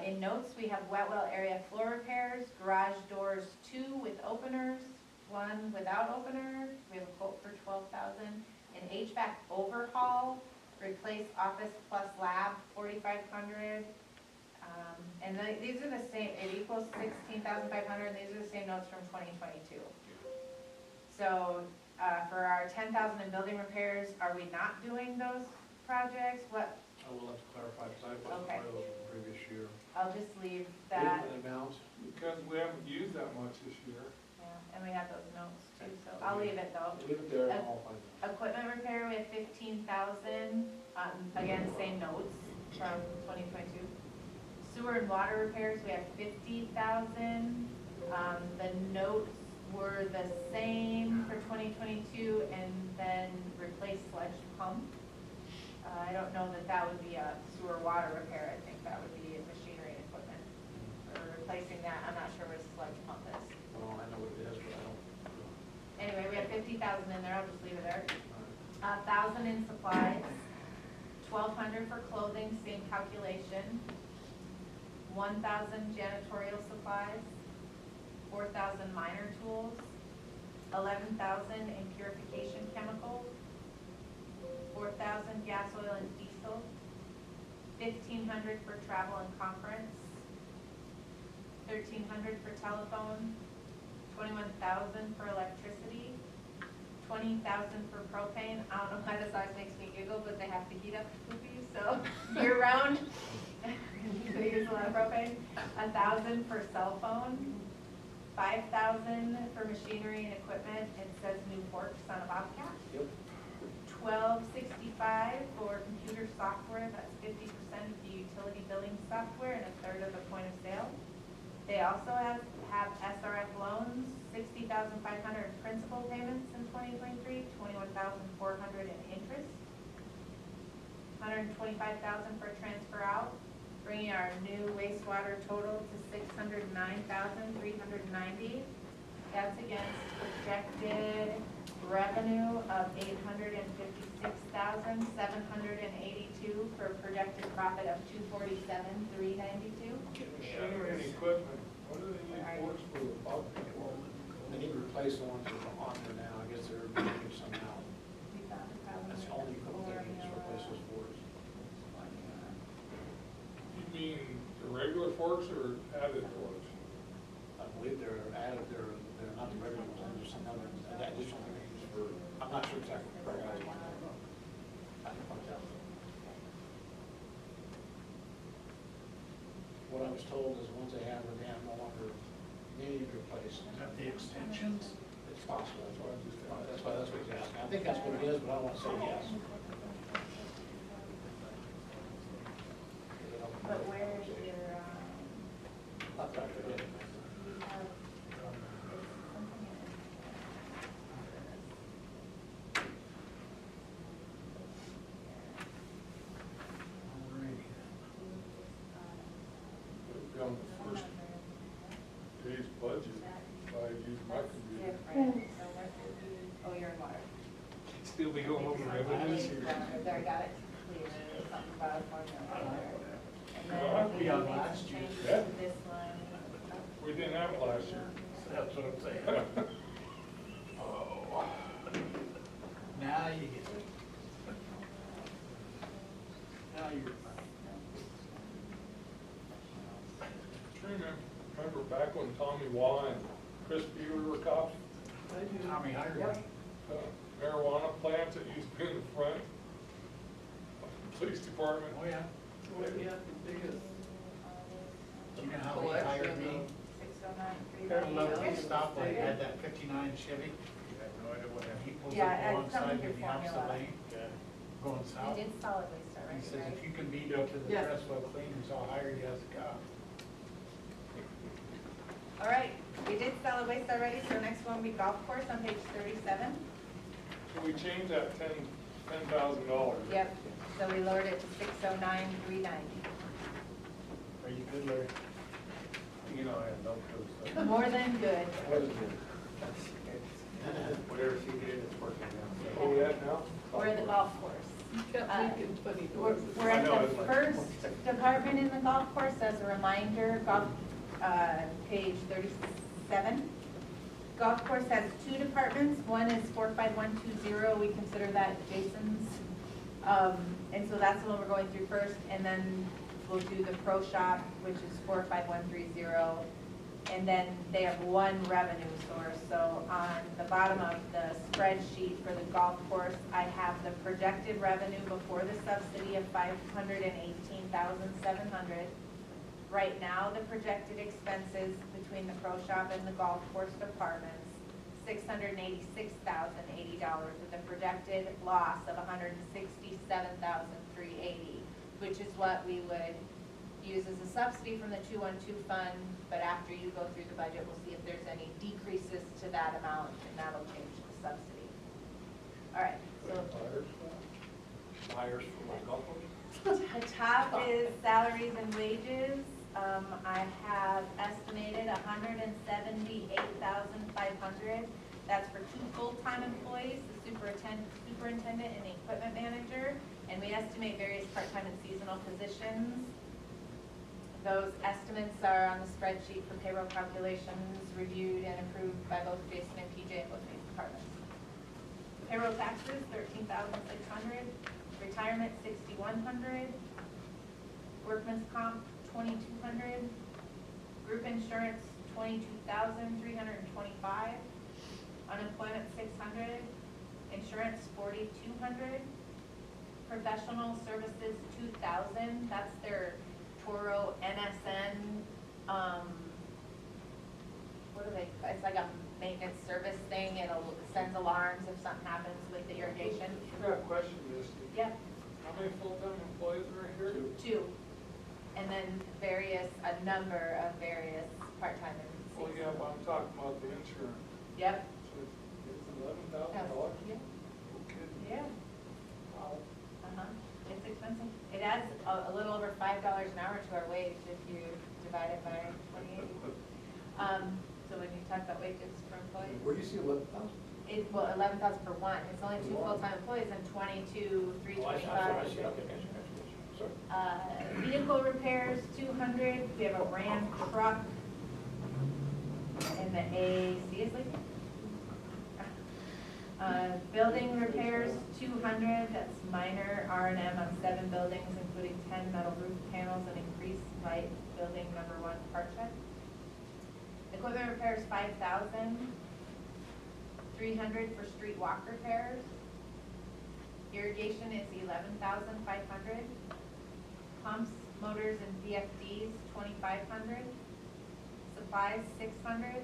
In notes, we have wet well area floor repairs, garage doors 2 with openers, 1 without opener. We have a quote for 12,000. An HVAC overhaul, replace office plus lab, 4,500. And these are the same, it equals 16,500, and these are the same notes from 2022. So, for our 10,000 in building repairs, are we not doing those projects? What, I will have to clarify, because I wasn't Okay. aware of those from the previous year. I'll just leave that, Leave the amounts. Because we haven't used that much this year. yeah, and we have those notes too, so I'll leave it though. Leave it there and I'll find out. Equipment repair, we have 15,000, again, same notes from 2022. Sewer and water repairs, we have 50,000. The notes were the same for 2022, and then replace sludge pump. I don't know that that would be a sewer water repair, I think that would be machinery and equipment. Or replacing that, I'm not sure what a sludge pump is. Well, I know what it is, but I don't. Anyway, we have 50,000 in there, I'll just leave it there. 1,000 in supplies, 1,200 for clothing, same calculation. 1,000 janitorial supplies, 4,000 minor tools, 11,000 in purification chemicals, 4,000 gas, oil, and diesel, 1,500 for travel and conference, 1,300 for telephone, 21,000 for electricity, 20,000 for propane. I don't know why this always makes me giggle, but they have to heat up the poopies, so year round. They use a lot of propane. 1,000 for cell phone, 5,000 for machinery and equipment. It says new forks on a Bobcat. Yep. 1,265 for computer software. That's 50% of the utility billing software and 1/3 of the point of sale. They also have SRF loans, 60,500 in principal payments in 2023, 21,400 in interest, 125,000 for transfer out, bringing our new wastewater total to 609,390. That's against projected revenue of 856,782 for projected profit of 247,392. Machinery and equipment, what do they need forks for? They need to replace the ones that are on there now. I guess they're doing some out. That's the only equipment they need to replace those boards. You mean the regular forks or added forks? I believe they're added, they're not the regular ones, there's some other, additional things for, I'm not sure exactly what the guys want. I can find out. What I was told is the ones they have, the dam no longer need to be replaced. Is that the extensions? It's possible, that's what he's asking. I think that's what it is, but I don't want to say yes. But where, It'll be on the first page budget, if I use my computer. Different, so what did you, oh, you're in water. Still be going over revenues. There, got it, clear, something about a formula there. And Well, then I'd we be on made last some year. changes Yeah. to this line. We didn't have it last year. That's what I'm saying. Now you get it. Now you're. Remember back when Tommy Waugh and Chris Beaver were cops? Tommy hired me. Marijuana plants that used to be in the front of the police department. Oh, yeah. What do you have the biggest Do you know how he hired me? collection 609, At a level 390. stoplight, had that 59 Chevy. You have no idea what that. He pulls Yeah, up and alongside some of me, your he hops the formula. lane, going You south. did solid waste He already, says, right? if you can beat up to the Yes. Crestwell cleaners, I'll hire you as a cop. All right, we did solid waste already, so next one will be golf course on page 37. So we changed that $10,000. Yep, so we lowered it to 609, 390. Are you good, Larry? You know, I have no clue. More than good. Whatever she did, it's working out. Where we at now? We're at the golf course. You kept making funny We're noises. we're I know, at it's the like- first department in the golf course, as a reminder, page 37. Golf course has two departments. One is 45120, we consider that Jason's. And so that's the one we're going through first, and then we'll do the pro shop, which is 45130. And then they have one revenue source. So on the bottom of the spreadsheet for the golf course, I have the projected revenue before the subsidy of $518,700. Right now, the projected expenses between the pro shop and the golf course departments, $686,080, with a projected loss of $167,380, which is what we would use as a subsidy from the 212 fund, but after you go through the budget, we'll see if there's any decreases to that amount, and that'll change the subsidy. All right, so Hires for my golf course. top is salaries and wages. I have estimated $178,500. That's for two full-time employees, the superintendent and the equipment manager, and we estimate various part-time and seasonal positions. Those estimates are on the spreadsheet for payroll calculations, reviewed and approved by both Jason and PJ in both these departments. Payroll taxes, $13,600. Retirement, $6,100. Workman's comp, $2,200. Group insurance, $22,325. Unemployment, $600. Insurance, $4,200. Professional services, $2,000. That's their Toro NSN, what do they, it's like a maintenance service thing. It'll send alarms if something happens with the irrigation. I got a question, Misty. Yep. How many full-time employees are here? Two. And then a number of various part-time and Well, yeah, but I'm talking about the insurance. Yep. So it's $11,000? Yeah. Okay. Yeah. Wow. Uh-huh. It's expensive. It adds a little over $5 an hour to our wage if you divide it by 28. So when you talk about wages for employees, Where do you see 11,000? well, 11,000 for one. It's only two full-time employees and 22,325. Vehicle repairs, 200. We have a Ram truck. And the AC is leaking. Building repairs, 200. That's minor R&M on 7 buildings, including 10 metal roof panels and increased light building number 1 part check. Equipment repairs, 5,000. 300 for street walk repairs. Irrigation is 11,500. Pumps, motors, and VFDs, 2,500. Supplies, 600.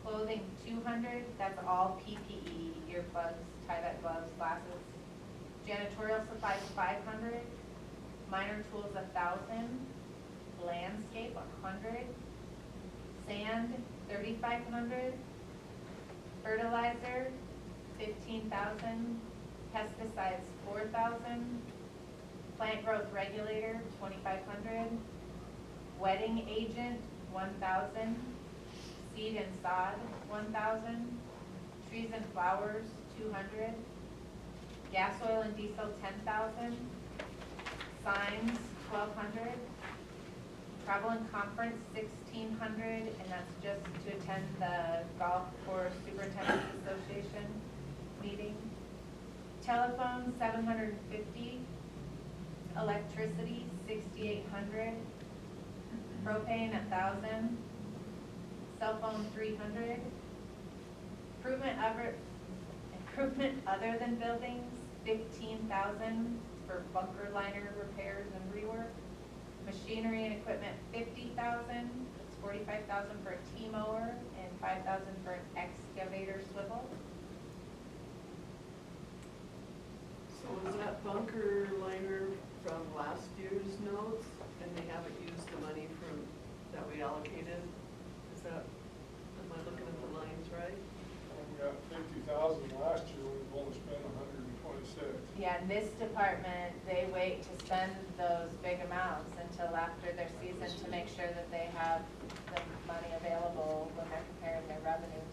Clothing, 200. That's all PPE, earplugs, tie-back gloves, glasses. Janitorial supplies, 500. Minor tools, 1,000. Landscape, 100. Sand, 3,500. Fertilizer, 15,000. Pesticides, 4,000. Plant growth regulator, 2,500. Wetting agent, 1,000. Seed and sod, 1,000. Trees and flowers, 200. Gas, oil, and diesel, 10,000. Signs, 1,200. Travel and conference, 1,600, and that's just to attend the Golf Course Superintendent's Association meeting. Telephone, 750. Electricity, 6,800. Propane, 1,000. Cell phone, 300. Improvement other than buildings, 15,000 for bunker liner repairs and rework. Machinery and equipment, 50,000. It's 45,000 for a T-mower and 5,000 for an excavator swivel. So was that bunker liner from last year's notes, and they haven't used the money from, that we allocated? Is that, am I looking at the lines right? We got 50,000 last year, we've only spent 126. Yeah, in this department, they wait to spend those big amounts until after their season to make sure that they have the money available when they're preparing their revenues.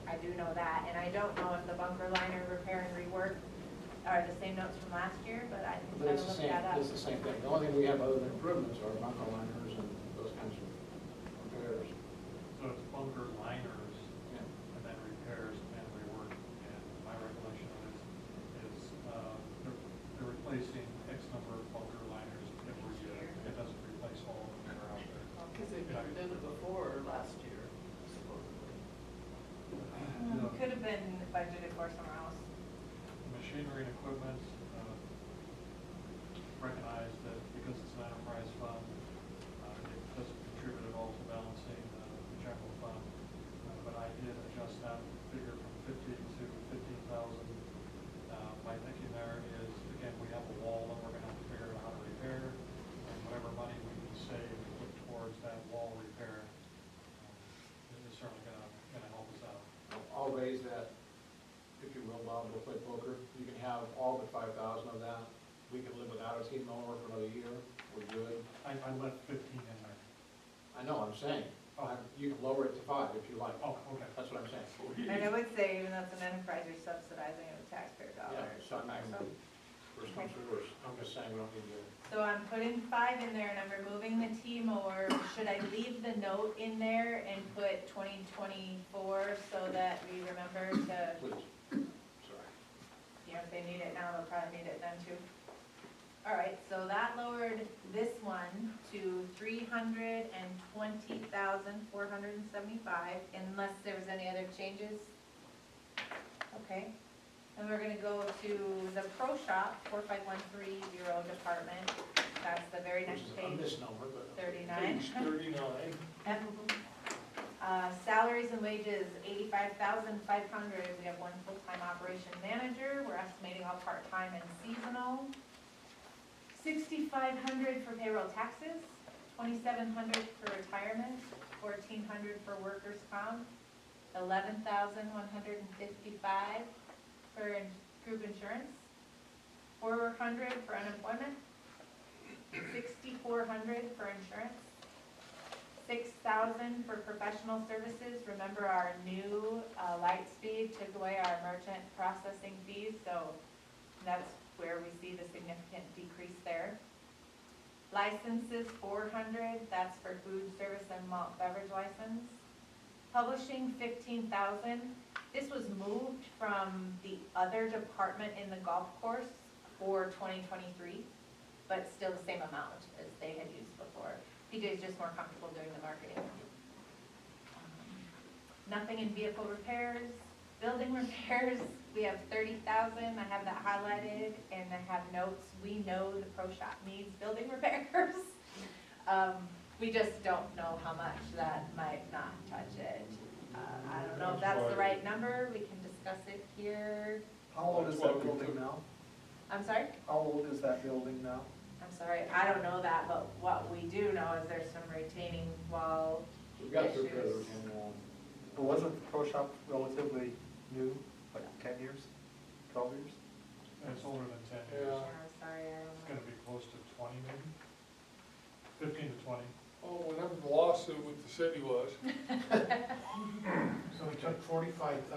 I do know that, and I don't know if the bunker liner repair and rework are the same notes from last year, but I can But try it's to the look same, that up. it's the same thing. The only thing we have other than improvements are bunker liners and those kinds of repairs. So it's bunker liners Yeah. and then repairs and rework. And my recollection of it is they're replacing X number of bunker liners every year. It doesn't replace all of them that are out there. Because they've done it before last year, supposedly. Could have been budgeted for somewhere else. Machinery and equipment, recognize that because it's an enterprise fund, it doesn't contribute at all to balancing the general fund. But I did adjust that figure from 50 to 15,000. My thinking there is, again, we have a wall that we're gonna have to figure out how to repair, and whatever money we can save and put towards that wall repair, is certainly gonna help us out. I'll raise that, if you will, Bob, we'll play poker. You can have all but 5,000 of that. We can live without a team mower for another year. We're good. I left 15 in there. I know, I'm saying. You can lower it to 5 if you like. Oh, okay. That's what I'm saying. And I would say, even though it's an enterprise, you're subsidizing it with taxpayer Yeah, dollars. so I'm, worst comes to worst. I'm just saying we don't need to. So I'm putting 5 in there and I'm removing the T-mower. Should I leave the note in there and put 2024 so that we remember to, Please. Sorry. you know, if they need it now, they'll probably need it then too. All right, so that lowered this one to 320,475, unless there was any other changes. Okay, and we're gonna go to the Pro Shop, 45130 department. That's the very Which next is a page, misnomer, but. 39. Page 39. Salaries and wages, 85,500. We have 1 full-time operation manager. We're estimating all part-time and seasonal. 6,500 for payroll taxes, 2,700 for retirement, 1,400 for workers' comp, 11,155 for group insurance, 400 for unemployment, 6,400 for insurance, 6,000 for professional services. Remember, our new Lightspeed took away our merchant processing fees, so that's where we see the significant decrease there. Licenses, 400, that's for food service and malt beverage license. Publishing, 15,000. This was moved from the other department in the golf course for 2023, but still the same amount as they had used before. PJ is just more comfortable doing the marketing. Nothing in vehicle repairs. Building repairs, we have 30,000, I have that highlighted, and I have notes, we know the Pro Shop needs building repairs. We just don't know how much that might not touch it. I don't know if that's the right number, we can discuss it here. How old is that building now? I'm sorry? How old is that building now? I'm sorry, I don't know that, but what we do know is there's some retaining wall We've got to repair the retaining wall. But wasn't the pro shop relatively new, like 10 years, 12 years? It's older than 10 years. Yeah. Sorry, I It's don't gonna be close to 20 maybe, 15 to 20. Oh, whatever the lawsuit with the city was. So we took 45,000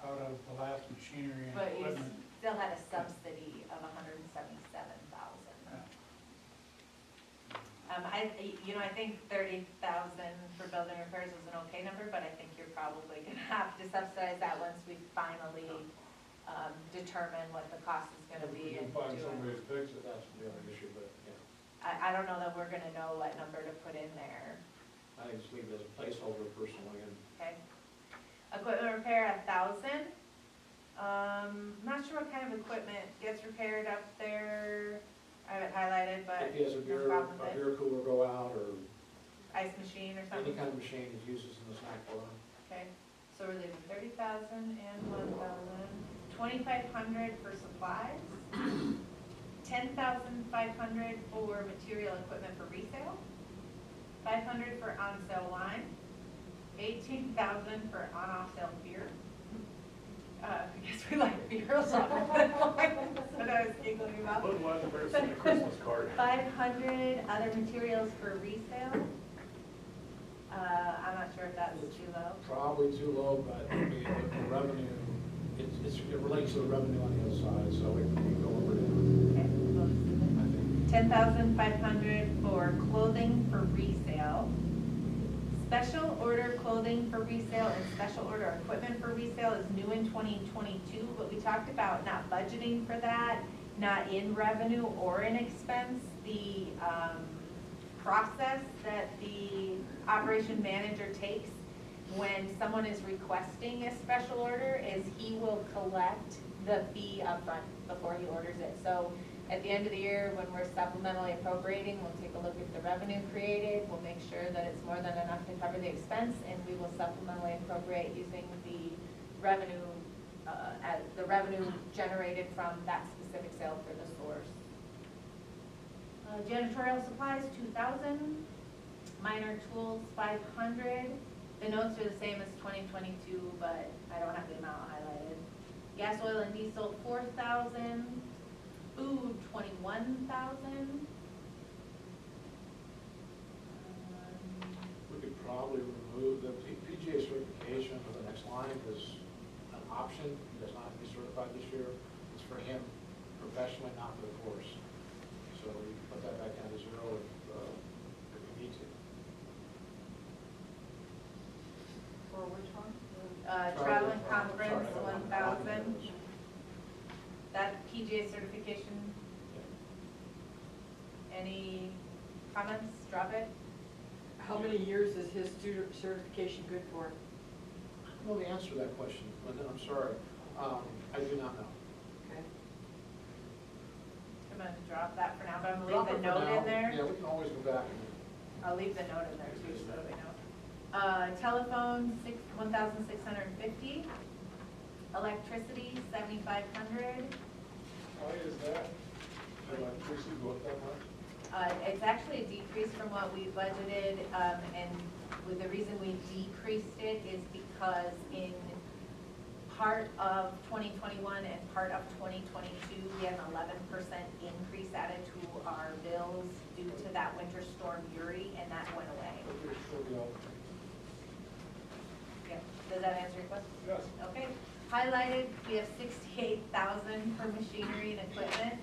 out of the last machinery and But you equipment. still had a subsidy of 177,000. I think 30,000 for building repairs is an okay number, but I think you're probably gonna have to subsidize that once we finally, determine what the cost is gonna If we be can and find do it. somebody to fix it. That's the other issue, but, yeah, I don't know that we're gonna know what number to put in there, I think just leave it as a placeholder personally, and okay? Equipment repair, 1,000. Not sure what kind of equipment gets repaired up there. I have it highlighted, but if he has a no beer, problem with it. beer cooler go out, or Ice machine or any something. kind of machine he uses in the snack bar. Okay, so we're leaving 30,000 and 1,000. 2,500 for supplies. 10,500 for material equipment for resale. 500 for on-sale wine. 18,000 for on-off sale beer. I guess we like beer a lot more than wine. That's what I was giggling about. Budweiser versus the Christmas card. 500 other materials for resale. I'm not sure if that's too low. Probably too low, but I mean, the revenue, it relates to the revenue on the other side, so we can go over it. Okay, we'll just leave it. 10,500 for clothing for resale. Special order clothing for resale and special order equipment for resale is new in 2022, but we talked about not budgeting for that, not in revenue or in expense. The process that the operation manager takes when someone is requesting a special order is he will collect the fee upfront before he orders it. So at the end of the year, when we're supplementally appropriating, we'll take a look at the revenue created, we'll make sure that it's more than enough to cover the expense, and we will supplementally appropriate using the revenue, generated from that specific sale for the source. Janitorial supplies, 2,000. Minor tools, 500. The notes are the same as 2022, but I don't have the amount highlighted. Gas, oil, and diesel, 4,000. Food, 21,000. We could probably remove the PGA certification for the next line is an option. He does not have to be certified this year. It's for him professionally, not for the course. So we can put that back down to zero if we need to. For which one? Travel and conference, Sorry, 1,000. That PGA certification, any comments? Drop it. How many years is his certification good for? I don't know the answer to that question, Linda, I'm sorry. I do not know. Okay. I'm gonna drop that for now, but I'm gonna Drop leave it the for note now. in there. Yeah, we can always go back and I'll leave the note in there too, so that we know. Telephone, 1,650. Electricity, 7,500. Why is that? The electricity go up that much? It's actually a decrease from what we budgeted, and with the reason we decreased it is because in part of 2021 and part of 2022, we had an 11% increase added to our bills due to that winter storm Uri, and that went away. Yep. Does that answer your question? Yes. Okay. Highlighted, we have 68,000 for machinery and equipment.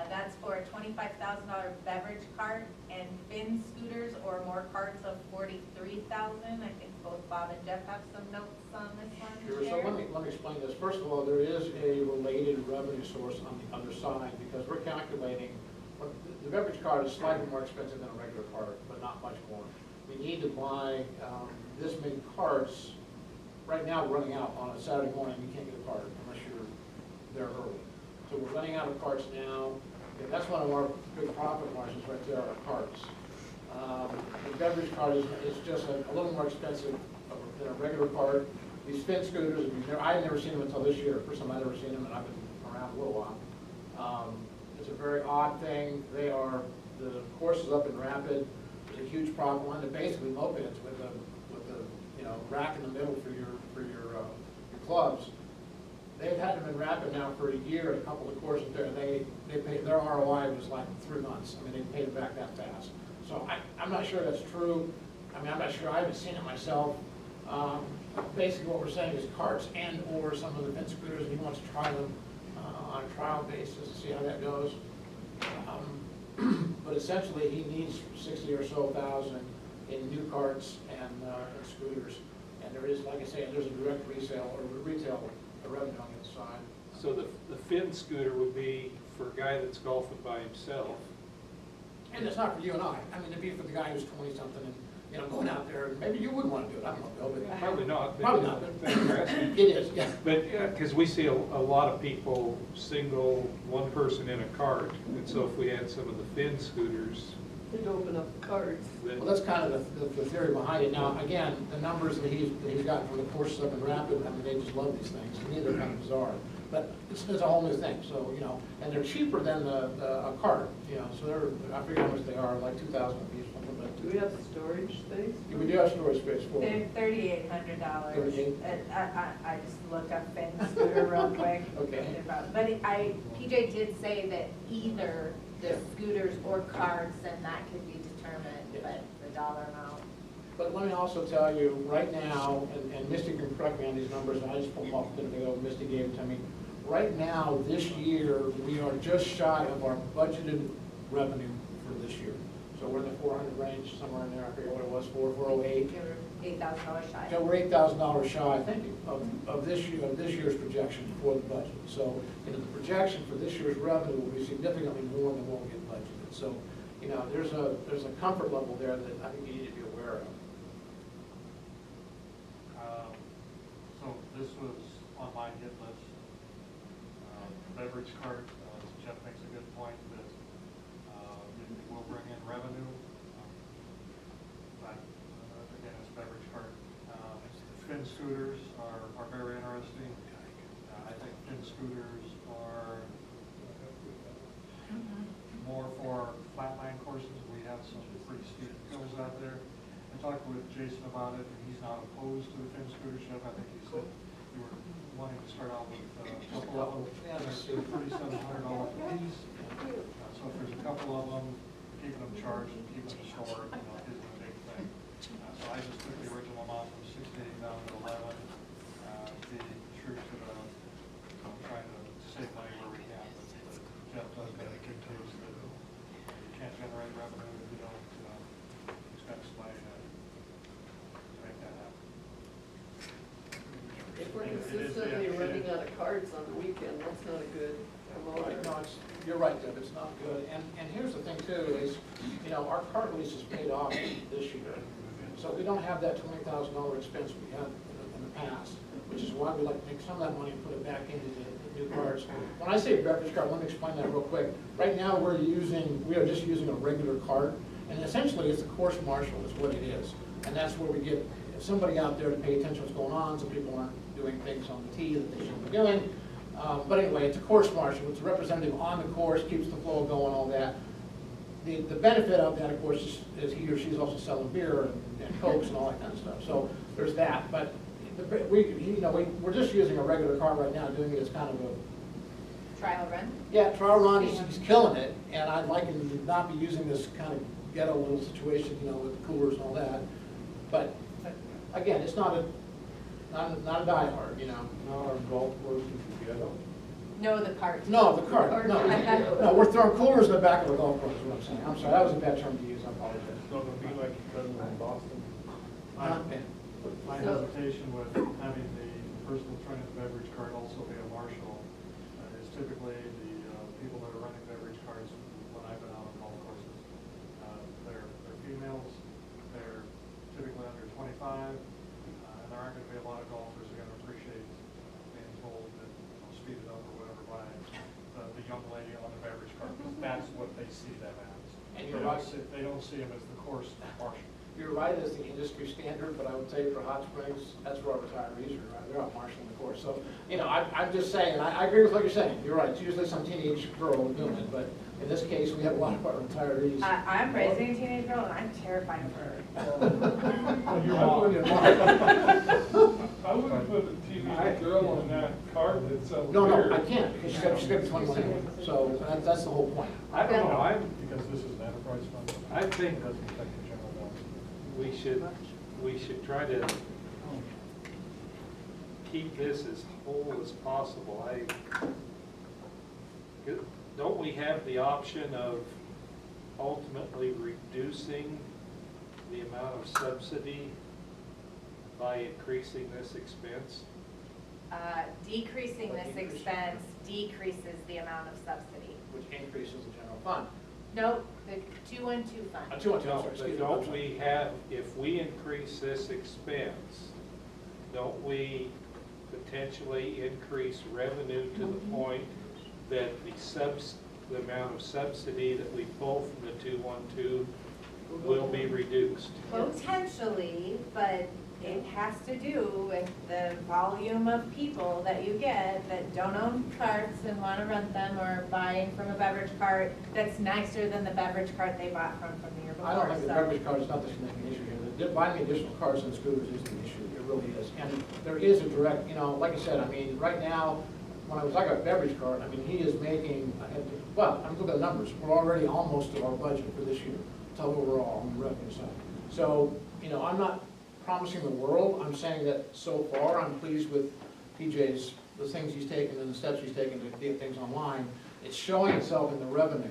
That's for a $25,000 beverage cart and Finn scooters or more carts of 43,000. I think both Bob and Jeff have some notes on this one Sure, to so share. let me explain this. First of all, there is a related revenue source on the other side, because we're calculating, the beverage cart is slightly more expensive than a regular cart, but not much more. We need to buy this many carts. Right now, we're running out on a Saturday morning, you can't get a cart unless you're there early. So we're running out of carts now. And that's one of our big profit margins right there, our carts. The beverage cart is just a little more expensive than a regular cart. These Finn scooters, I've never seen them until this year. First time I've ever seen them, and I've been around a little while. It's a very odd thing. The course is up in Rapid. is a huge problem on the basically mopeds with a, you know, rack in the middle for your clubs. They've had them in rapid now for a year, a couple of courses there, they paid, their ROI was like 3 months. I mean, they paid it back that fast. So I'm not sure that's true. I mean, I'm not sure, I haven't seen it myself. Basically what we're saying is carts and or some of the Finn scooters, and he wants to try them on a trial basis to see how that goes. But essentially, he needs 60 or so thousand in new carts and scooters. And there is, like I say, there's a direct resale or retail revenue on the other side. So the Finn scooter would be for a guy that's golfing by himself. And it's not for you and I. I mean, it'd be for the guy who's 20-something and, you know, going out there, maybe you would want to do it, I don't know, Bill, but. Probably not. Probably not, but But it is, yeah. But, yeah, because we see a lot of people, single, one person in a cart. And so if we had some of the Finn scooters, They'd open up the cards. then Well, that's kind of the theory behind it. Now, again, the numbers that he's gotten from the courses up in Rapid, I mean, they just love these things. To me, they're kind of bizarre. But it's a whole new thing, so, you know, and they're cheaper than a cart, you know, so they're, I forget how much they are, like 2,000 a piece, something like that. Do we have storage space? Yeah, we do have storage space for They're them. $3,800. $3,800. I just looked up Finn scooter real quick. Okay. But PJ did say that either the scooters or carts, and that could be determined, Yes. but the dollar amount. But let me also tell you, right now, and Misty can correct me on these numbers, I just pulled them off a minute ago, Misty gave it to me. Right now, this year, we are just shy of our budgeted revenue for this year. So we're in the 400 range, somewhere in there, I forget what it was, 408. They were $8,000 shy. So we're $8,000 shy, thank you, of this year's projection for the budget. So, you know, the projection for this year's revenue will be significantly more than what we get budgeted. So, you know, there's a comfort level there that I think you need to be aware of. So this was on my hit list. Beverage cart, Jeff makes a good point that it will bring in revenue. But again, it's beverage cart. Finn scooters are very interesting. I think Finn scooters are more for flatline courses. We have some pretty steep hills out there. I talked with Jason about it, and he's not opposed to the Finn scooter, Chef. I think he said you were wanting to start out with a couple of them. They're $3,700 a piece. So if there's a couple of them, keeping them charged and keeping them stored, you know, isn't a big thing. So I just took the original amount from 68 down to 11. The true to the, trying to save money where we can. But Jeff does make a good case that you can't generate revenue if you don't expect somebody to make that happen. If we're consistently running out of cards on the weekend, that's not a good promoter. Right, no, you're right, Deb, it's not good. And here's the thing too, is, you know, our cart lease is paid off this year. So we don't have that $20,000 expense we had in the past, which is why we like to take some of that money and put it back into the new carts. When I say beverage cart, let me explain that real quick. Right now, we are just using a regular cart, and essentially it's a course marshal is what it is. And that's where we get somebody out there to pay attention to what's going on, so people aren't doing things on the tee that they shouldn't be doing. But anyway, it's a course marshal, it's a representative on the course, keeps the flow going, all that. The benefit of that, of course, is he or she's also selling beer and Cokes and all that kind of stuff. So there's that, but we're just using a regular car right now, doing it as kind of a Trial run? yeah, trial run, he's killing it, and I'd like him to not be using this kind of ghetto little situation, you know, with the coolers and all that. But again, it's not a diehard, you know. Not our golf course is ghetto. No, the cart. No, the cart, no, we're throwing coolers in the back of the golf course, is what I'm saying. I'm sorry, that was a bad term to use, I apologize. So it'll be like it does in Boston. My hesitation with having the person that's running the beverage cart also be a marshal is typically the people that are running beverage carts when I've been out on golf courses. They're females, they're typically under 25, and there aren't going to be a lot of golfers who are going to appreciate being told that, you know, speed it up or whatever by the young lady on the beverage cart, because that's what they see them as. And you're right. They don't see them as the course marshal. You're right, as the industry standard, but I would say for Hot Springs, that's where our retirees are, right? They're out marshaling the course. So, you know, I'm just saying, I agree with what you're saying. You're right, it's usually some teenage girl doing it, but In this case, we have a lot of our retirees. I'm raising a teenage girl and I'm terrified of her. I wouldn't put a teenage girl on that card that's over No, here. I can't, because she's got to be 21 anyway, so that's the whole point. I don't know, Because this is an enterprise fund. I think It doesn't affect the general fund. we should try to keep this as whole as possible. Don't we have the option of ultimately reducing the amount of subsidy by increasing this expense? Decreasing this expense decreases the amount of subsidy. Which increases the general fund. Nope, the 212 fund. 212, No, sorry, excuse but me. don't we have, if we increase this expense, don't we potentially increase revenue to the point that the amount of subsidy that we pull from the 212 will be reduced? Potentially, but it has to do with the volume of people that you get that don't own carts and want to rent them, or buying from a beverage cart that's nicer than the beverage cart they bought from the year before. I don't think the So- beverage card is not the significant issue here. Buying additional cars and scooters is the issue, it really is. And there is a direct, like I said, I mean, right now, when I was talking about beverage cart, I mean, he is making, well, I'm looking at the numbers, we're already almost to our budget for this year, total overall on the revenue side. So, I'm not promising the world, I'm saying that so far, I'm pleased with PJ's, the things he's taken and the steps he's taken to get things online. It's showing itself in the revenue.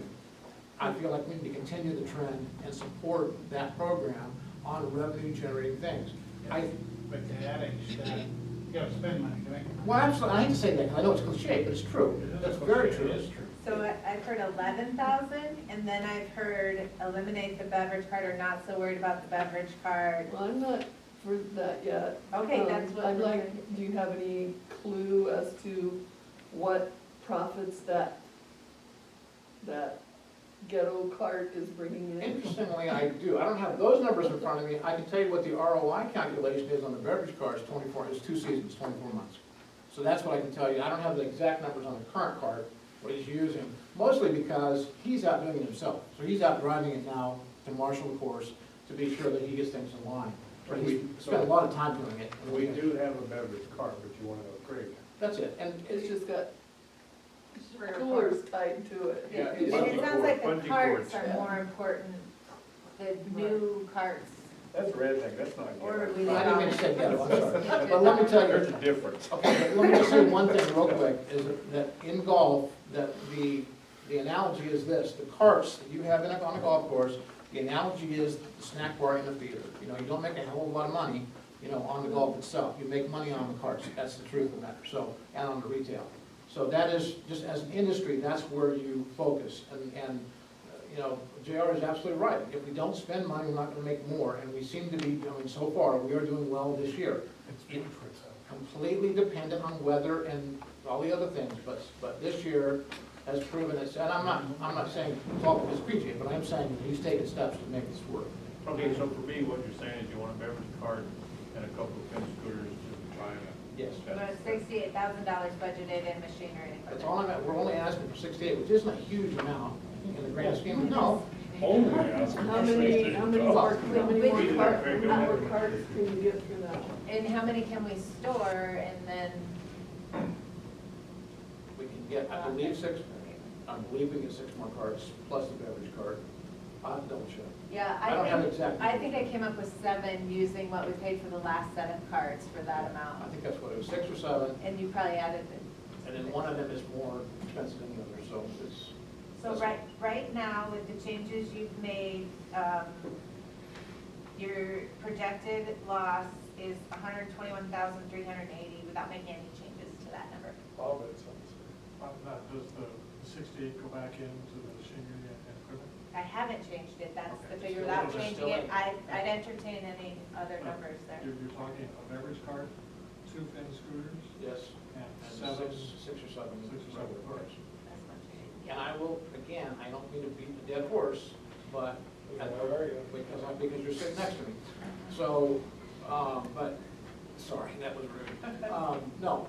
I feel like we need to continue the trend and support that program on revenue-generating things. But to that extent, you gotta spend money, right? Well, absolutely, I hate to say that, because I know it's cliche, but it's true. That's very true. It is true. So I've heard 11,000, and then I've heard eliminate the beverage cart, or not so worried about the beverage cart. Well, I'm not for that yet. Okay, that's what. I'd like, do you have any clue as to what profits that ghetto cart is bringing in? Interestingly, I do. I don't have those numbers in front of me. I can tell you what the ROI calculation is on the beverage cart, is 2 seasons, 24 months. So that's what I can tell you. I don't have the exact numbers on the current cart, what he's using, mostly because he's out doing it himself. So he's out driving it now to marshal the course to be sure that he gets things in line. But he's spent a lot of time doing it. We do have a beverage cart, but you want to upgrade it. That's it. And It's just got coolers tied to it. Yeah, It bungee sounds like the cord, bungee carts cords. are more important, the new carts, That's a red thing, that's not. or we I leave didn't mean to out. say ghetto, I'm sorry. But let me tell There's you, a difference. okay, but let me just say one thing real quick, is that in golf, that the analogy is this: the carts that you have on a golf course, the analogy is the snack bar in the theater. You don't make a hell of a lot of money, on the golf itself. You make money on the carts, that's the truth of the matter, so, and on the retail. So that is, just as an industry, that's where you focus. And JR is absolutely right. If we don't spend money, we're not gonna make more, and we seem to be, so far, we are doing well this year. It's completely dependent on weather and all the other things, but this year has proven it's, and I'm not saying it's all because PJ, but I'm saying he's taken steps to make this work. Okay, so for me, what you're saying is you want a beverage cart and a couple of Finn scooters to try and. Yes. About $68,000 budgeted in machinery and That's equipment. all I'm at, we're only asking for 68, which isn't a huge amount in the grand scheme, of no. Only asking How for many 60. more carts can you get through that? And how many can we store, and then? We can get, I believe we can get 6 more carts, plus the beverage cart. I'll have to double check. Yeah, I don't have the exact. I think I came up with 7 using what we paid for the last set of carts for that I amount. think that's what it was, 6 or 7, And you probably added it. and then one of them is more expensive than the other, so it's. So right now, with the changes you've made, your projected loss is $121,380 without making any changes to that number. All of it's on Does the 68 go back into the machinery and equipment? I haven't changed it, that's the Okay. figure, So without those are changing still it, in. I'd entertain any other numbers there. You're talking a beverage cart, 2 Finn scooters, Yes. and And 7. 6 or 7. 6 or 7 cars. That's much. And I will, again, I don't mean to beat the dead horse, but, Where are you? because you're sitting next to me. So, but, sorry, that was rude. No,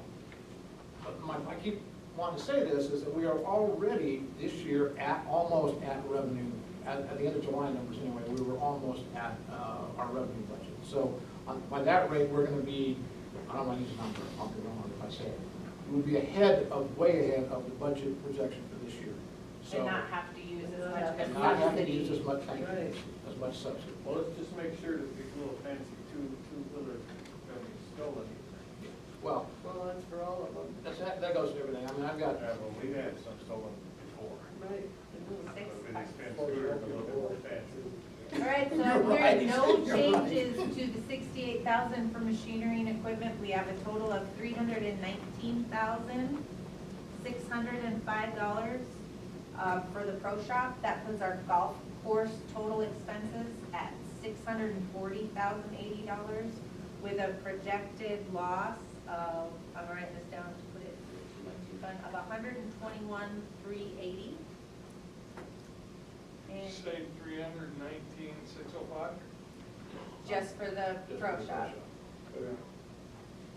but I keep wanted to say this is that we are already this year almost at revenue, at the end of July numbers anyway, we were almost at our revenue budget. So by that rate, we're gonna be, I don't want to use a number, I'll be wrong if I say it. We would be way ahead of the budget projection for this year. So And not have to use as much of and a not have to subsidy. use as much, thank you, Right. as much subsidy. Well, let's just make sure that these little fancy two-wheeler don't be stolen. Well, Well, that's for all of them. that goes to everything. I mean, I've got, Yeah, well, we've had some stolen before. Right. But these fancy scooters are a little bit more fancy. All right, so You're there right. are no You're right. changes to the 68,000 for machinery and equipment. We have a total of $319,605 for the pro shop. That puts our golf course total expenses at $640,080 with a projected loss of, I'm writing this down to put it into fund, of $121,380. And Say 319,605? just for the just pro for the shop.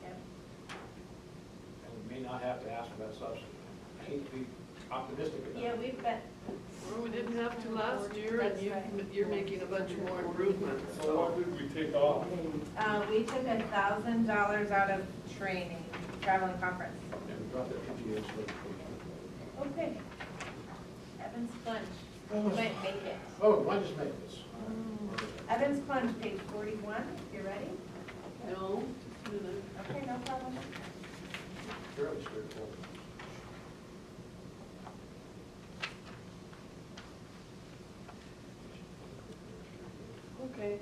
Yep. And we may not have to ask for that subsidy. I hate to be optimistic about it. Yeah, we've been, Well, we didn't have to last year, and That's right. you're making a bunch more improvements, So what did we take off? we took $1,000 out of training, travel and conference. And we dropped that PGA for Okay. Evans Plunge, you might make it. Oh, why just make this? Evans Plunge, page 41, if you're ready. No, Okay, no problem. Fairly straightforward. okay.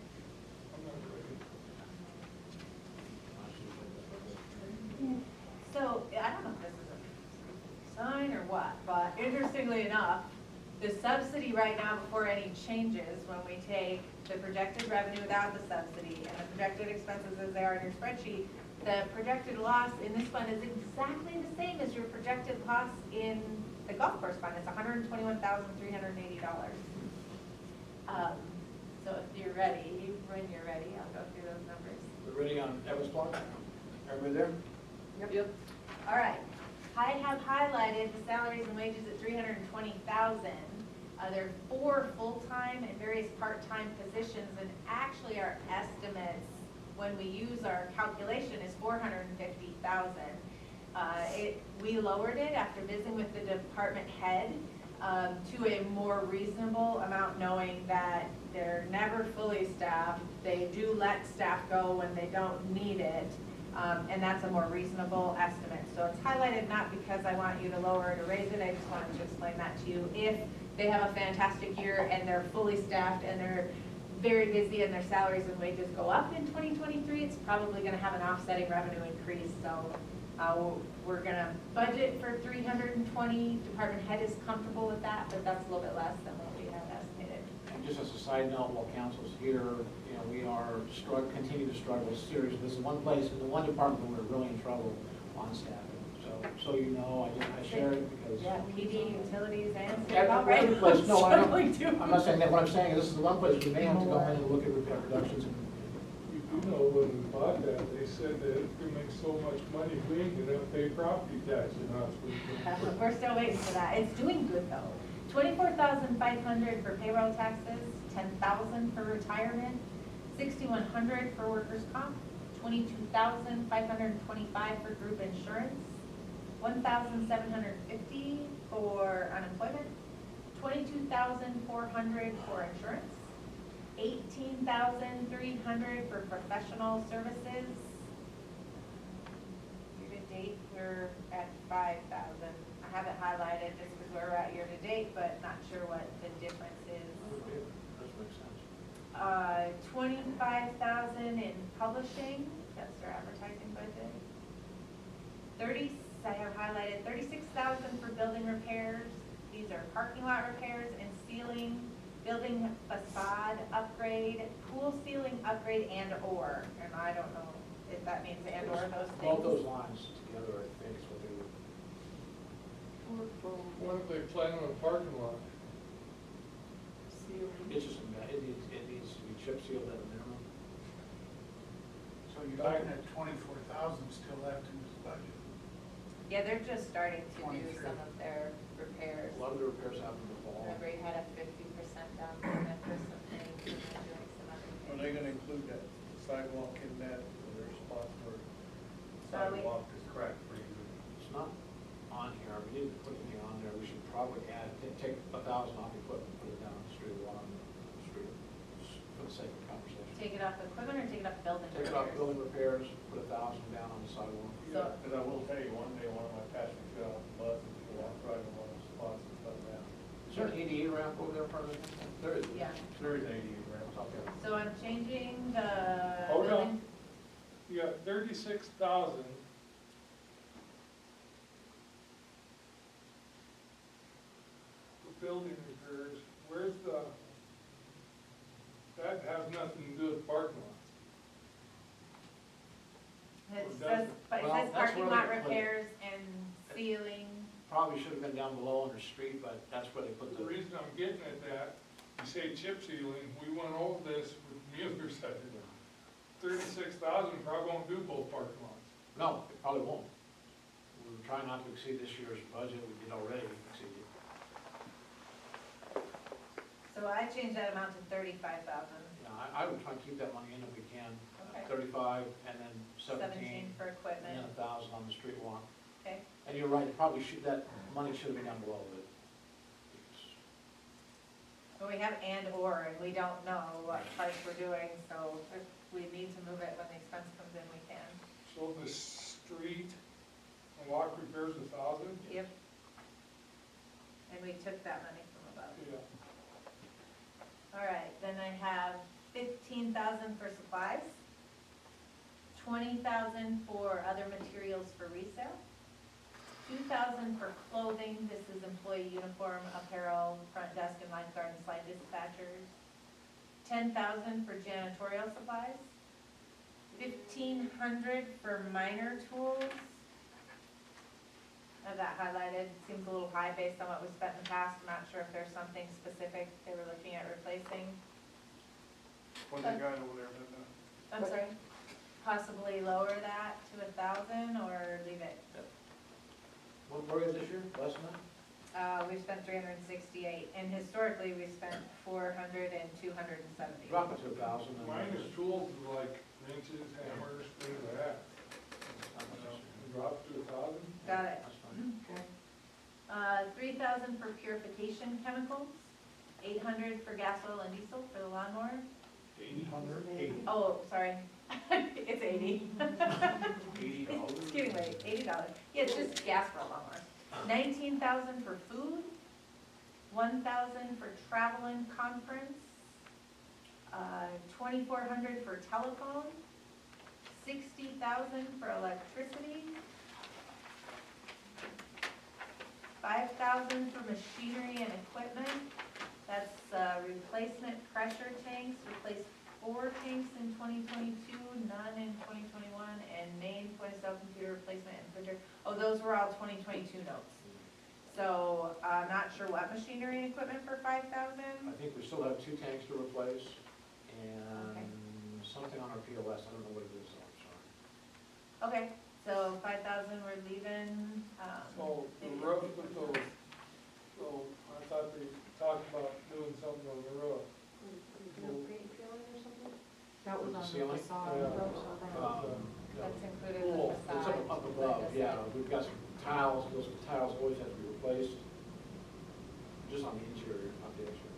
So, I don't know if this is a sign or what, but interestingly enough, the subsidy right now, before any changes, when we take the projected revenue without the subsidy and the projected expenses as they are in your spreadsheet, the projected loss in this fund is exactly the same as your projected loss in the golf course fund. It's $121,380. So if you're ready, when you're ready, I'll go through those numbers. We're ready on Evans Plot? Everybody there? Yep. All right, I have highlighted the salaries and wages at $320,000. There are 4 full-time and various part-time positions, and actually our estimates, when we use our calculation, is $450,000. We lowered it after visiting with the department head to a more reasonable amount, knowing that they're never fully staffed. They do let staff go when they don't need it. And that's a more reasonable estimate. So it's highlighted not because I want you to lower it or raise it, I just wanted to explain that to you. If they have a fantastic year and they're fully staffed and they're very busy and their salaries and wages go up in 2023, it's probably gonna have an offsetting revenue increase. So we're gonna budget for 320, department head is comfortable with that, but that's a little bit less than what we had estimated. And just as a side note, while council's here, you know, we are continue to struggle seriously. This is one place, in the one department where we're really in trouble on staffing. So you know, I share it because. Yeah, PD, utilities, and. Every place, no, I Totally do. I'm not saying that, what I'm saying is this is the one place we may have to go in and look at reductions and You know, when we bought that, they said that if we make so much money, we ain't gonna pay property tax in Oxford. We're still waiting for that. It's doing good though. 24,500 for payroll taxes, 10,000 for retirement, 6,100 for workers' comp, 22,525 for group insurance, 1,750 for unemployment, 22,400 for insurance, 18,300 for professional services. Year to date, we're at 5,000. I have it highlighted just because we're at year to date, but not sure what the difference is. That makes sense. 25,000 in publishing, that's our advertising budget. I have highlighted 36,000 for building repairs. These are parking lot repairs and ceiling, building facade upgrade, pool ceiling upgrade and/or, and I don't know if that means and/or those things. Both those lines together, I think, is what they would. What if they plan on a parking lot? It's just, it needs to be chip sealed at a minimum. So you're looking at 24,000 still left in this budget. Yeah, they're just starting to do some of their repairs. A lot of the repairs happen in the fall. Remember, you had a 50% down payment for some things, and they're doing some other Are things. they gonna include that sidewalk in that, or their spots where So we- sidewalk is cracked pretty good? It's not on here, we didn't put anything on there, we should probably add, take 1,000 off equipment, put it down on the street, along the street, just for the sake of conversation. Take it off equipment or take it off building Take it off repairs? building repairs, put 1,000 down on the sidewalk. So- Because I will tell you, one day, one of my passengers got off the bus and she walked right in one of the spots and fell down. Is there an ADA ramp over there in front of it? There is. Yeah. There is ADA ramps out there. So I'm changing the Hold building. on. You got 36,000. For building repairs, where's the, that has nothing to do with parking lots. It Or says, doesn't. but it Well, says that's parking where lot they put it. repairs and ceiling. Probably should have been down below on the street, but that's where they put The the, reason I'm getting at that, you say chip sealing, we went over this with Mueller said, 36,000 probably won't do both parking lots. no, it probably won't. We're trying not to exceed this year's budget, we did already exceed it. So I changed that amount to 35,000. Yeah, I would try and keep that money in if we can. Okay. 35 and then 17 17, for and then equipment, 1,000 on the street walk. okay? And you're right, it probably should, that money should have been down below it. But we have and/or, and we don't know what parts we're doing, so if we need to move it when the expense comes in, we can. So the street and walk repairs 1,000? Yep. And we took that money from above. Yeah. All right, then I have 15,000 for supplies, 20,000 for other materials for resale, 2,000 for clothing, this is employee uniform, apparel, front desk and lifeguard and slide dispatchers, 10,000 for janitorial supplies, 1,500 for minor tools. I have that highlighted, seems a little high based on what we spent in the past, I'm not sure if there's something specific they were looking at replacing. What they got over there, Linda? I'm sorry, possibly lower that to 1,000 or leave it. What were you this year, less than that? We spent 368, and historically, we spent 400 and 270. Drop it to 1,000. and- Minus tools is like wrenches, hammers, things like that. Drop to 1,000? Got it. That's fine. Okay. 3,000 for purification chemicals, 800 for gas, oil, and diesel for the lawnmower. 880. Oh, sorry, it's 80. $80. It's getting late, $80. Yeah, it's just gas for a lawnmower. 19,000 for food, 1,000 for travel and conference, 2,400 for telephone, 60,000 for electricity, 5,000 for machinery and equipment. That's replacement pressure tanks, replaced 4 tanks in 2022, none in 2021, and main point-of-sale computer replacement and printer. Oh, those were all 2022 notes. So I'm not sure what machinery and equipment for 5,000. I think we still have 2 tanks to replace Okay. and something on our POS, I don't know what it is, I'm sorry. Okay, so 5,000 we're leaving. So the roof with those, so I thought they talked about doing something on the roof. That was on the Ceiling? facade. That's included Cool. with the It's side. up above, yeah, we've got some tiles, those tiles always have to be replaced, just on the interior, not the exterior.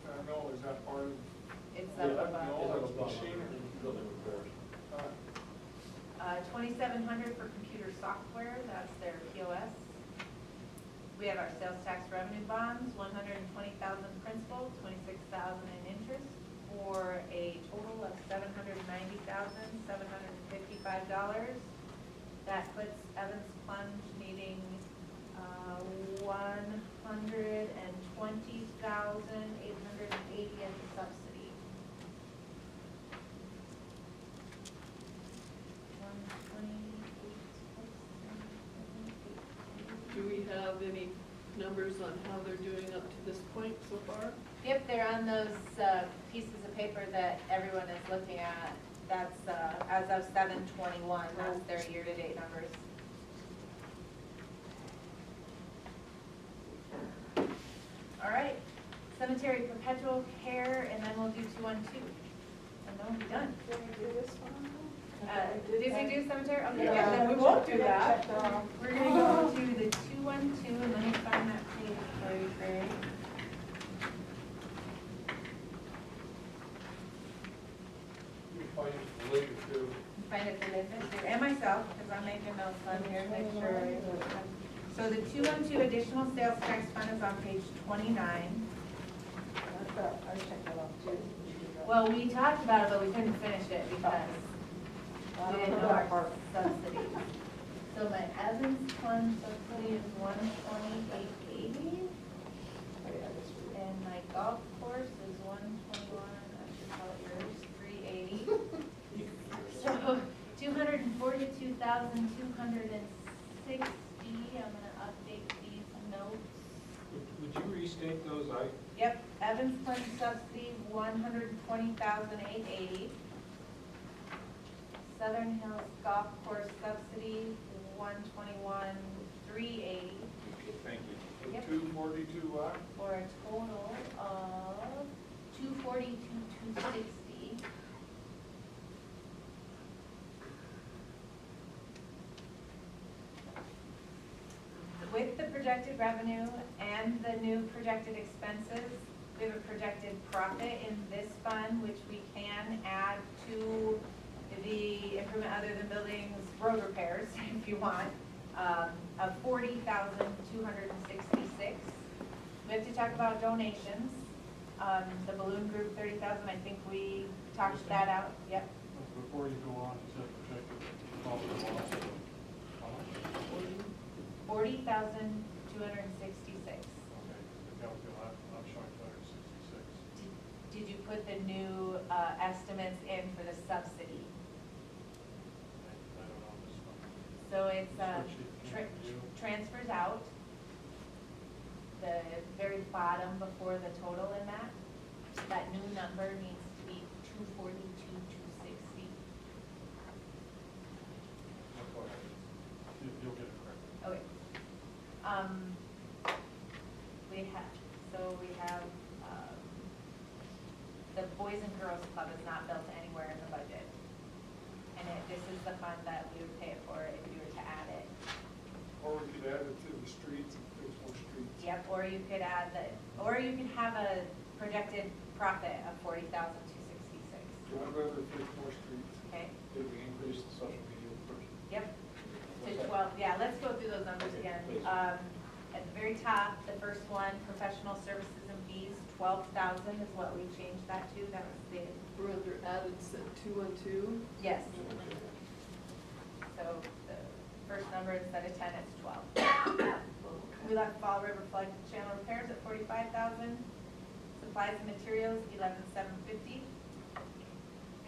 I know, is that part of, It's Yeah, up above. no. It's up it's above, machinery. building repairs. 2,700 for computer software, that's their POS. We have our sales tax revenue bonds, 120,000 principal, 26,000 in interest, for a total of $790,755. That puts Evans Plunge needing $120,880 as a subsidy. 128. Do we have any numbers on how they're doing up to this point so far? Yep, they're on those pieces of paper that everyone is looking at. That's as of 7/21, that's their year-to-date numbers. All right, cemetery perpetual care, and then we'll do 212. And then we'll be done. Did we do cemetery? Okay, yeah, then we won't do that. We're gonna go to the 212, and let me find that page for you, Craig. Find it for Liz and myself, because I'm making notes on here, to make sure. So the 212 additional sales tax fund is on page 29. Well, we talked about it, but we couldn't finish it because we didn't know our subsidies. So my Evans fund subsidy is 128.80. And my golf course is 121, I should call it yours, 380. So 242,260, I'm gonna update these notes. Would you restate those? Yep, Evans Club subsidy, 120,880. Southern Hills Golf Course subsidy, 121,380. Okay, thank you. Yep. 242 what? For a total of 242,260. With the projected revenue and the new projected expenses, we have a projected profit in this fund, which we can add to the improvement other than buildings, road repairs, if you want, of 40,266. We have to talk about donations. The balloon group, 30,000, I think we talked that out, yep. Before you go on, you said projected profit loss. How much? 40,266. Okay, I'm showing 266. Did you put the new estimates in for the subsidy? I don't know this one. So it's Spreadsheet came from you. transfers out, the very bottom before the total in that. That new number needs to be 242,260. You'll get it correct. Okay. We have, the Boys and Girls Club is not built anywhere in the budget. And this is the fund that we would pay it for if you were to add it. Or we could add it to the streets and fix more streets. Yep, or you could add or you could have a projected profit of 40,266. I'd rather fix more streets. Okay, Did we increase the social media person? yep, to 12, yeah, let's go through those numbers again. Please. At the very top, the first one, professional services and fees, 12,000 is what we changed that to, that was the, We're under added 212. yes. So the first number instead of 10, it's 12. We left Fall River Flood Channel repairs at 45,000. Supplies and materials, 11,750.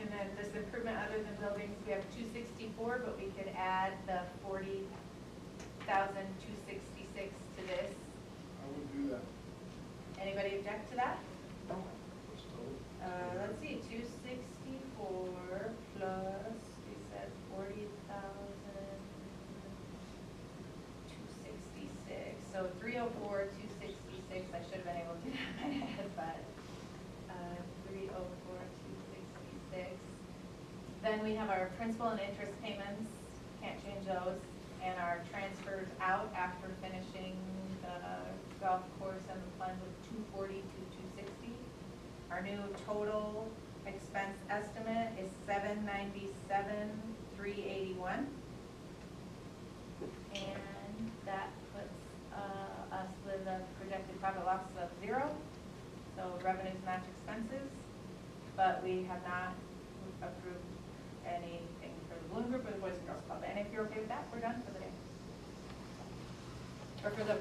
And then this improvement other than buildings, we have 264, but we could add the 40,266 to this. I would do that. Anybody object to that? Let's see, 264 plus, we said 40,266. So 304, 266, I should have been able to do that in my head, but 304, 266. Then we have our principal and interest payments, can't change those, and our transfers out after finishing the golf course and the fund with 240 to 260. Our new total expense estimate is 797,381. And that puts us with a projected profit loss of 0. So revenues match expenses, but we have not approved anything for the Balloon Group or the Boys and Girls Club. And if you're okay with that, we're done for the day. Or for the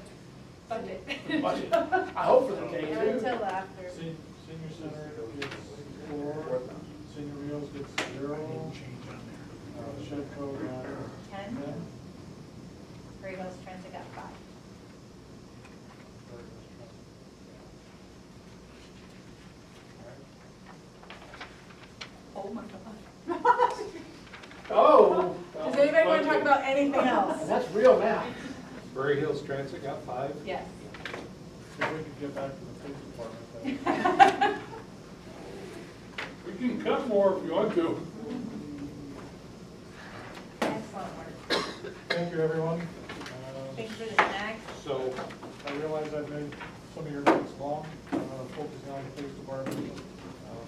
budget. Budget. I hope for the day And too. until after. Senior center gets 4, senior meals gets 0, Shedco got 10. 10. Great Hills Transit got 5. Oh my God. Oh. Does anybody want to talk about anything else? And that's real math. Prairie Hills Transit got 5. Yes. If we could get back to the police department, then. We can cut more if you want to. Excellent work. Thank you, everyone. Thanks for the snacks. So, I realize I've made some of your nights long, focusing on the police department,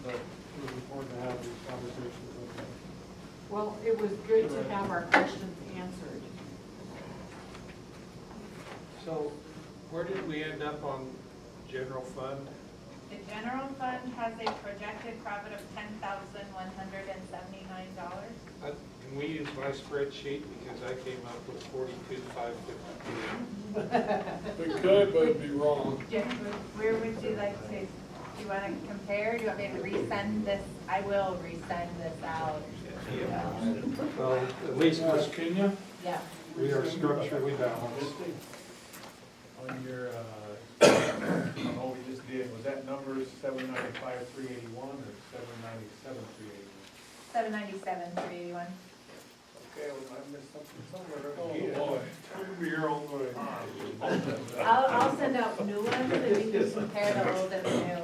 but it was important to have these conversations with them. Well, it was good to have our questions answered. so where did we end up on general fund? The general fund has a projected profit of $10,179. Can we use my spreadsheet, because I came up with 42,552. We could, but it'd be wrong. Jen, where would you like to, do you want to compare? Do you want me to resend this? I will resend this out. Well, at least Can you? Yeah. we are structurally balanced. On your, on what we just did, was that number 795,381 or 797,381? 797,381. Okay, well, I missed something somewhere. Oh, again. boy. It'll be your own way. I'll send out new ones and we can compare the old and the new.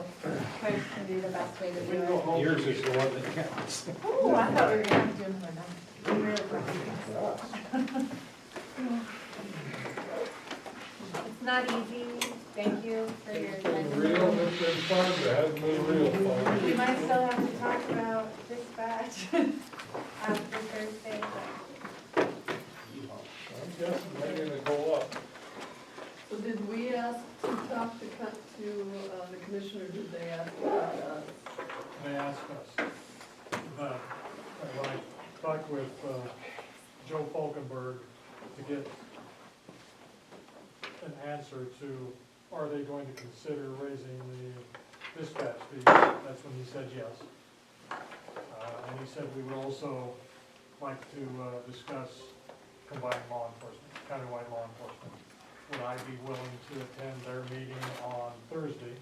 Which can be the best way to do it. Yours is the one that counts. Ooh, I thought we were gonna do more numbers. It's not easy. Thank you for your It's been real, time. it's been fun, but it hasn't been real fun. We might still have to talk about dispatch after Thursday, but I'm guessing they're gonna go up. So did we ask to talk to the commissioner, did they ask about us? They asked us, when I talked with Joe Falkenberg to get an answer to, are they going to consider raising the dispatch fee? That's when he said yes. And he said we would also like to discuss combined law enforcement, countywide law enforcement. Would I be willing to attend their meeting on Thursday?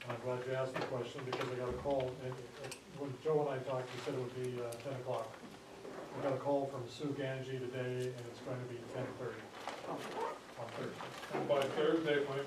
And I'm glad you asked the question because I got a call, and when Joe and I talked, he said it would be 10 o'clock. I got a call from Sue Ganji today, and it's going to be 10:30 on Thursday. And by Thursday, it might